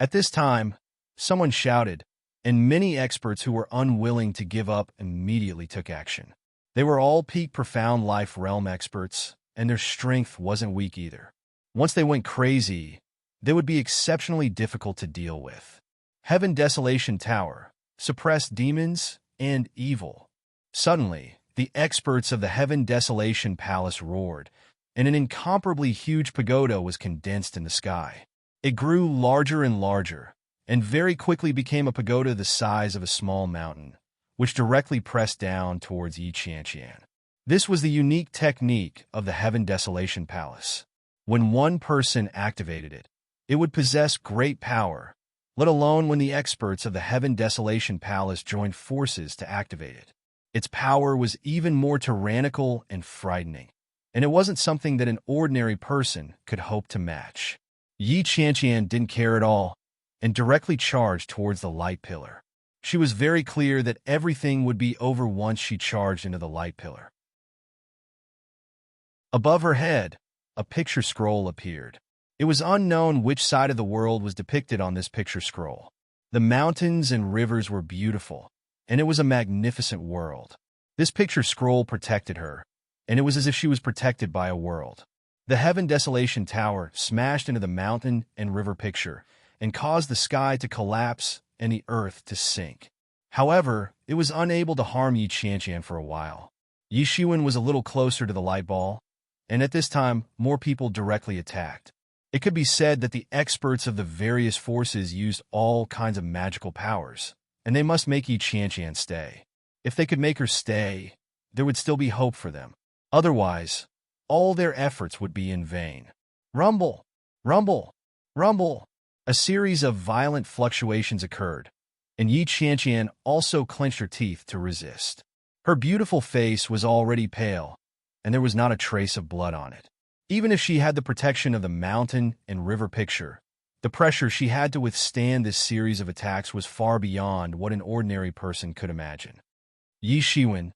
At this time, someone shouted, and many experts who were unwilling to give up immediately took action. They were all peak profound life realm experts, and their strength wasn't weak either. Once they went crazy, they would be exceptionally difficult to deal with. Heaven Desolation Tower, suppress demons and evil. Suddenly, the experts of the Heaven Desolation Palace roared, and an incomparably huge pagoda was condensed in the sky. It grew larger and larger, and very quickly became a pagoda the size of a small mountain, which directly pressed down towards Yi Qianqian. This was the unique technique of the Heaven Desolation Palace. When one person activated it, it would possess great power, let alone when the experts of the Heaven Desolation Palace joined forces to activate it. Its power was even more tyrannical and frightening, and it wasn't something that an ordinary person could hope to match. Yi Qianqian didn't care at all and directly charged towards the light pillar. She was very clear that everything would be over once she charged into the light pillar. Above her head, a picture scroll appeared. It was unknown which side of the world was depicted on this picture scroll. The mountains and rivers were beautiful, and it was a magnificent world. This picture scroll protected her, and it was as if she was protected by a world. The Heaven Desolation Tower smashed into the mountain and river picture and caused the sky to collapse and the earth to sink. However, it was unable to harm Yi Qianqian for a while. Yi Shiwen was a little closer to the light ball, and at this time, more people directly attacked. It could be said that the experts of the various forces used all kinds of magical powers, and they must make Yi Qianqian stay. If they could make her stay, there would still be hope for them. Otherwise, all their efforts would be in vain. Rumble! Rumble! Rumble! A series of violent fluctuations occurred, and Yi Qianqian also clenched her teeth to resist. Her beautiful face was already pale, and there was not a trace of blood on it. Even if she had the protection of the mountain and river picture, the pressure she had to withstand this series of attacks was far beyond what an ordinary person could imagine. Yi Shiwen,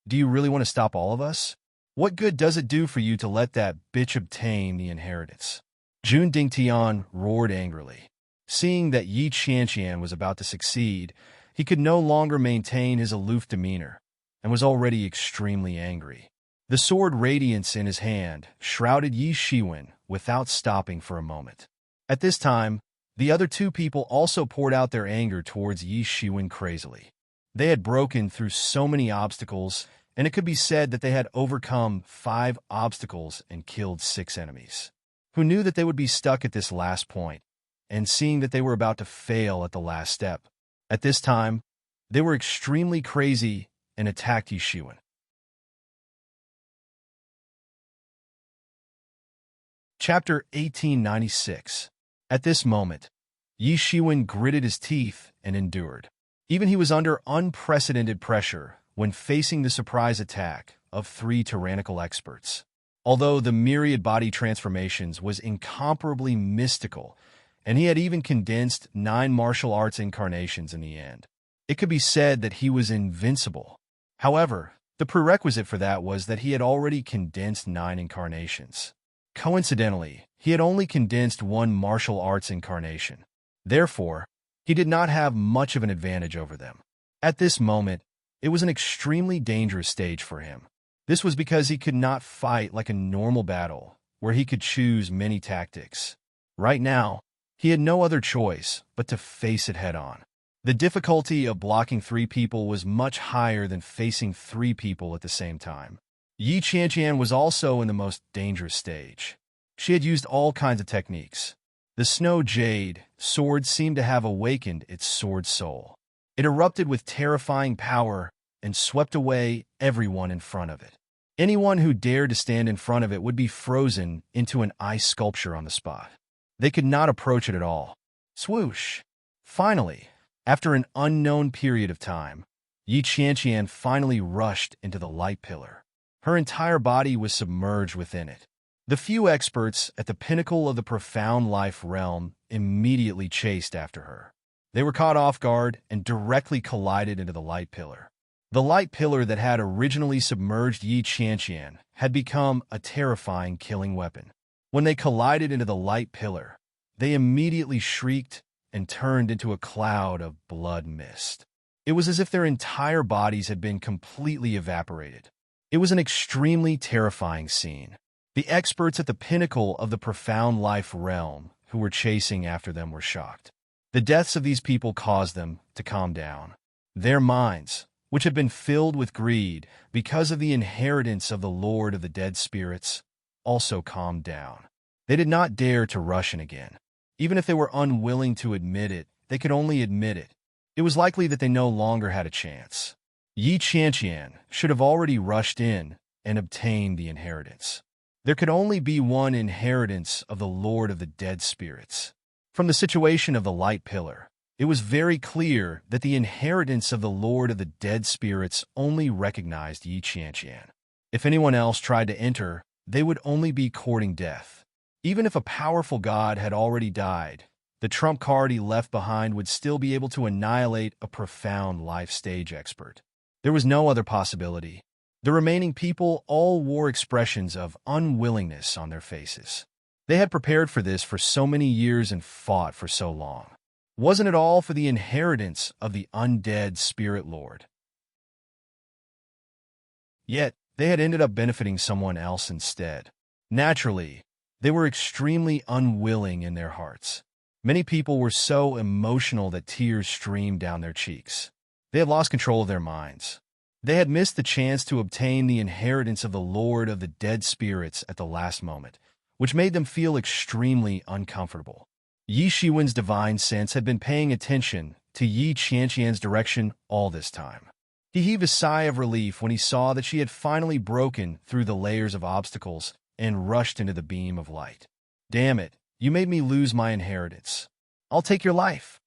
do you really want to stop all of us? What good does it do for you to let that bitch obtain the inheritance? Jun Dingtian roared angrily. Seeing that Yi Qianqian was about to succeed, he could no longer maintain his aloof demeanor and was already extremely angry. The sword radiance in his hand shrouded Yi Shiwen without stopping for a moment. At this time, the other two people also poured out their anger towards Yi Shiwen crazily. They had broken through so many obstacles, and it could be said that they had overcome 5 obstacles and killed 6 enemies. Who knew that they would be stuck at this last point, and seeing that they were about to fail at the last step. At this time, they were extremely crazy and attacked Yi Shiwen. Chapter 1896. At this moment, Yi Shiwen gritted his teeth and endured. Even he was under unprecedented pressure when facing the surprise attack of 3 tyrannical experts. Although the myriad body transformations was incomparably mystical, and he had even condensed 9 martial arts incarnations in the end, it could be said that he was invincible. However, the prerequisite for that was that he had already condensed 9 incarnations. Coincidentally, he had only condensed 1 martial arts incarnation. Therefore, he did not have much of an advantage over them. At this moment, it was an extremely dangerous stage for him. This was because he could not fight like a normal battle, where he could choose many tactics. Right now, he had no other choice but to face it head-on. The difficulty of blocking 3 people was much higher than facing 3 people at the same time. Yi Qianqian was also in the most dangerous stage. She had used all kinds of techniques. The snow jade sword seemed to have awakened its sword soul. It erupted with terrifying power and swept away everyone in front of it. Anyone who dared to stand in front of it would be frozen into an ice sculpture on the spot. They could not approach it at all. Swoosh! Finally, after an unknown period of time, Yi Qianqian finally rushed into the light pillar. Her entire body was submerged within it. The few experts at the pinnacle of the profound life realm immediately chased after her. They were caught off guard and directly collided into the light pillar. The light pillar that had originally submerged Yi Qianqian had become a terrifying killing weapon. When they collided into the light pillar, they immediately shrieked and turned into a cloud of blood mist. It was as if their entire bodies had been completely evaporated. It was an extremely terrifying scene. The experts at the pinnacle of the profound life realm who were chasing after them were shocked. The deaths of these people caused them to calm down. Their minds, which had been filled with greed because of the inheritance of the Lord of the Dead Spirits, also calmed down. They did not dare to rush in again. Even if they were unwilling to admit it, they could only admit it. It was likely that they no longer had a chance. Yi Qianqian should have already rushed in and obtained the inheritance. There could only be one inheritance of the Lord of the Dead Spirits. From the situation of the light pillar, it was very clear that the inheritance of the Lord of the Dead Spirits only recognized Yi Qianqian. If anyone else tried to enter, they would only be courting death. Even if a powerful god had already died, the trump card he left behind would still be able to annihilate a profound life stage expert. There was no other possibility. The remaining people all wore expressions of unwillingness on their faces. They had prepared for this for so many years and fought for so long. Wasn't it all for the inheritance of the undead spirit lord? Yet, they had ended up benefiting someone else instead. Naturally, they were extremely unwilling in their hearts. Many people were so emotional that tears streamed down their cheeks. They had lost control of their minds. They had missed the chance to obtain the inheritance of the Lord of the Dead Spirits at the last moment, which made them feel extremely uncomfortable. Yi Shiwen's divine sense had been paying attention to Yi Qianqian's direction all this time. He heaved a sigh of relief when he saw that she had finally broken through the layers of obstacles and rushed into the beam of light. Damn it, you made me lose my inheritance. I'll take your life.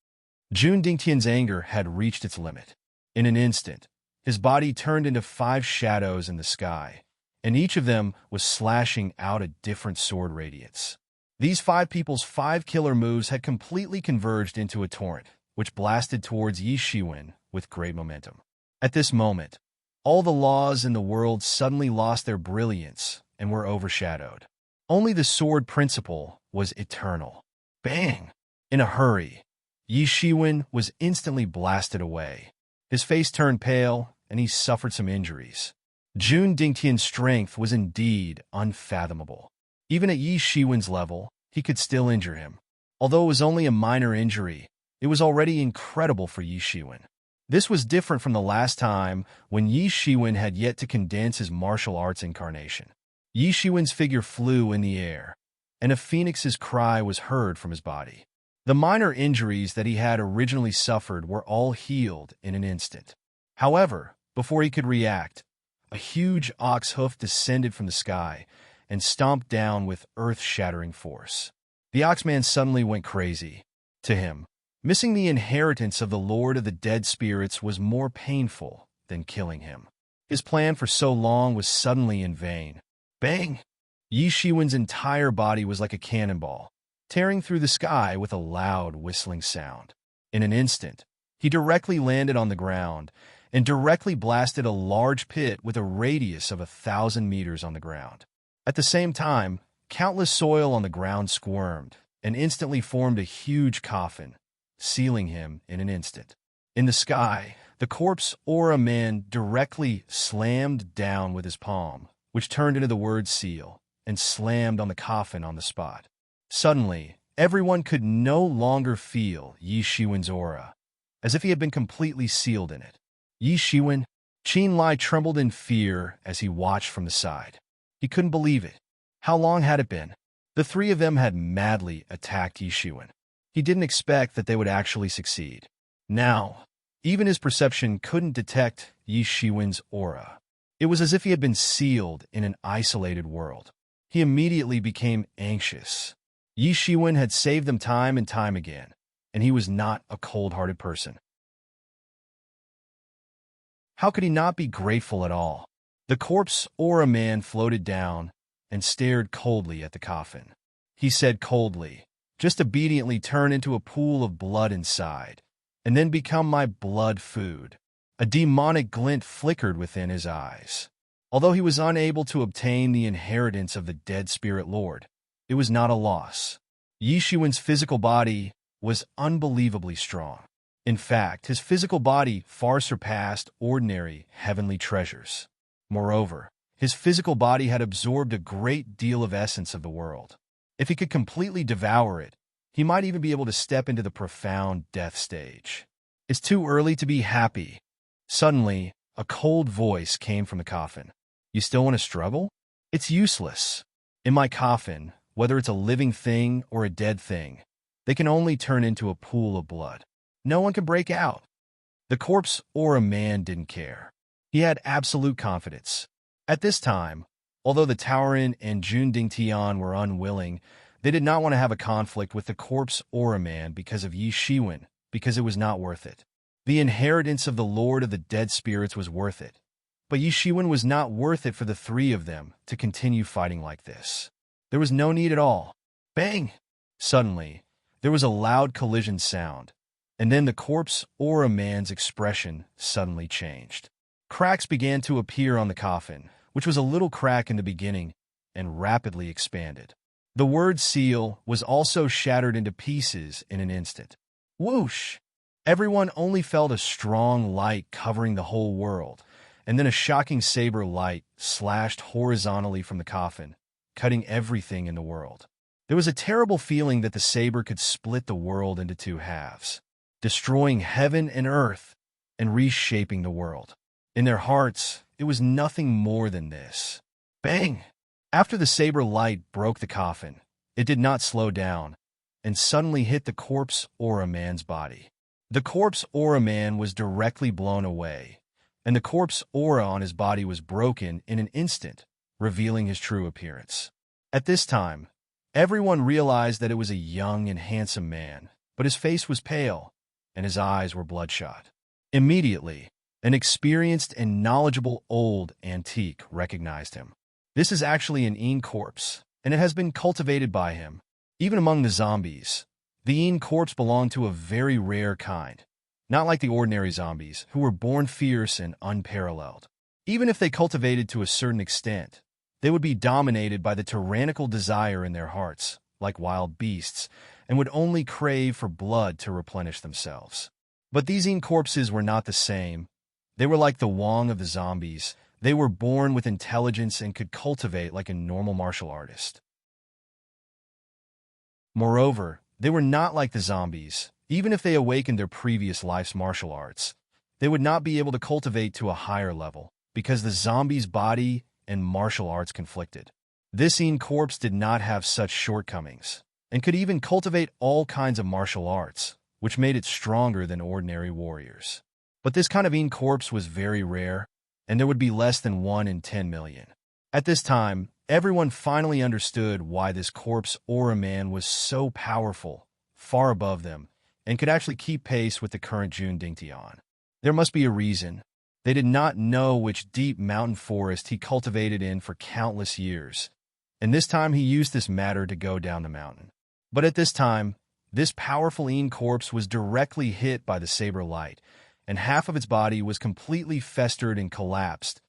Jun Dingtian's anger had reached its limit. In an instant, his body turned into 5 shadows in the sky, and each of them was slashing out a different sword radiance. These 5 people's 5 killer moves had completely converged into a torrent, which blasted towards Yi Shiwen with great momentum. At this moment, all the laws in the world suddenly lost their brilliance and were overshadowed. Only the sword principle was eternal. Bang! In a hurry, Yi Shiwen was instantly blasted away. His face turned pale, and he suffered some injuries. Jun Dingtian's strength was indeed unfathomable. Even at Yi Shiwen's level, he could still injure him. Although it was only a minor injury, it was already incredible for Yi Shiwen. This was different from the last time when Yi Shiwen had yet to condense his martial arts incarnation. Yi Shiwen's figure flew in the air, and a phoenix's cry was heard from his body. The minor injuries that he had originally suffered were all healed in an instant. However, before he could react, a huge ox hoof descended from the sky and stomped down with earth-shattering force. The Oxman suddenly went crazy. To him, missing the inheritance of the Lord of the Dead Spirits was more painful than killing him. His plan for so long was suddenly in vain. Bang! Yi Shiwen's entire body was like a cannonball, tearing through the sky with a loud whistling sound. In an instant, he directly landed on the ground and directly blasted a large pit with a radius of 1,000 meters on the ground. At the same time, countless soil on the ground squirmed and instantly formed a huge coffin, sealing him in an instant. In the sky, the corpse aura man directly slammed down with his palm, which turned into the word seal, and slammed on the coffin on the spot. Suddenly, everyone could no longer feel Yi Shiwen's aura, as if he had been completely sealed in it. Yi Shiwen, Qin Lai trembled in fear as he watched from the side. He couldn't believe it. How long had it been? The 3 of them had madly attacked Yi Shiwen. He didn't expect that they would actually succeed. Now, even his perception couldn't detect Yi Shiwen's aura. It was as if he had been sealed in an isolated world. He immediately became anxious. Yi Shiwen had saved them time and time again, and he was not a cold-hearted person. How could he not be grateful at all? The corpse aura man floated down and stared coldly at the coffin. He said coldly, "Just obediently turn into a pool of blood inside, and then become my blood food." A demonic glint flickered within his eyes. Although he was unable to obtain the inheritance of the Dead Spirit Lord, it was not a loss. Yi Shiwen's physical body was unbelievably strong. In fact, his physical body far surpassed ordinary heavenly treasures. Moreover, his physical body had absorbed a great deal of essence of the world. If he could completely devour it, he might even be able to step into the profound death stage. It's too early to be happy. Suddenly, a cold voice came from the coffin. You still want to struggle? It's useless. In my coffin, whether it's a living thing or a dead thing, they can only turn into a pool of blood. No one can break out. The corpse aura man didn't care. He had absolute confidence. At this time, although the Taorin and Jun Dingtian were unwilling, they did not want to have a conflict with the corpse aura man because of Yi Shiwen, because it was not worth it. The inheritance of the Lord of the Dead Spirits was worth it, but Yi Shiwen was not worth it for the 3 of them to continue fighting like this. There was no need at all. Bang! Suddenly, there was a loud collision sound, and then the corpse or a man's expression suddenly changed. Cracks began to appear on the coffin, which was a little crack in the beginning and rapidly expanded. The word seal was also shattered into pieces in an instant. Whoosh! Everyone only felt a strong light covering the whole world, and then a shocking saber light slashed horizontally from the coffin, cutting everything in the world. There was a terrible feeling that the saber could split the world into two halves, destroying heaven and earth and reshaping the world. In their hearts, it was nothing more than this. Bang! After the saber light broke the coffin, it did not slow down and suddenly hit the corpse or a man's body. The corpse or a man was directly blown away, and the corpse aura on his body was broken in an instant, revealing his true appearance. At this time, everyone realized that it was a young and handsome man, but his face was pale, and his eyes were bloodshot. Immediately, an experienced and knowledgeable old antique recognized him. This is actually an Een corpse, and it has been cultivated by him. Even among the zombies, the Een corpse belonged to a very rare kind, not like the ordinary zombies, who were born fierce and unparalleled. Even if they cultivated to a certain extent, they would be dominated by the tyrannical desire in their hearts, like wild beasts, and would only crave for blood to replenish themselves. But these Een corpses were not the same. They were like the Wong of the zombies. They were born with intelligence and could cultivate like a normal martial artist. Moreover, they were not like the zombies. Even if they awakened their previous life's martial arts, they would not be able to cultivate to a higher level, because the zombie's body and martial arts conflicted. This Een corpse did not have such shortcomings, and could even cultivate all kinds of martial arts, which made it stronger than ordinary warriors. But this kind of Een corpse was very rare, and there would be less than 1 in 10 million. At this time, everyone finally understood why this corpse or a man was so powerful, far above them, and could actually keep pace with the current Jundingtian. There must be a reason. They did not know which deep mountain forest he cultivated in for countless years, and this time he used this matter to go down the mountain. But at this time, this powerful Een corpse was directly hit by the saber light, and half of its body was completely festered and collapsed,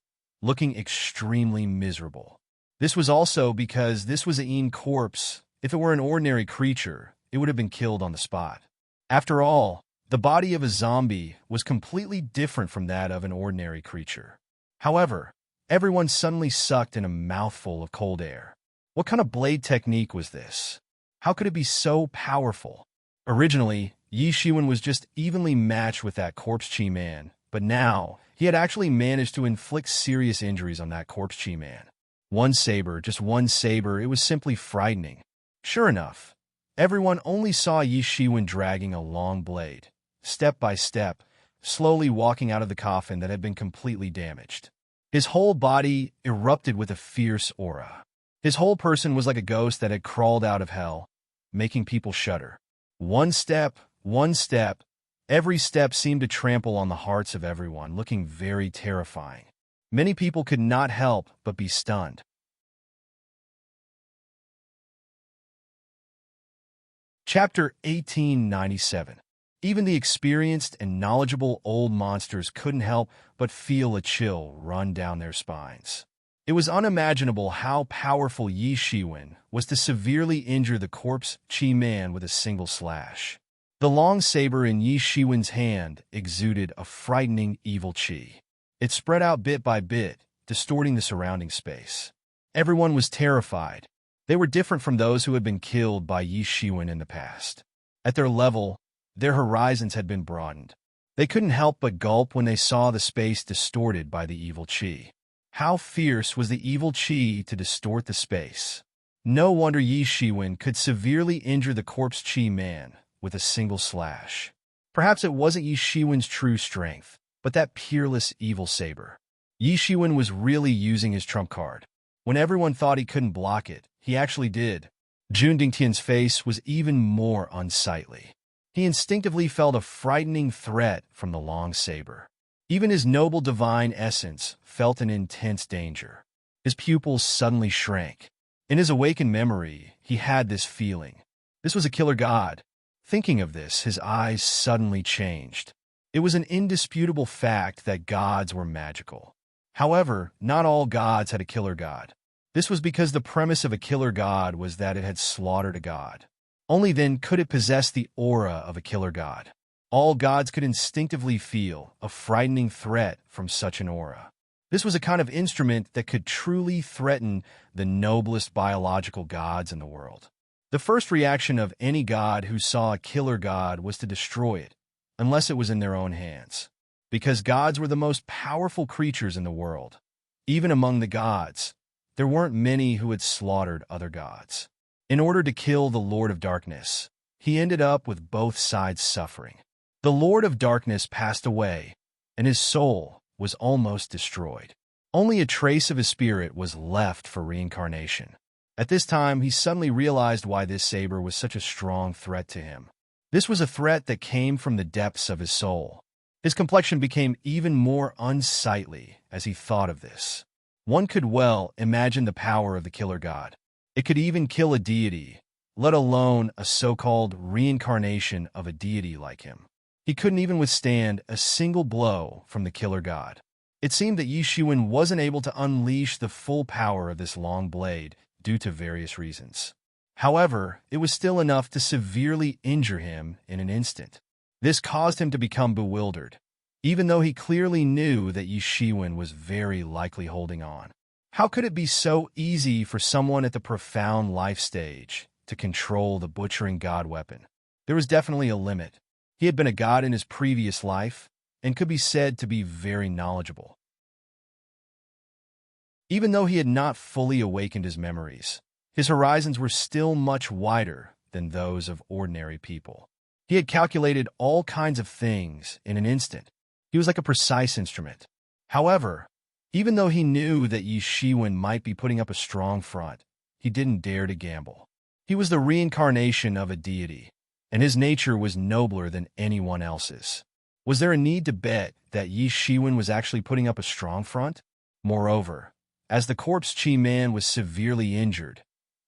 looking extremely miserable. This was also because this was a Een corpse. If it were an ordinary creature, it would have been killed on the spot. After all, the body of a zombie was completely different from that of an ordinary creature. However, everyone suddenly sucked in a mouthful of cold air. What kind of blade technique was this? How could it be so powerful? Originally, Yi Shiwen was just evenly matched with that corpse chi man, but now he had actually managed to inflict serious injuries on that corpse chi man. One saber, just one saber, it was simply frightening. Sure enough, everyone only saw Yi Shiwen dragging a long blade, step by step, slowly walking out of the coffin that had been completely damaged. His whole body erupted with a fierce aura. His whole person was like a ghost that had crawled out of hell, making people shudder. One step, every step seemed to trample on the hearts of everyone, looking very terrifying. Many people could not help but be stunned. Chapter 1897. Even the experienced and knowledgeable old monsters couldn't help but feel a chill run down their spines. It was unimaginable how powerful Yi Shiwen was to severely injure the corpse Chi Man with a single slash. The long saber in Yi Shiwen's hand exuded a frightening evil chi. It spread out bit by bit, distorting the surrounding space. Everyone was terrified. They were different from those who had been killed by Yi Shiwen in the past. At their level, their horizons had been broadened. They couldn't help but gulp when they saw the space distorted by the evil chi. How fierce was the evil chi to distort the space? No wonder Yi Shiwen could severely injure the corpse chi man with a single slash. Perhaps it wasn't Yi Shiwen's true strength, but that peerless evil saber. Yi Shiwen was really using his trump card. When everyone thought he couldn't block it, he actually did. Jun Dingtian's face was even more unsightly. He instinctively felt a frightening threat from the long saber. Even his noble divine essence felt an intense danger. His pupils suddenly shrank. In his awakened memory, he had this feeling. This was a killer god. Thinking of this, his eyes suddenly changed. It was an indisputable fact that gods were magical. However, not all gods had a killer god. This was because the premise of a killer god was that it had slaughtered a god. Only then could it possess the aura of a killer god. All gods could instinctively feel a frightening threat from such an aura. This was a kind of instrument that could truly threaten the noblest biological gods in the world. The first reaction of any god who saw a killer god was to destroy it, unless it was in their own hands. Because gods were the most powerful creatures in the world. Even among the gods, there weren't many who had slaughtered other gods. In order to kill the Lord of Darkness, he ended up with both sides suffering. The Lord of Darkness passed away, and his soul was almost destroyed. Only a trace of his spirit was left for reincarnation. At this time, he suddenly realized why this saber was such a strong threat to him. This was a threat that came from the depths of his soul. His complexion became even more unsightly as he thought of this. One could well imagine the power of the killer god. It could even kill a deity, let alone a so-called reincarnation of a deity like him. He couldn't even withstand a single blow from the killer god. It seemed that Yi Shiwen wasn't able to unleash the full power of this long blade due to various reasons. However, it was still enough to severely injure him in an instant. This caused him to become bewildered, even though he clearly knew that Yi Shiwen was very likely holding on. How could it be so easy for someone at the profound life stage to control the butchering god weapon? There was definitely a limit. He had been a god in his previous life and could be said to be very knowledgeable. Even though he had not fully awakened his memories, his horizons were still much wider than those of ordinary people. He had calculated all kinds of things in an instant. He was like a precise instrument. However, even though he knew that Yi Shiwen might be putting up a strong front, he didn't dare to gamble. He was the reincarnation of a deity, and his nature was nobler than anyone else's. Was there a need to bet that Yi Shiwen was actually putting up a strong front? Moreover, as the corpse Chi man was severely injured,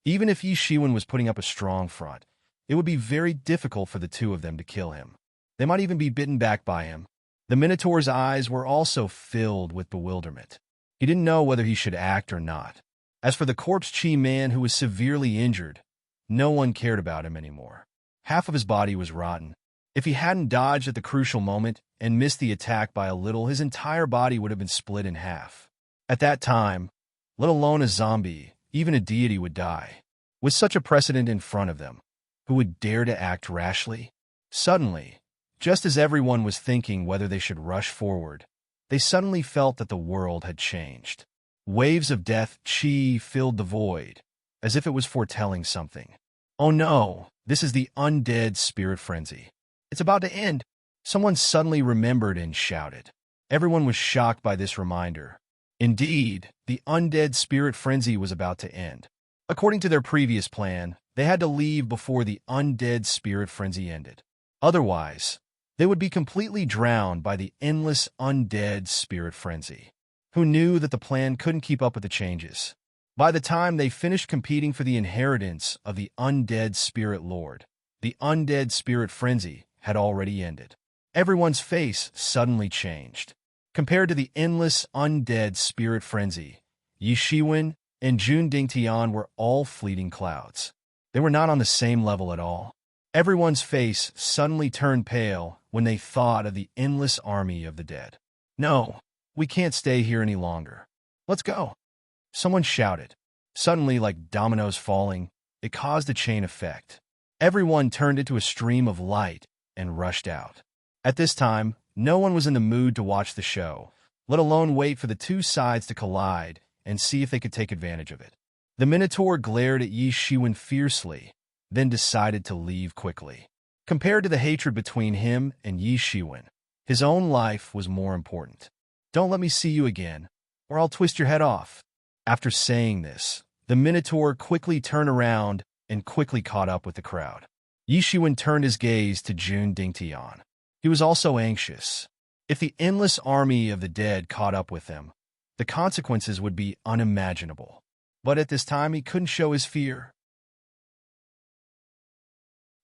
even if Yi Shiwen was putting up a strong front, it would be very difficult for the two of them to kill him. They might even be bitten back by him. The Minotaur's eyes were also filled with bewilderment. He didn't know whether he should act or not. As for the corpse Chi man who was severely injured, no one cared about him anymore. Half of his body was rotten. If he hadn't dodged at the crucial moment and missed the attack by a little, his entire body would have been split in half. At that time, let alone a zombie, even a deity would die. With such a precedent in front of them, who would dare to act rashly? Suddenly, just as everyone was thinking whether they should rush forward, they suddenly felt that the world had changed. Waves of death chi filled the void, as if it was foretelling something. Oh no, this is the undead spirit frenzy. It's about to end. Someone suddenly remembered and shouted. Everyone was shocked by this reminder. Indeed, the undead spirit frenzy was about to end. According to their previous plan, they had to leave before the undead spirit frenzy ended. Otherwise, they would be completely drowned by the endless undead spirit frenzy. Who knew that the plan couldn't keep up with the changes? By the time they finished competing for the inheritance of the undead spirit lord, the undead spirit frenzy had already ended. Everyone's face suddenly changed. Compared to the endless undead spirit frenzy, Yi Shiwen and Jun Dingtian were all fleeting clouds. They were not on the same level at all. Everyone's face suddenly turned pale when they thought of the endless army of the dead. No, we can't stay here any longer. Let's go. Someone shouted. Suddenly, like dominoes falling, it caused a chain effect. Everyone turned into a stream of light and rushed out. At this time, no one was in the mood to watch the show, let alone wait for the two sides to collide and see if they could take advantage of it. The Minotaur glared at Yi Shiwen fiercely, then decided to leave quickly. Compared to the hatred between him and Yi Shiwen, his own life was more important. Don't let me see you again, or I'll twist your head off. After saying this, the Minotaur quickly turned around and quickly caught up with the crowd. Yi Shiwen turned his gaze to Jun Dingtian. He was also anxious. If the endless army of the dead caught up with them, the consequences would be unimaginable. but at this time he couldn't show his fear.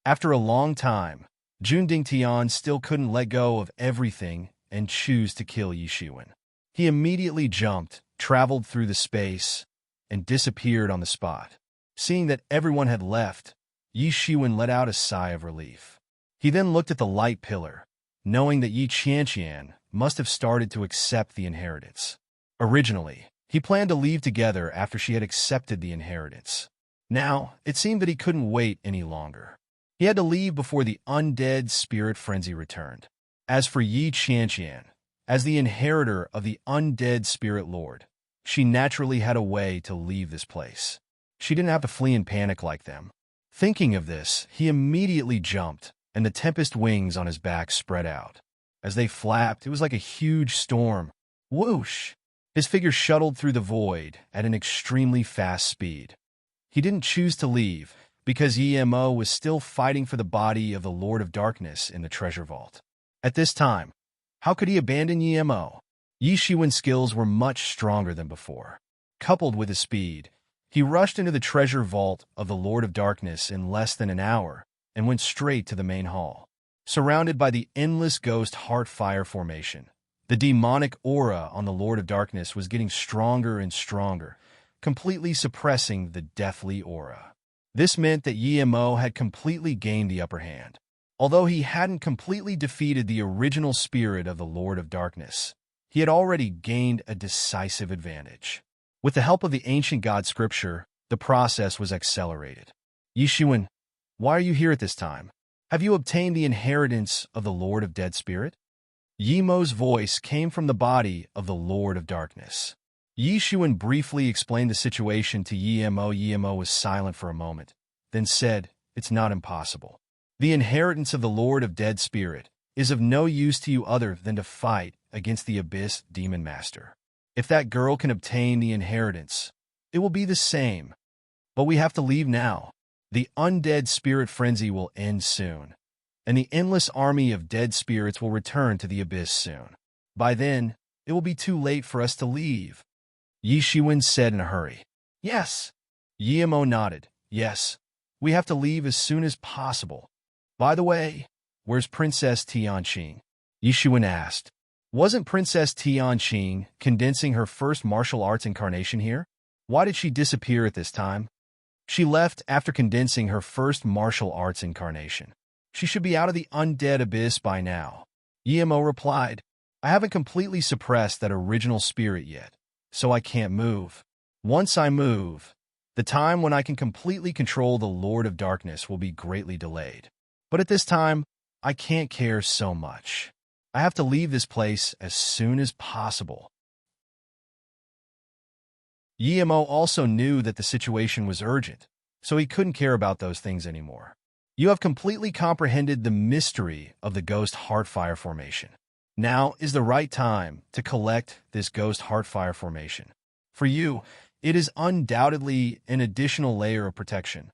After a long time, Junding Tian still couldn't let go of everything and choose to kill Yi Shiwen. He immediately jumped, traveled through the space, and disappeared on the spot. Seeing that everyone had left, Yi Shiwen let out a sigh of relief. He then looked at the light pillar, knowing that Yi Qianqian must have started to accept the inheritance. Originally, he planned to leave together after she had accepted the inheritance. Now, it seemed that he couldn't wait any longer. He had to leave before the undead spirit frenzy returned. As for Yi Qianqian, as the inheritor of the undead spirit lord, she naturally had a way to leave this place. She didn't have to flee in panic like them. Thinking of this, he immediately jumped, and the tempest wings on his back spread out. As they flapped, it was like a huge storm. Whoosh! His figure shuttled through the void at an extremely fast speed. He didn't choose to leave, because Yimo was still fighting for the body of the Lord of Darkness in the treasure vault. At this time, how could he abandon Yimo? Yi Shiwen's skills were much stronger than before. Coupled with his speed, he rushed into the treasure vault of the Lord of Darkness in less than an hour and went straight to the main hall. Surrounded by the endless ghost heartfire formation, the demonic aura on the Lord of Darkness was getting stronger and stronger, completely suppressing the deathly aura. This meant that Yimo had completely gained the upper hand. Although he hadn't completely defeated the original spirit of the Lord of Darkness, he had already gained a decisive advantage. With the help of the ancient god scripture, the process was accelerated. Yi Shiwen, why are you here at this time? Have you obtained the inheritance of the Lord of Dead Spirit? Yimo's voice came from the body of the Lord of Darkness. Yi Shiwen briefly explained the situation to Yimo. Yimo was silent for a moment, then said, "It's not impossible. The inheritance of the Lord of Dead Spirit is of no use to you other than to fight against the Abyss Demon Master. If that girl can obtain the inheritance, it will be the same. But we have to leave now. The undead spirit frenzy will end soon, and the endless army of dead spirits will return to the Abyss soon. By then, it will be too late for us to leave." Yi Shiwen said in a hurry. "Yes." Yimo nodded. "Yes, we have to leave as soon as possible. By the way, where's Princess Tianqing?" Yi Shiwen asked. Wasn't Princess Tianqing condensing her first martial arts incarnation here? Why did she disappear at this time? She left after condensing her first martial arts incarnation. She should be out of the undead abyss by now. Yimo replied, "I haven't completely suppressed that original spirit yet, so I can't move. Once I move, the time when I can completely control the Lord of Darkness will be greatly delayed. But at this time, I can't care so much. I have to leave this place as soon as possible." Yimo also knew that the situation was urgent, so he couldn't care about those things anymore. "You have completely comprehended the mystery of the Ghost Heartfire formation. Now is the right time to collect this Ghost Heartfire formation. For you, it is undoubtedly an additional layer of protection."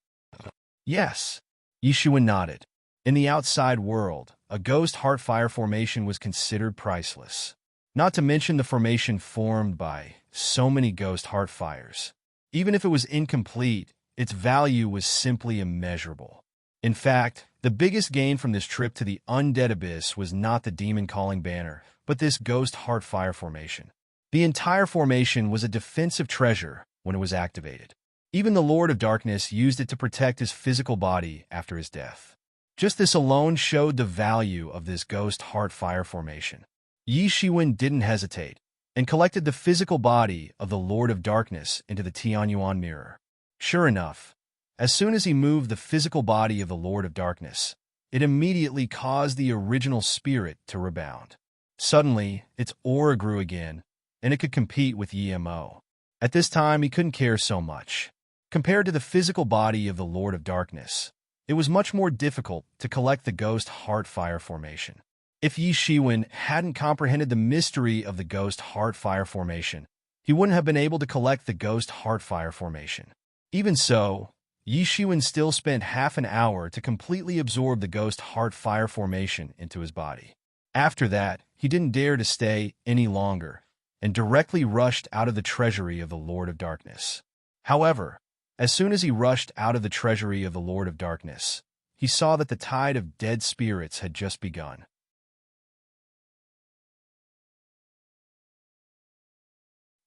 "Yes." Yi Shiwen nodded. In the outside world, a Ghost Heartfire formation was considered priceless. Not to mention the formation formed by so many Ghost Heartfires. Even if it was incomplete, its value was simply immeasurable. In fact, the biggest gain from this trip to the Undead Abyss was not the Demon Calling Banner, but this Ghost Heartfire formation. The entire formation was a defensive treasure when it was activated. Even the Lord of Darkness used it to protect his physical body after his death. Just this alone showed the value of this Ghost Heartfire formation. Yi Shiwen didn't hesitate, and collected the physical body of the Lord of Darkness into the Tianyuan mirror. Sure enough, as soon as he moved the physical body of the Lord of Darkness, it immediately caused the original spirit to rebound. Suddenly, its aura grew again, and it could compete with Yimo. At this time, he couldn't care so much. Compared to the physical body of the Lord of Darkness, it was much more difficult to collect the Ghost Heartfire formation. If Yi Shiwen hadn't comprehended the mystery of the Ghost Heartfire formation, he wouldn't have been able to collect the Ghost Heartfire formation. Even so, Yi Shiwen still spent half an hour to completely absorb the Ghost Heartfire formation into his body. After that, he didn't dare to stay any longer, and directly rushed out of the treasury of the Lord of Darkness. However, as soon as he rushed out of the treasury of the Lord of Darkness, he saw that the tide of dead spirits had just begun.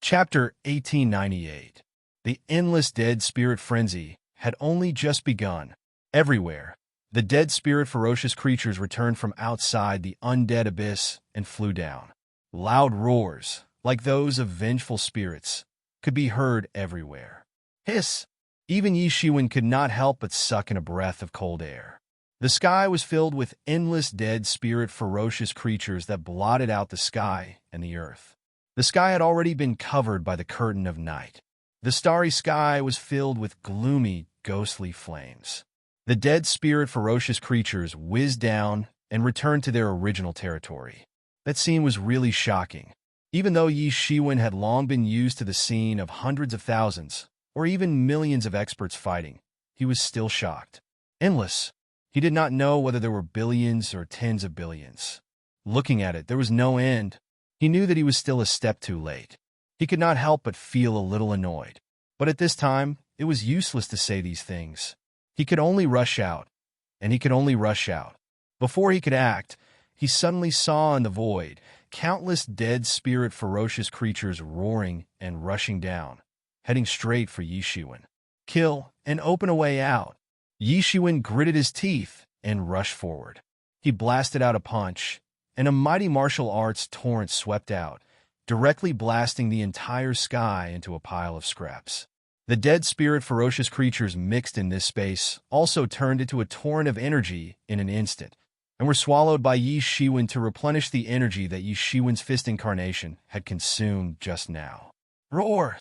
Chapter 1898. The endless dead spirit frenzy had only just begun. Everywhere, the dead spirit ferocious creatures returned from outside the undead abyss and flew down. Loud roars, like those of vengeful spirits, could be heard everywhere. Hiss! Even Yi Shiwen could not help but suck in a breath of cold air. The sky was filled with endless dead spirit ferocious creatures that blotted out the sky and the earth. The sky had already been covered by the curtain of night. The starry sky was filled with gloomy, ghostly flames. The dead spirit ferocious creatures whizzed down and returned to their original territory. That scene was really shocking. Even though Yi Shiwen had long been used to the scene of hundreds of thousands, or even millions of experts fighting, he was still shocked. Endless. He did not know whether there were billions or tens of billions. Looking at it, there was no end. He knew that he was still a step too late. He could not help but feel a little annoyed. But at this time, it was useless to say these things. He could only rush out, and he could only rush out. Before he could act, he suddenly saw in the void countless dead spirit ferocious creatures roaring and rushing down, heading straight for Yi Shiwen. Kill and open a way out. Yi Shiwen gritted his teeth and rushed forward. He blasted out a punch, and a mighty martial arts torrent swept out, directly blasting the entire sky into a pile of scraps. The dead spirit ferocious creatures mixed in this space also turned into a torrent of energy in an instant, and were swallowed by Yi Shiwen to replenish the energy that Yi Shiwen's fist incarnation had consumed just now. Roar!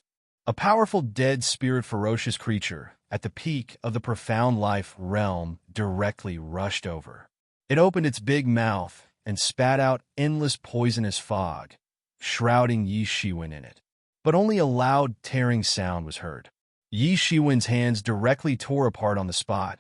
A powerful dead spirit ferocious creature at the peak of the profound life realm directly rushed over. It opened its big mouth and spat out endless poisonous fog, shrouding Yi Shiwen in it. But only a loud tearing sound was heard. Yi Shiwen's hands directly tore apart on the spot.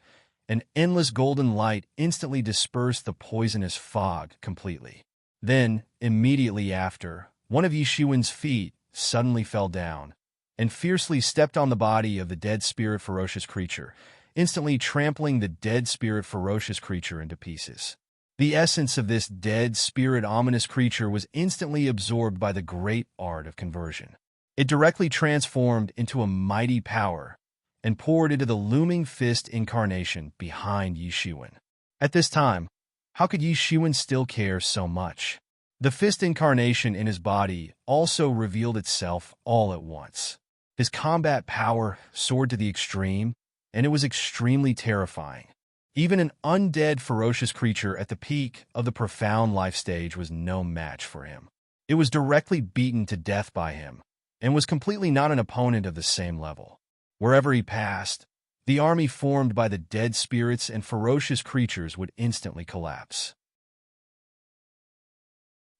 An endless golden light instantly dispersed the poisonous fog completely. Then, immediately after, one of Yi Shiwen's feet suddenly fell down and fiercely stepped on the body of the dead spirit ferocious creature, instantly trampling the dead spirit ferocious creature into pieces. The essence of this dead spirit ominous creature was instantly absorbed by the great art of conversion. It directly transformed into a mighty power and poured into the looming fist incarnation behind Yi Shiwen. At this time, how could Yi Shiwen still care so much? The fist incarnation in his body also revealed itself all at once. His combat power soared to the extreme, and it was extremely terrifying. Even an undead ferocious creature at the peak of the profound life stage was no match for him. It was directly beaten to death by him, and was completely not an opponent of the same level. Wherever he passed, the army formed by the dead spirits and ferocious creatures would instantly collapse.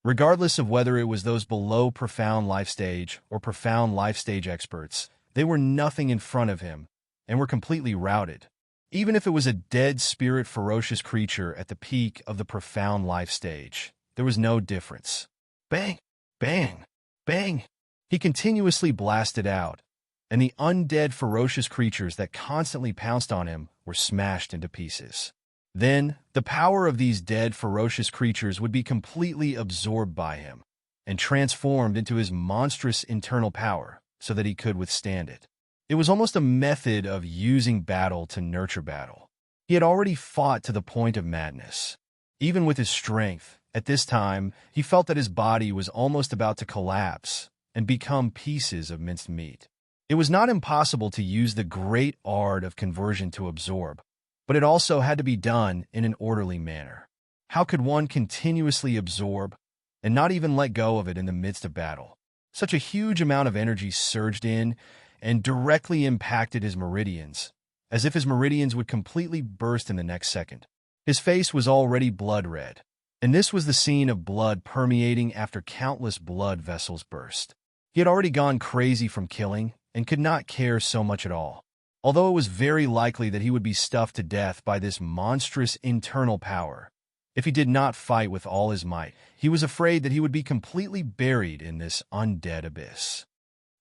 Regardless of whether it was those below profound life stage or profound life stage experts, they were nothing in front of him and were completely routed. Even if it was a dead spirit ferocious creature at the peak of the profound life stage, there was no difference. Bang! Bang! Bang! He continuously blasted out, and the undead ferocious creatures that constantly pounced on him were smashed into pieces. Then, the power of these dead ferocious creatures would be completely absorbed by him and transformed into his monstrous internal power so that he could withstand it. It was almost a method of using battle to nurture battle. He had already fought to the point of madness. Even with his strength, at this time, he felt that his body was almost about to collapse and become pieces of minced meat. It was not impossible to use the great art of conversion to absorb, but it also had to be done in an orderly manner. How could one continuously absorb and not even let go of it in the midst of battle? Such a huge amount of energy surged in and directly impacted his meridians, as if his meridians would completely burst in the next second. His face was already blood red, and this was the scene of blood permeating after countless blood vessels burst. He had already gone crazy from killing and could not care so much at all. Although it was very likely that he would be stuffed to death by this monstrous internal power, if he did not fight with all his might, he was afraid that he would be completely buried in this undead abyss.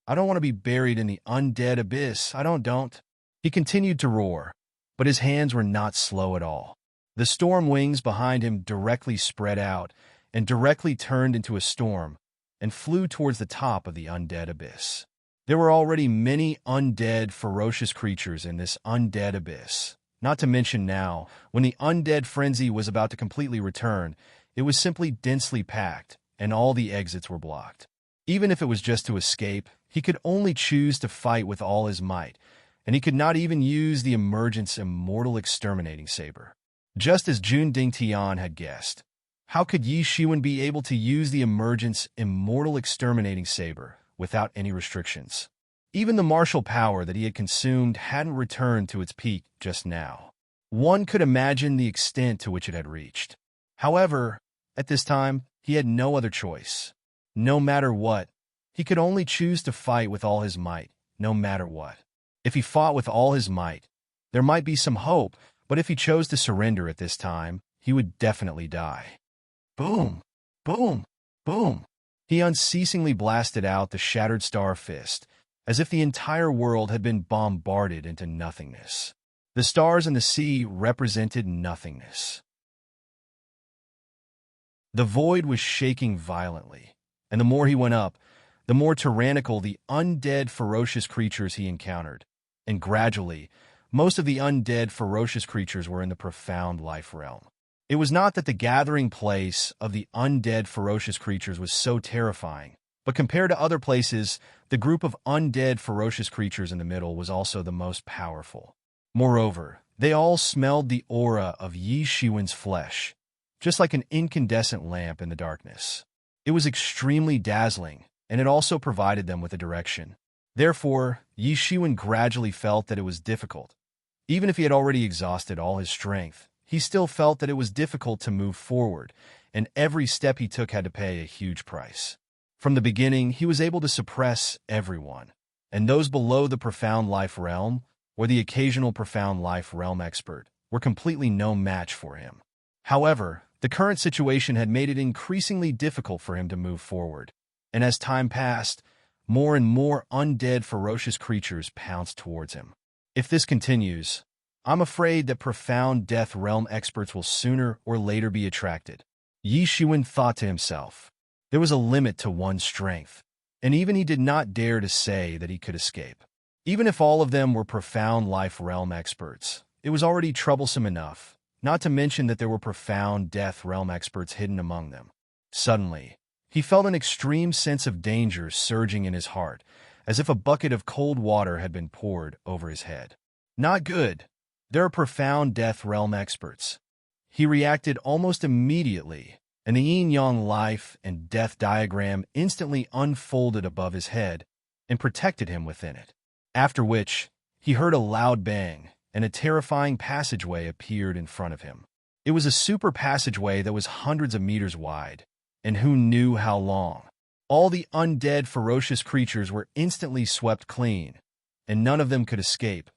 I don't want to be buried in the undead abyss. I don't. He continued to roar, but his hands were not slow at all. The storm wings behind him directly spread out and directly turned into a storm and flew towards the top of the undead abyss. There were already many undead, ferocious creatures in this undead abyss. Not to mention now, when the undead frenzy was about to completely return, it was simply densely packed, and all the exits were blocked. Even if it was just to escape, he could only choose to fight with all his might, and he could not even use the emergence immortal exterminating saber. Just as Jun Dingtian had guessed, how could Yi Shiwen be able to use the emergence immortal exterminating saber without any restrictions? Even the martial power that he had consumed hadn't returned to its peak just now. One could imagine the extent to which it had reached. However, at this time, he had no other choice. No matter what, he could only choose to fight with all his might, no matter what. If he fought with all his might, there might be some hope, but if he chose to surrender at this time, he would definitely die. Boom! Boom! Boom! He unceasingly blasted out the shattered star fist, as if the entire world had been bombarded into nothingness. The stars and the sea represented nothingness. The void was shaking violently, and the more he went up, the more tyrannical the undead, ferocious creatures he encountered. And gradually, most of the undead, ferocious creatures were in the profound life realm. It was not that the gathering place of the undead, ferocious creatures was so terrifying, but compared to other places, the group of undead, ferocious creatures in the middle was also the most powerful. Moreover, they all smelled the aura of Yi Shiwen's flesh, just like an incandescent lamp in the darkness. It was extremely dazzling, and it also provided them with a direction. Therefore, Yi Shiwen gradually felt that it was difficult. Even if he had already exhausted all his strength, he still felt that it was difficult to move forward, and every step he took had to pay a huge price. From the beginning, he was able to suppress everyone, and those below the profound life realm, or the occasional profound life realm expert, were completely no match for him. However, the current situation had made it increasingly difficult for him to move forward, and as time passed, more and more undead, ferocious creatures pounced towards him. If this continues, I'm afraid that profound death realm experts will sooner or later be attracted. Yi Shiwen thought to himself. There was a limit to one's strength, and even he did not dare to say that he could escape. Even if all of them were profound life realm experts, it was already troublesome enough, not to mention that there were profound death realm experts hidden among them. Suddenly, he felt an extreme sense of danger surging in his heart, as if a bucket of cold water had been poured over his head. Not good. There are profound death realm experts. He reacted almost immediately, and the yin-yang life and death diagram instantly unfolded above his head and protected him within it. After which, he heard a loud bang, and a terrifying passageway appeared in front of him. It was a super passageway that was hundreds of meters wide, and who knew how long. All the undead, ferocious creatures were instantly swept clean, and none of them could escape,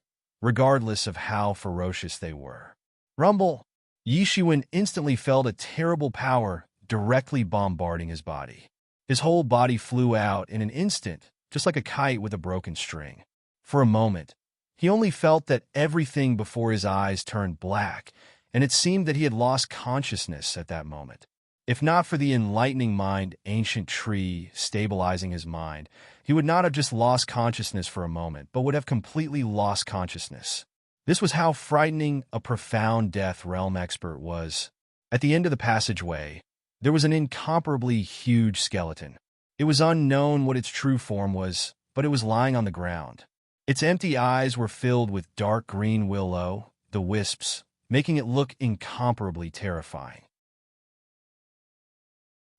regardless of how ferocious they were. Rumble! Yi Shiwen instantly felt a terrible power directly bombarding his body. His whole body flew out in an instant, just like a kite with a broken string. For a moment, he only felt that everything before his eyes turned black, and it seemed that he had lost consciousness at that moment. If not for the enlightening mind ancient tree stabilizing his mind, he would not have just lost consciousness for a moment, but would have completely lost consciousness. This was how frightening a profound death realm expert was. At the end of the passageway, there was an incomparably huge skeleton. It was unknown what its true form was, but it was lying on the ground. Its empty eyes were filled with dark green willow, the wisps, making it look incomparably terrifying.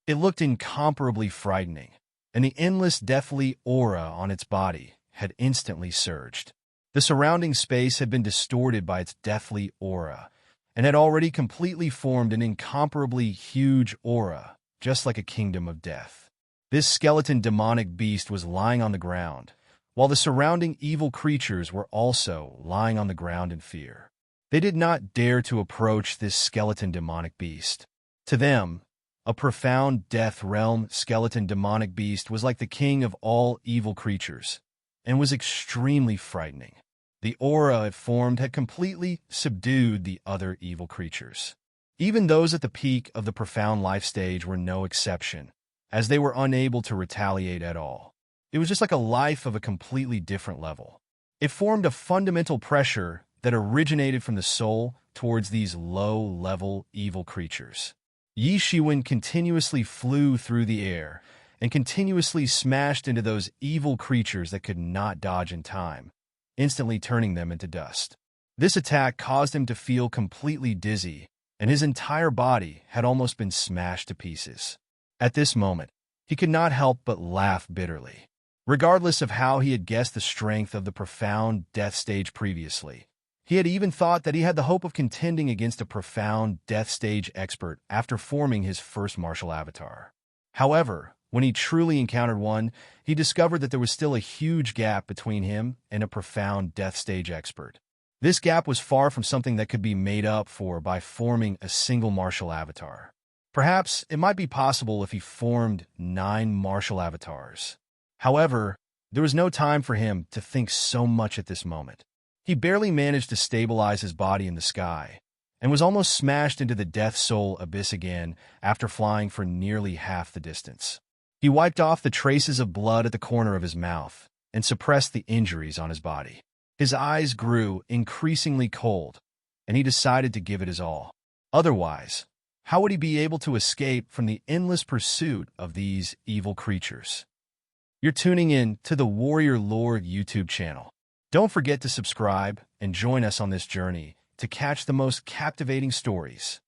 It looked incomparably frightening, and the endless deathly aura on its body had instantly surged. The surrounding space had been distorted by its deathly aura, and had already completely formed an incomparably huge aura, just like a kingdom of death. This skeleton demonic beast was lying on the ground, while the surrounding evil creatures were also lying on the ground in fear. They did not dare to approach this skeleton demonic beast. To them, A profound death realm skeleton demonic beast was like the king of all evil creatures, and was extremely frightening. The aura it formed had completely subdued the other evil creatures. Even those at the peak of the profound life stage were no exception, as they were unable to retaliate at all. It was just like a life of a completely different level. It formed a fundamental pressure that originated from the soul towards these low-level evil creatures. Yi Shiwen continuously flew through the air and continuously smashed into those evil creatures that could not dodge in time, instantly turning them into dust. This attack caused him to feel completely dizzy, and his entire body had almost been smashed to pieces. At this moment, he could not help but laugh bitterly. Regardless of how he had guessed the strength of the profound death stage previously, he had even thought that he had the hope of contending against a profound death stage expert after forming his first martial avatar. However, when he truly encountered one, he discovered that there was still a huge gap between him and a profound death stage expert. This gap was far from something that could be made up for by forming a single martial avatar. Perhaps it might be possible if he formed 9 martial avatars. However, there was no time for him to think so much at this moment. He barely managed to stabilize his body in the sky, and was almost smashed into the Death Soul abyss again after flying for nearly half the distance. He wiped off the traces of blood at the corner of his mouth and suppressed the injuries on his body. His eyes grew increasingly cold, and he decided to give it his all. Otherwise, how would he be able to escape from the endless pursuit of these evil creatures? You're tuning in to the Warrior Lord YouTube channel. Don't forget to subscribe and join us on this journey to catch the most captivating stories.